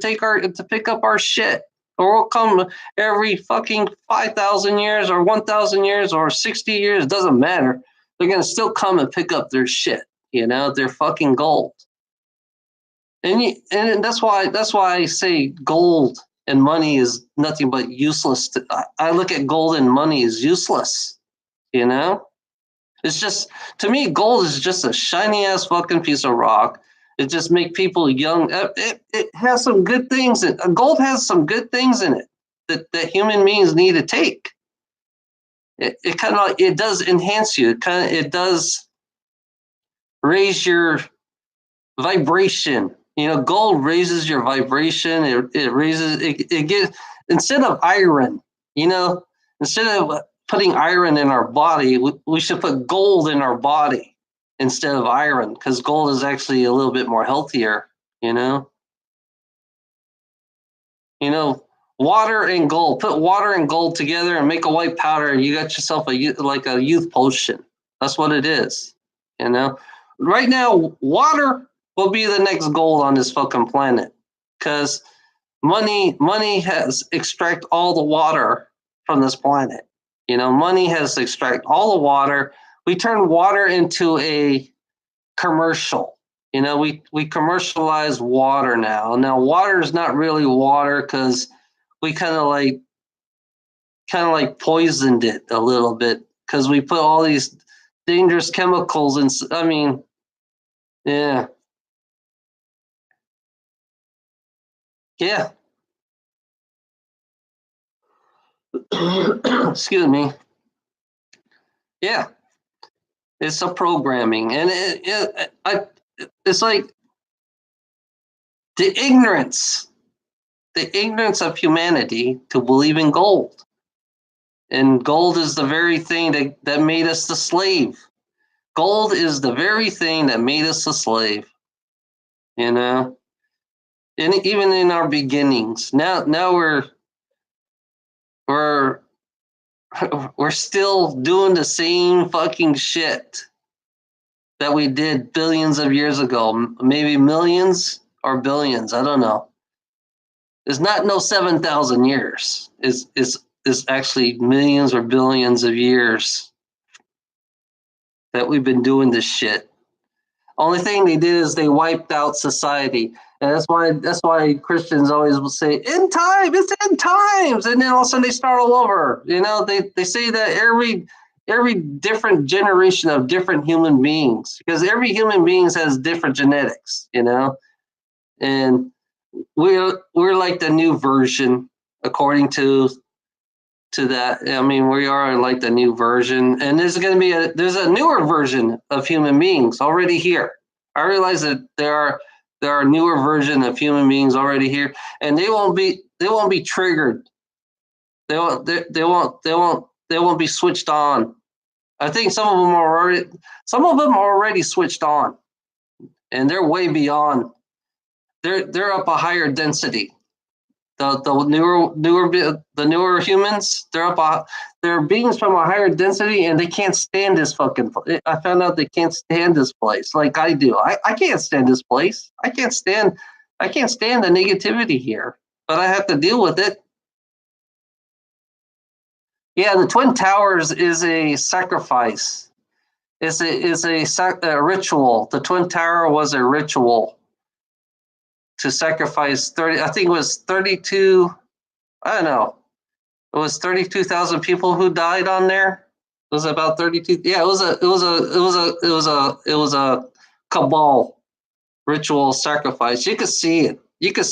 pick up our shit, or we'll come every fucking 5,000 years, or 1,000 years, or 60 years. Doesn't matter. They're gonna still come and pick up their shit, their fucking gold. And that's why I say gold and money is nothing but useless. I look at gold and money as useless. It's just, to me, gold is just a shiny ass fucking piece of rock. It just make people young. It has some good things. Gold has some good things in it that human beings need to take. It kind of, it does enhance you. It does raise your vibration. Gold raises your vibration. It raises it gets, instead of iron, instead of putting iron in our body, we should put gold in our body instead of iron, because gold is actually a little bit more healthier. Water and gold. Put water and gold together and make a white powder, and you got yourself a youth potion. That's what it is. Right now, water will be the next gold on this fucking planet, because money has extract all the water from this planet. Money has extract all the water. We turn water into a commercial. We commercialize water now. Now water is not really water, because we kind of like poisoned it a little bit, because we put all these dangerous chemicals in. I mean, yeah. Yeah. Excuse me. Yeah. It's a programming, and it's like the ignorance of humanity to believe in gold. And gold is the very thing that made us the slave. Gold is the very thing that made us a slave. And even in our beginnings, now we're still doing the same fucking shit that we did billions of years ago, maybe millions or billions. I don't know. It's not no 7,000 years. It's actually millions or billions of years that we've been doing this shit. Only thing they did is they wiped out society. And that's why Christians always will say, "End time, it's end times," and then all of a sudden they start all over. They say that every different generation of different human beings, because every human being has different genetics, and we're like the new version according to that. I mean, we are like the new version, and there's going to be there's a newer version of human beings already here. I realize that there are newer version of human beings already here, and they won't be triggered. They won't be switched on. I think some of them are already switched on, and they're way beyond. They're up a higher density. The newer humans, they're beings from a higher density, and they can't stand this fucking. I found out they can't stand this place like I do. I can't stand this place. I can't stand the negativity here, but I have to deal with it. Yeah, the Twin Towers is a sacrifice. A ritual. The Twin Tower was a ritual to sacrifice 30. I think it was 32. I don't know. It was 32,000 people who died on there. It was about 32. Yeah, it was a cabal ritual sacrifice. You could see it. You could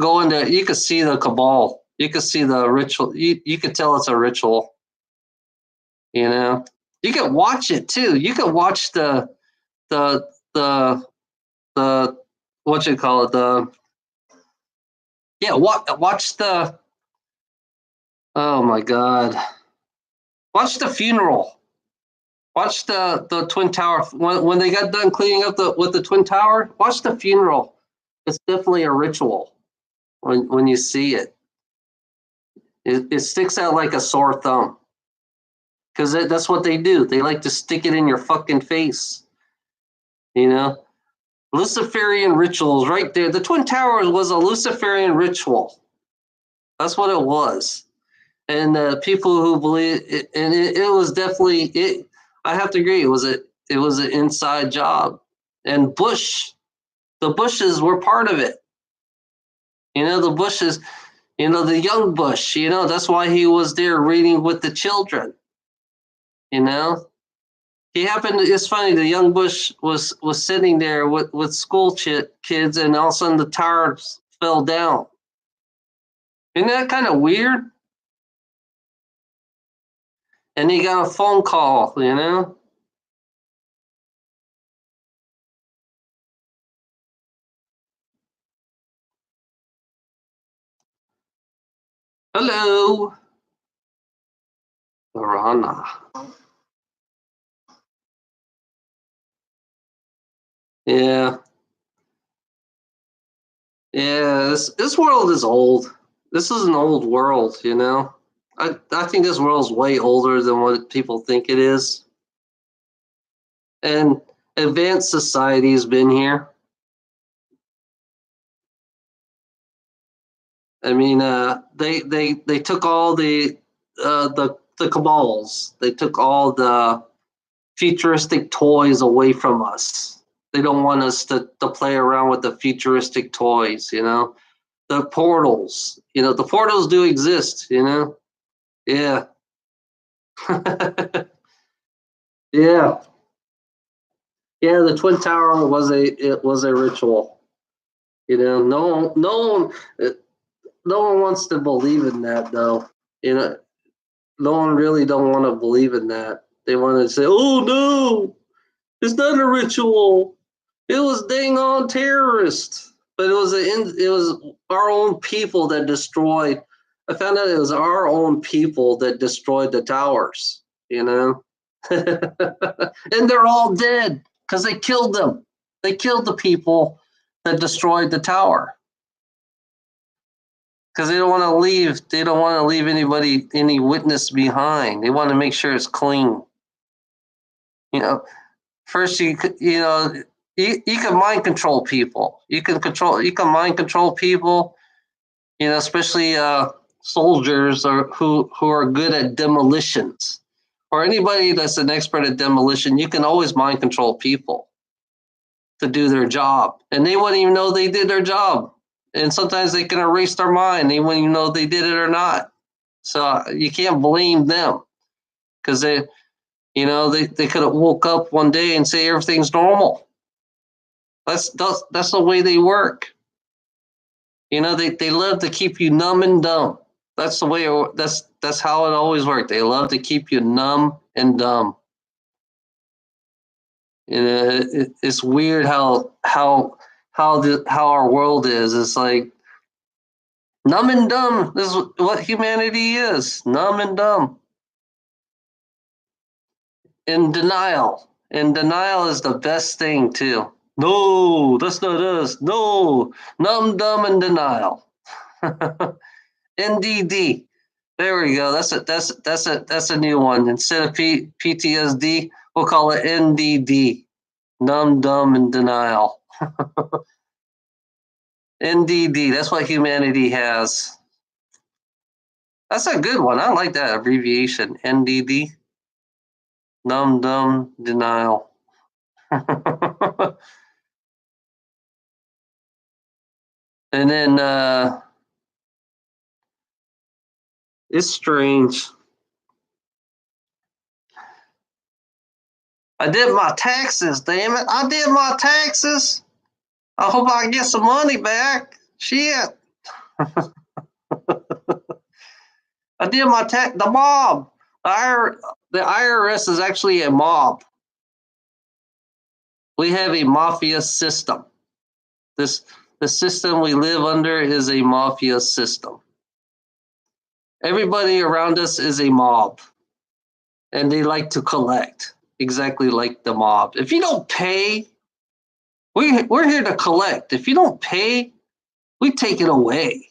go in there. You could see the cabal. You could see the ritual. You could tell it's a ritual. You could watch it too. You could watch the what you call it, watch the, oh my god, watch the funeral, watch the Twin Tower when they got done cleaning up with the Twin Tower. Watch the funeral. It's definitely a ritual when you see it. It sticks out like a sore thumb, because that's what they do. They like to stick it in your fucking face. Luciferian rituals right there. The Twin Towers was a Luciferian ritual. That's what it was. And people who believe it, and it was definitely it. I have to agree. It was an inside job. And the Bushes were part of it. The Bushes, the young Bush. That's why he was there reading with the children. He happened. It's funny. The young Bush was sitting there with school kids, and all of a sudden the tower fell down. Isn't that kind of weird? And he got a phone call. Hello, Lorana. Yeah. Yeah, this world is old. This is an old world, I think this world's way older than what people think it is. And advanced society has been here. I mean, they took all the cabals. They took all the futuristic toys away from us. They don't want us to play around with the futuristic toys, The portals, the portals do exist, Yeah. Yeah. Yeah, the Twin Tower was a ritual. No one wants to believe in that though. No one really don't want to believe in that. They want to say, "Oh no, it's not a ritual. It was dang on terrorists." But it was our own people that destroyed. I found out it was our own people that destroyed the towers. And they're all dead because they killed them. They killed the people that destroyed the tower because they don't want to leave. They don't want to leave any witness behind. They want to make sure it's clean. First you can mind control people. You can mind control people. Especially soldiers who are good at demolitions, or anybody that's an expert at demolition. You can always mind control people to do their job, and they wouldn't even know they did their job. And sometimes they can erase their mind. They wouldn't even know they did it or not. So you can't blame them because They could have woke up one day and say everything's normal. That's the way they work. They love to keep you numb and dumb. That's the way. That's how it always worked. They love to keep you numb and dumb. It's weird how our world is. It's like numb and dumb. This is what humanity is. Numb and dumb. In denial. And denial is the best thing too. No, that's not us. No, numb, dumb, and denial. NDD. There we go. That's a new one. Instead of PTSD, we'll call it NDD. Numb, dumb, and denial. NDD. That's what humanity has. That's a good one. I like that abbreviation. NDD. Numb, dumb, denial. And then it's strange. I did my taxes, damn it. I did my taxes. I hope I can get some money back. Shit. I did my tax. The mob. The IRS is actually a mob. We have a mafia system. The system we live under is a mafia system. Everybody around us is a mob. And they like to collect, exactly like the mob. If you don't pay, we're here to collect. If you don't pay, we take it away.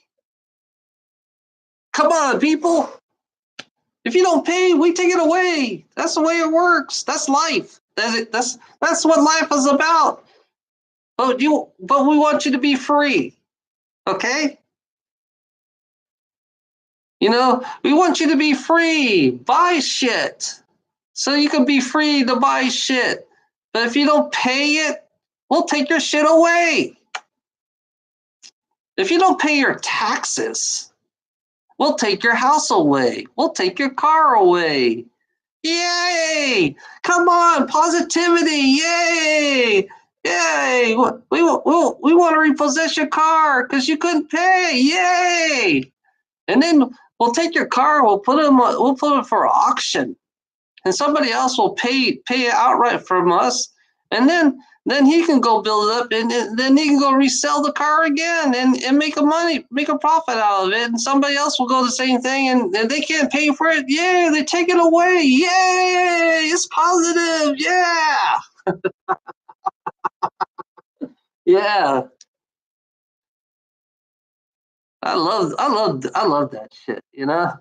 Come on, people. If you don't pay, we take it away. That's the way it works. That's life. That's what life is about. But we want you to be free. Okay? We want you to be free. Buy shit. So you can be free to buy shit. But if you don't pay it, we'll take your shit away. If you don't pay your taxes, we'll take your house away. We'll take your car away. Yay! Come on, positivity! Yay! Yay! We want to repossess your car because you couldn't pay. Yay! And then we'll take your car. We'll put it for auction, and somebody else will pay it outright from us, and then he can go build it up, and then he can go resell the car again and make a profit out of it, and somebody else will go the same thing, and they can't pay for it. Yay, they take it away. Yay, it's positive. Yeah. Yeah. I love that shit.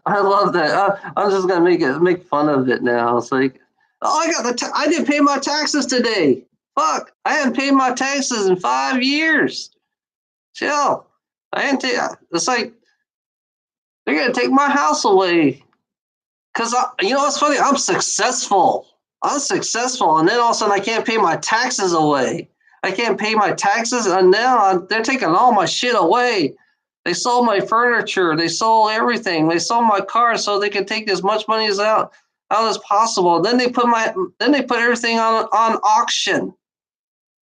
I love that. I'm just gonna make fun of it now. It's like, oh, I didn't pay my taxes today. Fuck, I haven't paid my taxes in 5 years. Chill. It's like they're gonna take my house away. Cause what's funny? I'm successful, and then all of a sudden I can't pay my taxes away. I can't pay my taxes, and now they're taking all my shit away. They sold my furniture. They sold everything. They sold my car so they could take as much money out as possible. Then they put everything on auction.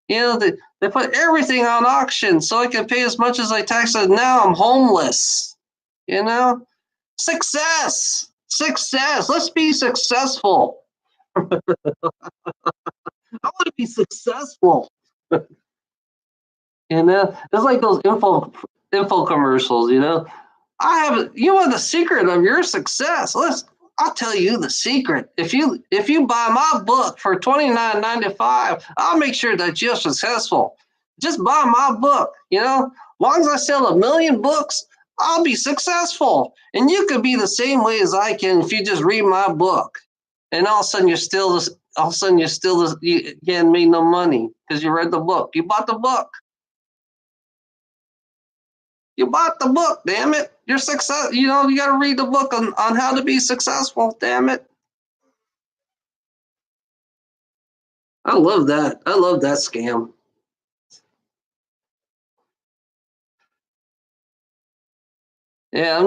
They put everything on auction so I can pay as much as I tax. Now I'm homeless. Success. Let's be successful. I want to be successful. It's like those info commercials. You want the secret of your success. I'll tell you the secret. If you buy my book for $29.95, I'll make sure that you're successful. Just buy my book. As long as I sell 1 million books, I'll be successful. And you could be the same way as I can if you just read my book. And all of a sudden you again made no money because you read the book. You bought the book. You bought the book, damn it. You're success. You got to read the book on how to be successful, damn it. I love that. I love that scam. Yeah,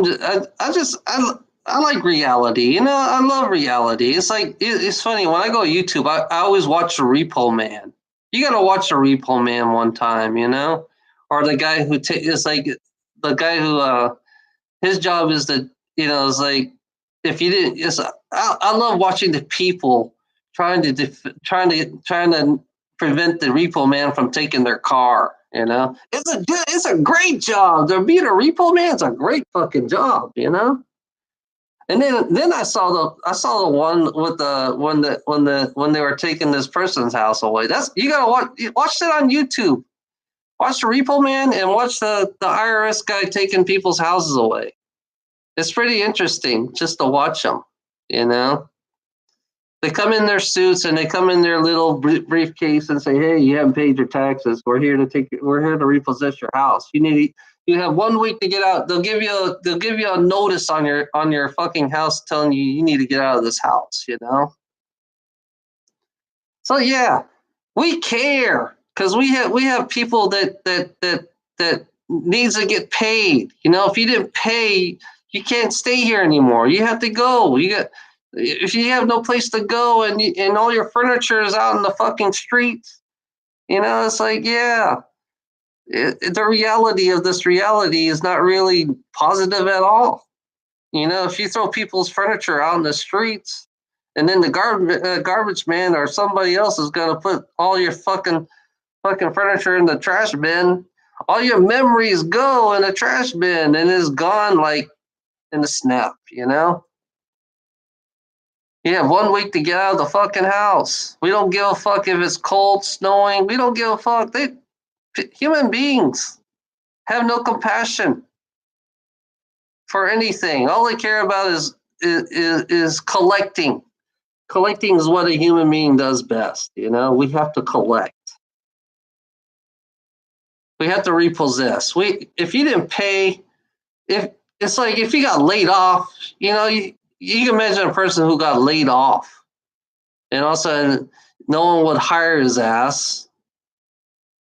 I like reality. You know, I love reality. It's like it's funny when I go to YouTube. I always watch the Repo Man. You got to watch the Repo Man one time. You know, or the guy who is like the guy who his job is to is like if you didn't. I love watching the people trying to prevent the Repo Man from taking their car. You know, it's a great job. To being a Repo Man, it's a great fucking job. You know. And then I saw the one with the when they were taking this person's house away. That's you gotta watch that on YouTube. Watch the Repo Man and watch the IRS guy taking people's houses away. It's pretty interesting just to watch them. You know, they come in their suits and they come in their little briefcase and say, "Hey, you haven't paid your taxes. We're here to repossess your house. You have 1 week to get out. They'll give you a notice on your fucking house telling you need to get out of this house, you know?" So yeah, we care because we have people that needs to get paid. You know, if you didn't pay, you can't stay here anymore. You have to go. If you have no place to go and all your furniture is out in the fucking streets, it's like, yeah, the reality of this reality is not really positive at all. If you throw people's furniture out in the streets, and then the garbage man or somebody else is gonna put all your fucking furniture in the trash bin, all your memories go in the trash bin and is gone like in a snap. You have 1 week to get out of the fucking house. We don't give a fuck if it's cold, snowing. We don't give a fuck. Human beings have no compassion for anything. All they care about is collecting. Collecting is what a human being does best. We have to collect. We have to repossess. If you didn't pay, if it's like if you got laid off, you can imagine a person who got laid off, and all of a sudden no one would hire his ass,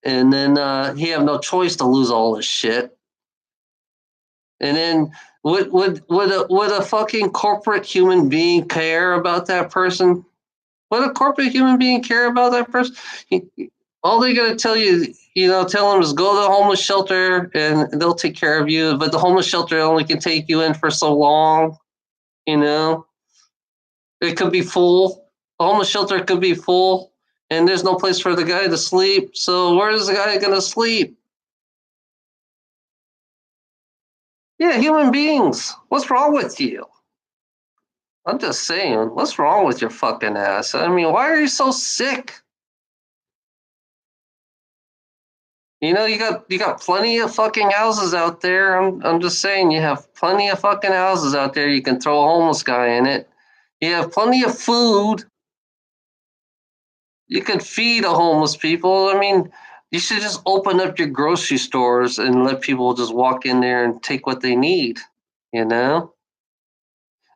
and then he have no choice to lose all his shit. And then would a fucking corporate human being care about that person? Would a corporate human being care about that person? All they're gonna tell you, tell them is go to the homeless shelter and they'll take care of you. But the homeless shelter only can take you in for so long. It could be full. The homeless shelter could be full, and there's no place for the guy to sleep. So where is the guy gonna sleep? Yeah, human beings. What's wrong with you? I'm just saying, what's wrong with your fucking ass? I mean, why are you so sick? You got plenty of fucking houses out there. I'm just saying, you have plenty of fucking houses out there. You can throw a homeless guy in it. You have plenty of food. You can feed a homeless people. I mean, you should just open up your grocery stores and let people just walk in there and take what they need. You know.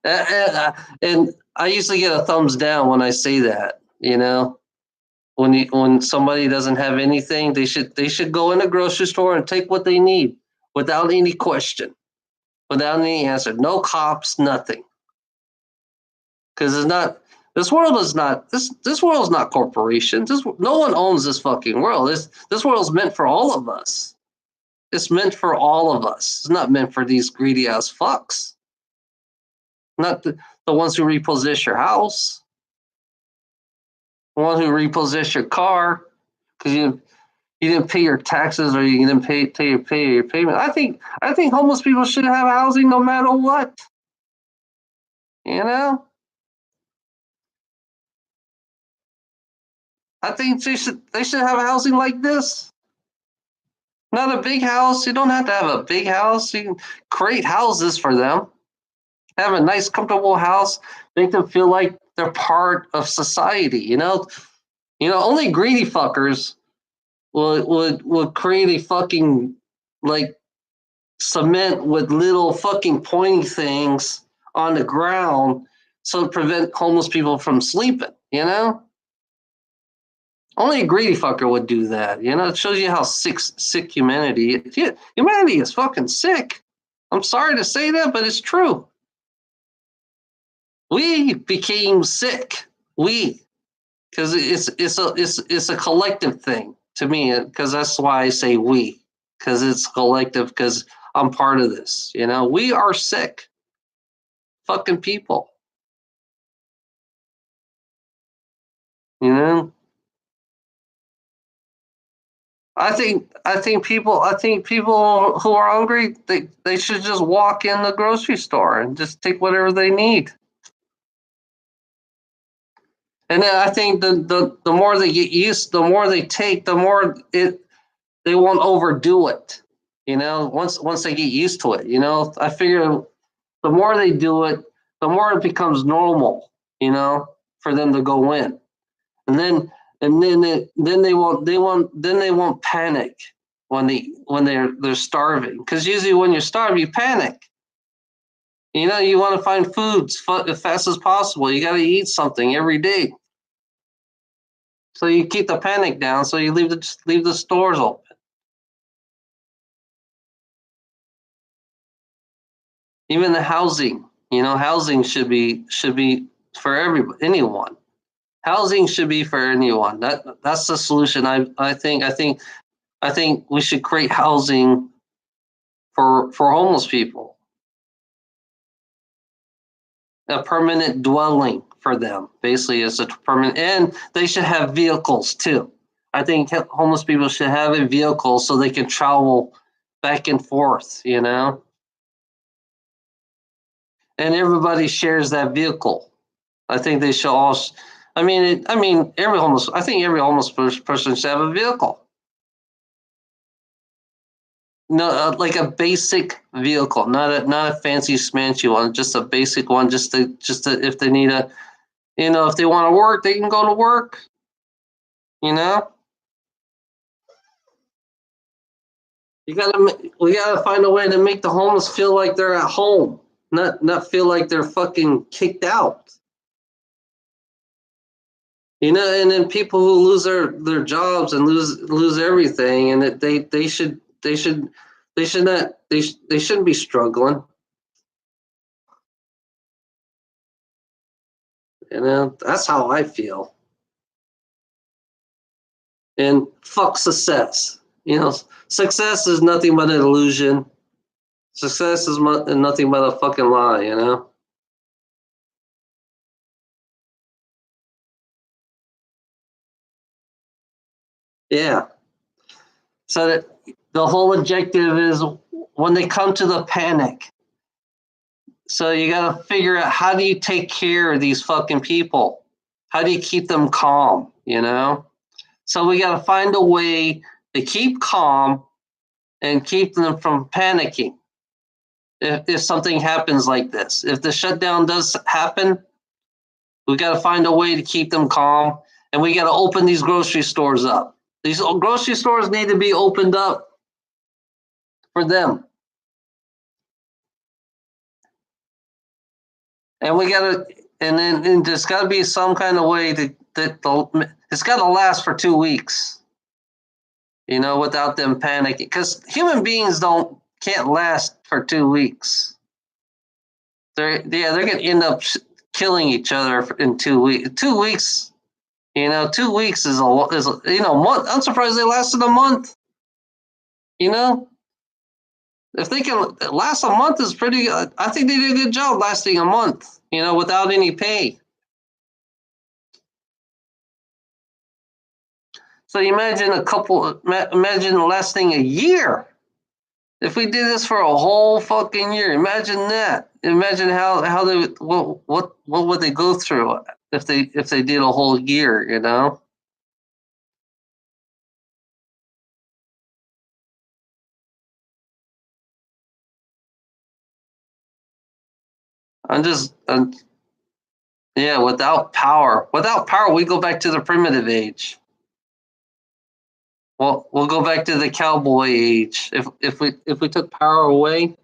And I usually get a thumbs down when I say that. When somebody doesn't have anything, they should go in a grocery store and take what they need without any question, without any answer. No cops, nothing. Because it's not. This world is not this world is not corporations. No one owns this fucking world. This world is meant for all of us. It's meant for all of us. It's not meant for these greedy ass fucks. Not the ones who repossess your house. The ones who repossess your car because you didn't pay your taxes or you didn't pay your payment. I think homeless people should have housing no matter what. You know? I think they should have housing like this. Not a big house. You don't have to have a big house. You can create houses for them. Have a nice, comfortable house. Make them feel like they're part of society. Only greedy fuckers would create a fucking like cement with little fucking pointy things on the ground so to prevent homeless people from sleeping. Only a greedy fucker would do that. It shows you how sick humanity is. Humanity is fucking sick. I'm sorry to say that, but it's true. We became sick. Because it's a collective thing to me. Because that's why I say we. Because it's collective. Because I'm part of this. We are sick, fucking people. You know. I think people who are hungry, they should just walk in the grocery store and just take whatever they need. And then I think the more they get used, the more they take, the more they won't overdo it. Once they get used to it. I figure the more they do it, the more it becomes normal. For them to go in, and then they won't panic when they're starving, because usually when you're starved you panic. You want to find foods as fast as possible. You got to eat something every day, so you keep the panic down, so you leave the stores open. Even the housing, housing should be for anyone. Housing should be for anyone. That's the solution. I think we should create housing for homeless people, a permanent dwelling for them. Basically, it's a permanent, and they should have vehicles too. I think homeless people should have a vehicle so they can travel back and forth. And everybody shares that vehicle. I think they should all. Every homeless. I think every homeless person should have a vehicle. No, like a basic vehicle, not a fancy smancy one, just a basic one, just to if they need if they want to work, they can go to work. You know, we gotta find a way to make the homeless feel like they're at home, not feel like they're fucking kicked out. And then people who lose their jobs and lose everything, and that they shouldn't be struggling. That's how I feel. And fuck success. Success is nothing but an illusion. Success is nothing but a fucking lie. Yeah. So that the whole objective is when they come to the panic. So you got to figure out, how do you take care of these fucking people? How do you keep them calm? So we got to find a way to keep calm and keep them from panicking. If something happens like this, if the shutdown does happen, we got to find a way to keep them calm, and we got to open these grocery stores up. These grocery stores need to be opened up for them. And then there's got to be some kind of way that it's got to last for 2 weeks, without them panicking, because human beings can't last for 2 weeks. They're going to end up killing each other in 2 weeks. 2 weeks, 2 weeks is month. I'm surprised they lasted a month. If they can last a month, is pretty good. I think they did a good job lasting a month, without any pay. So imagine imagine lasting a year. If we did this for a whole fucking year, imagine that. Imagine how they what would they go through if they did a whole year. Yeah, without power, we go back to the primitive age. Well, we'll go back to the cowboy age. If we took power away,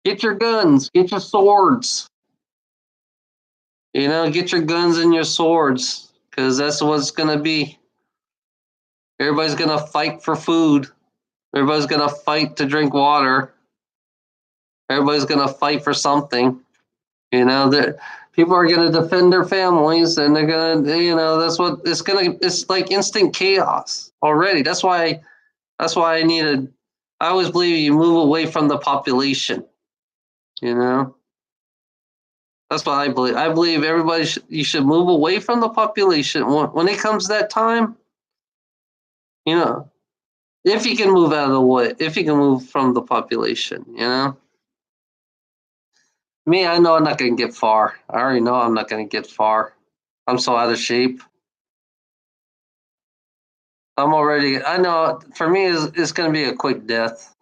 get your guns, get your swords. Get your guns and your swords, because that's what it's gonna be. Everybody's gonna fight for food. Everybody's gonna fight to drink water. Everybody's gonna fight for something. You know, that people are going to defend their families, and they're going to, that's what it's going to. It's like instant chaos already. That's why. That's why I need to. I always believe you move away from the population. You know, that's what I believe. I believe everybody you should move away from the population when it comes that time. You know, if you can move out of the way, if you can move from the population. Me, I know I'm not going to get far. I already know I'm not going to get far. I'm so out of shape. I'm already. I know for me, it's going to be a quick death.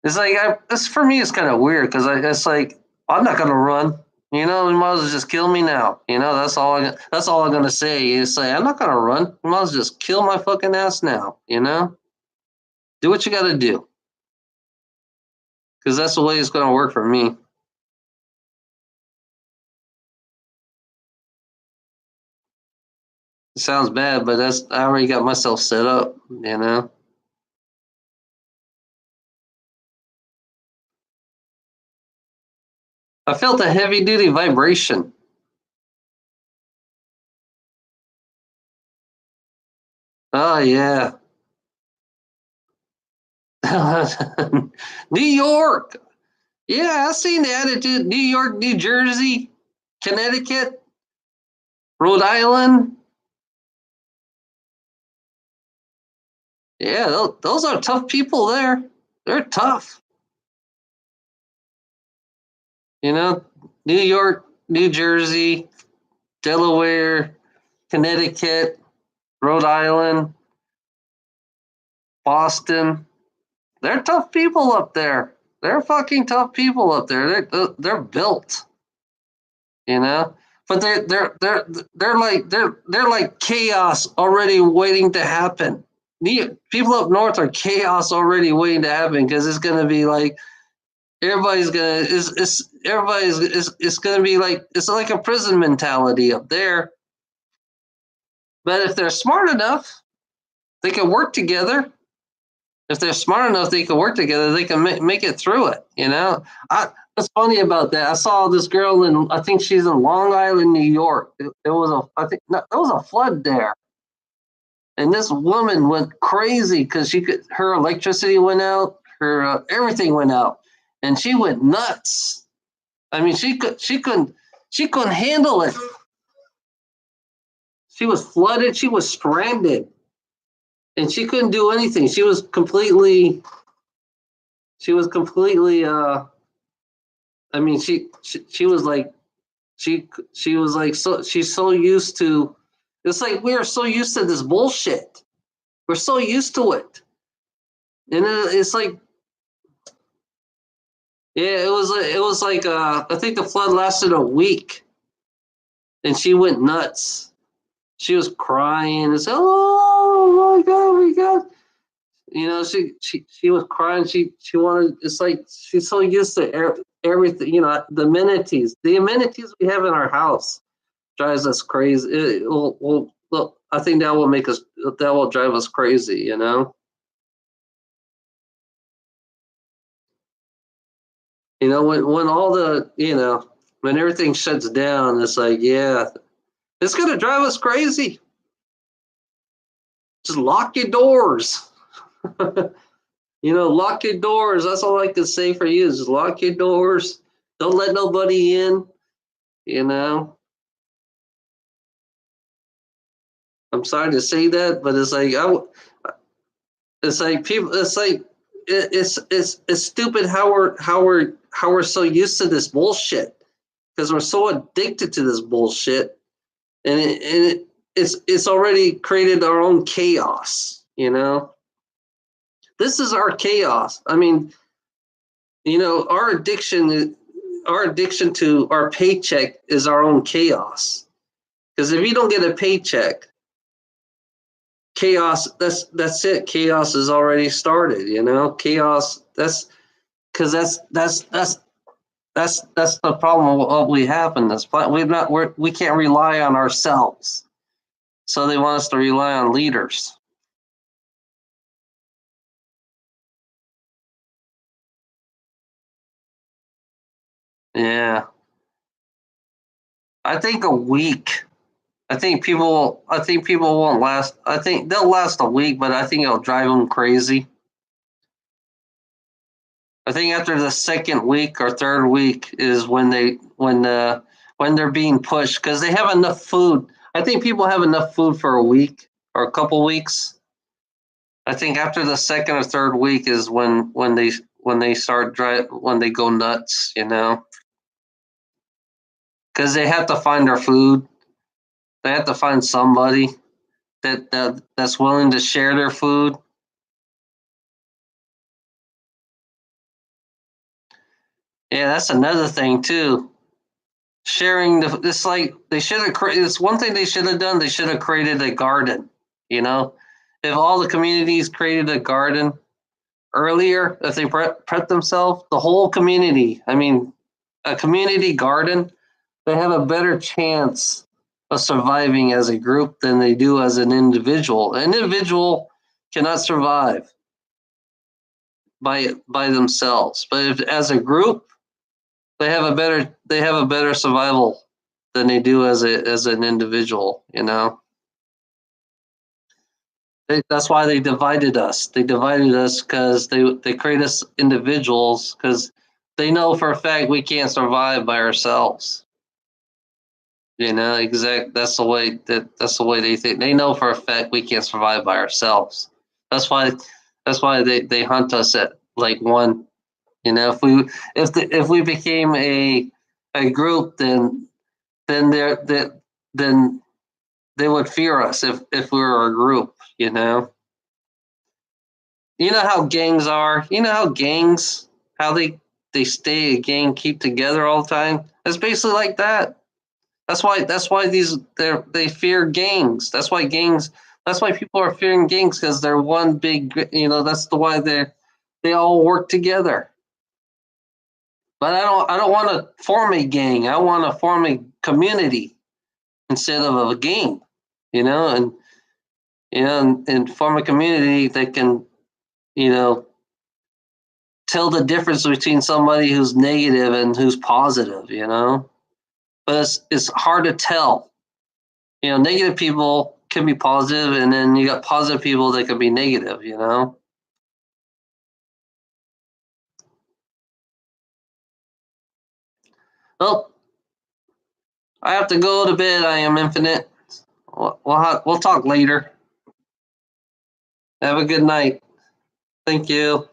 It's like it's for me. It's kind of weird because it's like I'm not going to run. You might as well just kill me now. That's all. That's all I'm going to say is say I'm not going to run. You might as well just kill my fucking ass now. Do what you got to do because that's the way it's going to work for me. It sounds bad, but I already got myself set up. I felt a heavy duty vibration. Oh yeah. New York. Yeah, I seen the attitude. New York, New Jersey, Connecticut, Rhode Island. Yeah, those are tough people there. They're tough. You know, New York, New Jersey, Delaware, Connecticut, Rhode Island, Boston. They're tough people up there. They're fucking tough people up there. They're built. You know, but they're like chaos already waiting to happen. The people up north are chaos already waiting to happen because it's gonna be like everybody's gonna is everybody's is it's gonna be like it's like a prison mentality up there. But if they're smart enough, they can work together. If they're smart enough, they can work together. They can make it through it. What's funny about that? I saw this girl in I think she's in Long Island, New York. There was there was a flood there, and this woman went crazy because her electricity went out, her everything went out, and she went nuts. I mean, she couldn't handle it. She was flooded. She was stranded, and she couldn't do anything. She was completely. I mean, she was like she was like she's so used to. It's like we are so used to this bullshit. We're so used to it, and it's like yeah, it was like I think the flood lasted a week, and she went nuts. She was crying and said, "Oh my god, my god!" She was crying. She wanted. It's like she's so used to everything. The amenities we have in our house drives us crazy. Look, I think that will drive us crazy. When all the when everything shuts down, it's like yeah, it's gonna drive us crazy. Just lock your doors. Lock your doors. That's all I can say for you. Just lock your doors. Don't let nobody in. You know. I'm sorry to say that, but it's like it's like people. It's like it's stupid how we're so used to this bullshit because we're so addicted to this bullshit, it's already created our own chaos. This is our chaos. I mean, our addiction to our paycheck is our own chaos. Because if you don't get a paycheck, chaos. That's it. Chaos has already started. Chaos. That's because that's the problem. What we have in this planet, we can't rely on ourselves. So they want us to rely on leaders. Yeah. I think a week. I think people won't last. I think they'll last a week, but I think it'll drive them crazy. I think after the second week or third week is when they're being pushed because they have enough food. I think people have enough food for a week or a couple weeks. I think after the second or third week is when they when they go nuts, because they have to find their food. They have to find somebody that's willing to share their food. Yeah, that's another thing too. Sharing it's like they should have created. It's one thing they should have done. They should have created a garden. You know, if all the communities created a garden earlier, if they prep themselves, the whole community. I mean, a community garden, they have a better chance of surviving as a group than they do as an individual. An individual cannot survive by themselves, but if, as a group, they have a better survival than they do as an individual. That's why they divided us. They divided us because they create us individuals because they know for a fact we can't survive by ourselves. That's the way they think. They know for a fact we can't survive by ourselves. That's why they hunt us at like one. If we became a group, then then they would fear us if we were a group. You know how gangs are. You know how gangs how they stay a gang, keep together all the time. It's basically like that. That's why they fear gangs. That's why people are fearing gangs because they're one big. That's the why they all work together. But I don't want to form a gang. I want to form a community instead of a gang. And and form a community that can you know tell the difference between somebody who's negative and who's positive. But it's hard to tell. Negative people can be positive, and then you got positive people that can be negative. Well, I have to go to bed. I am infinite. We'll talk later. Have a good night. Thank you.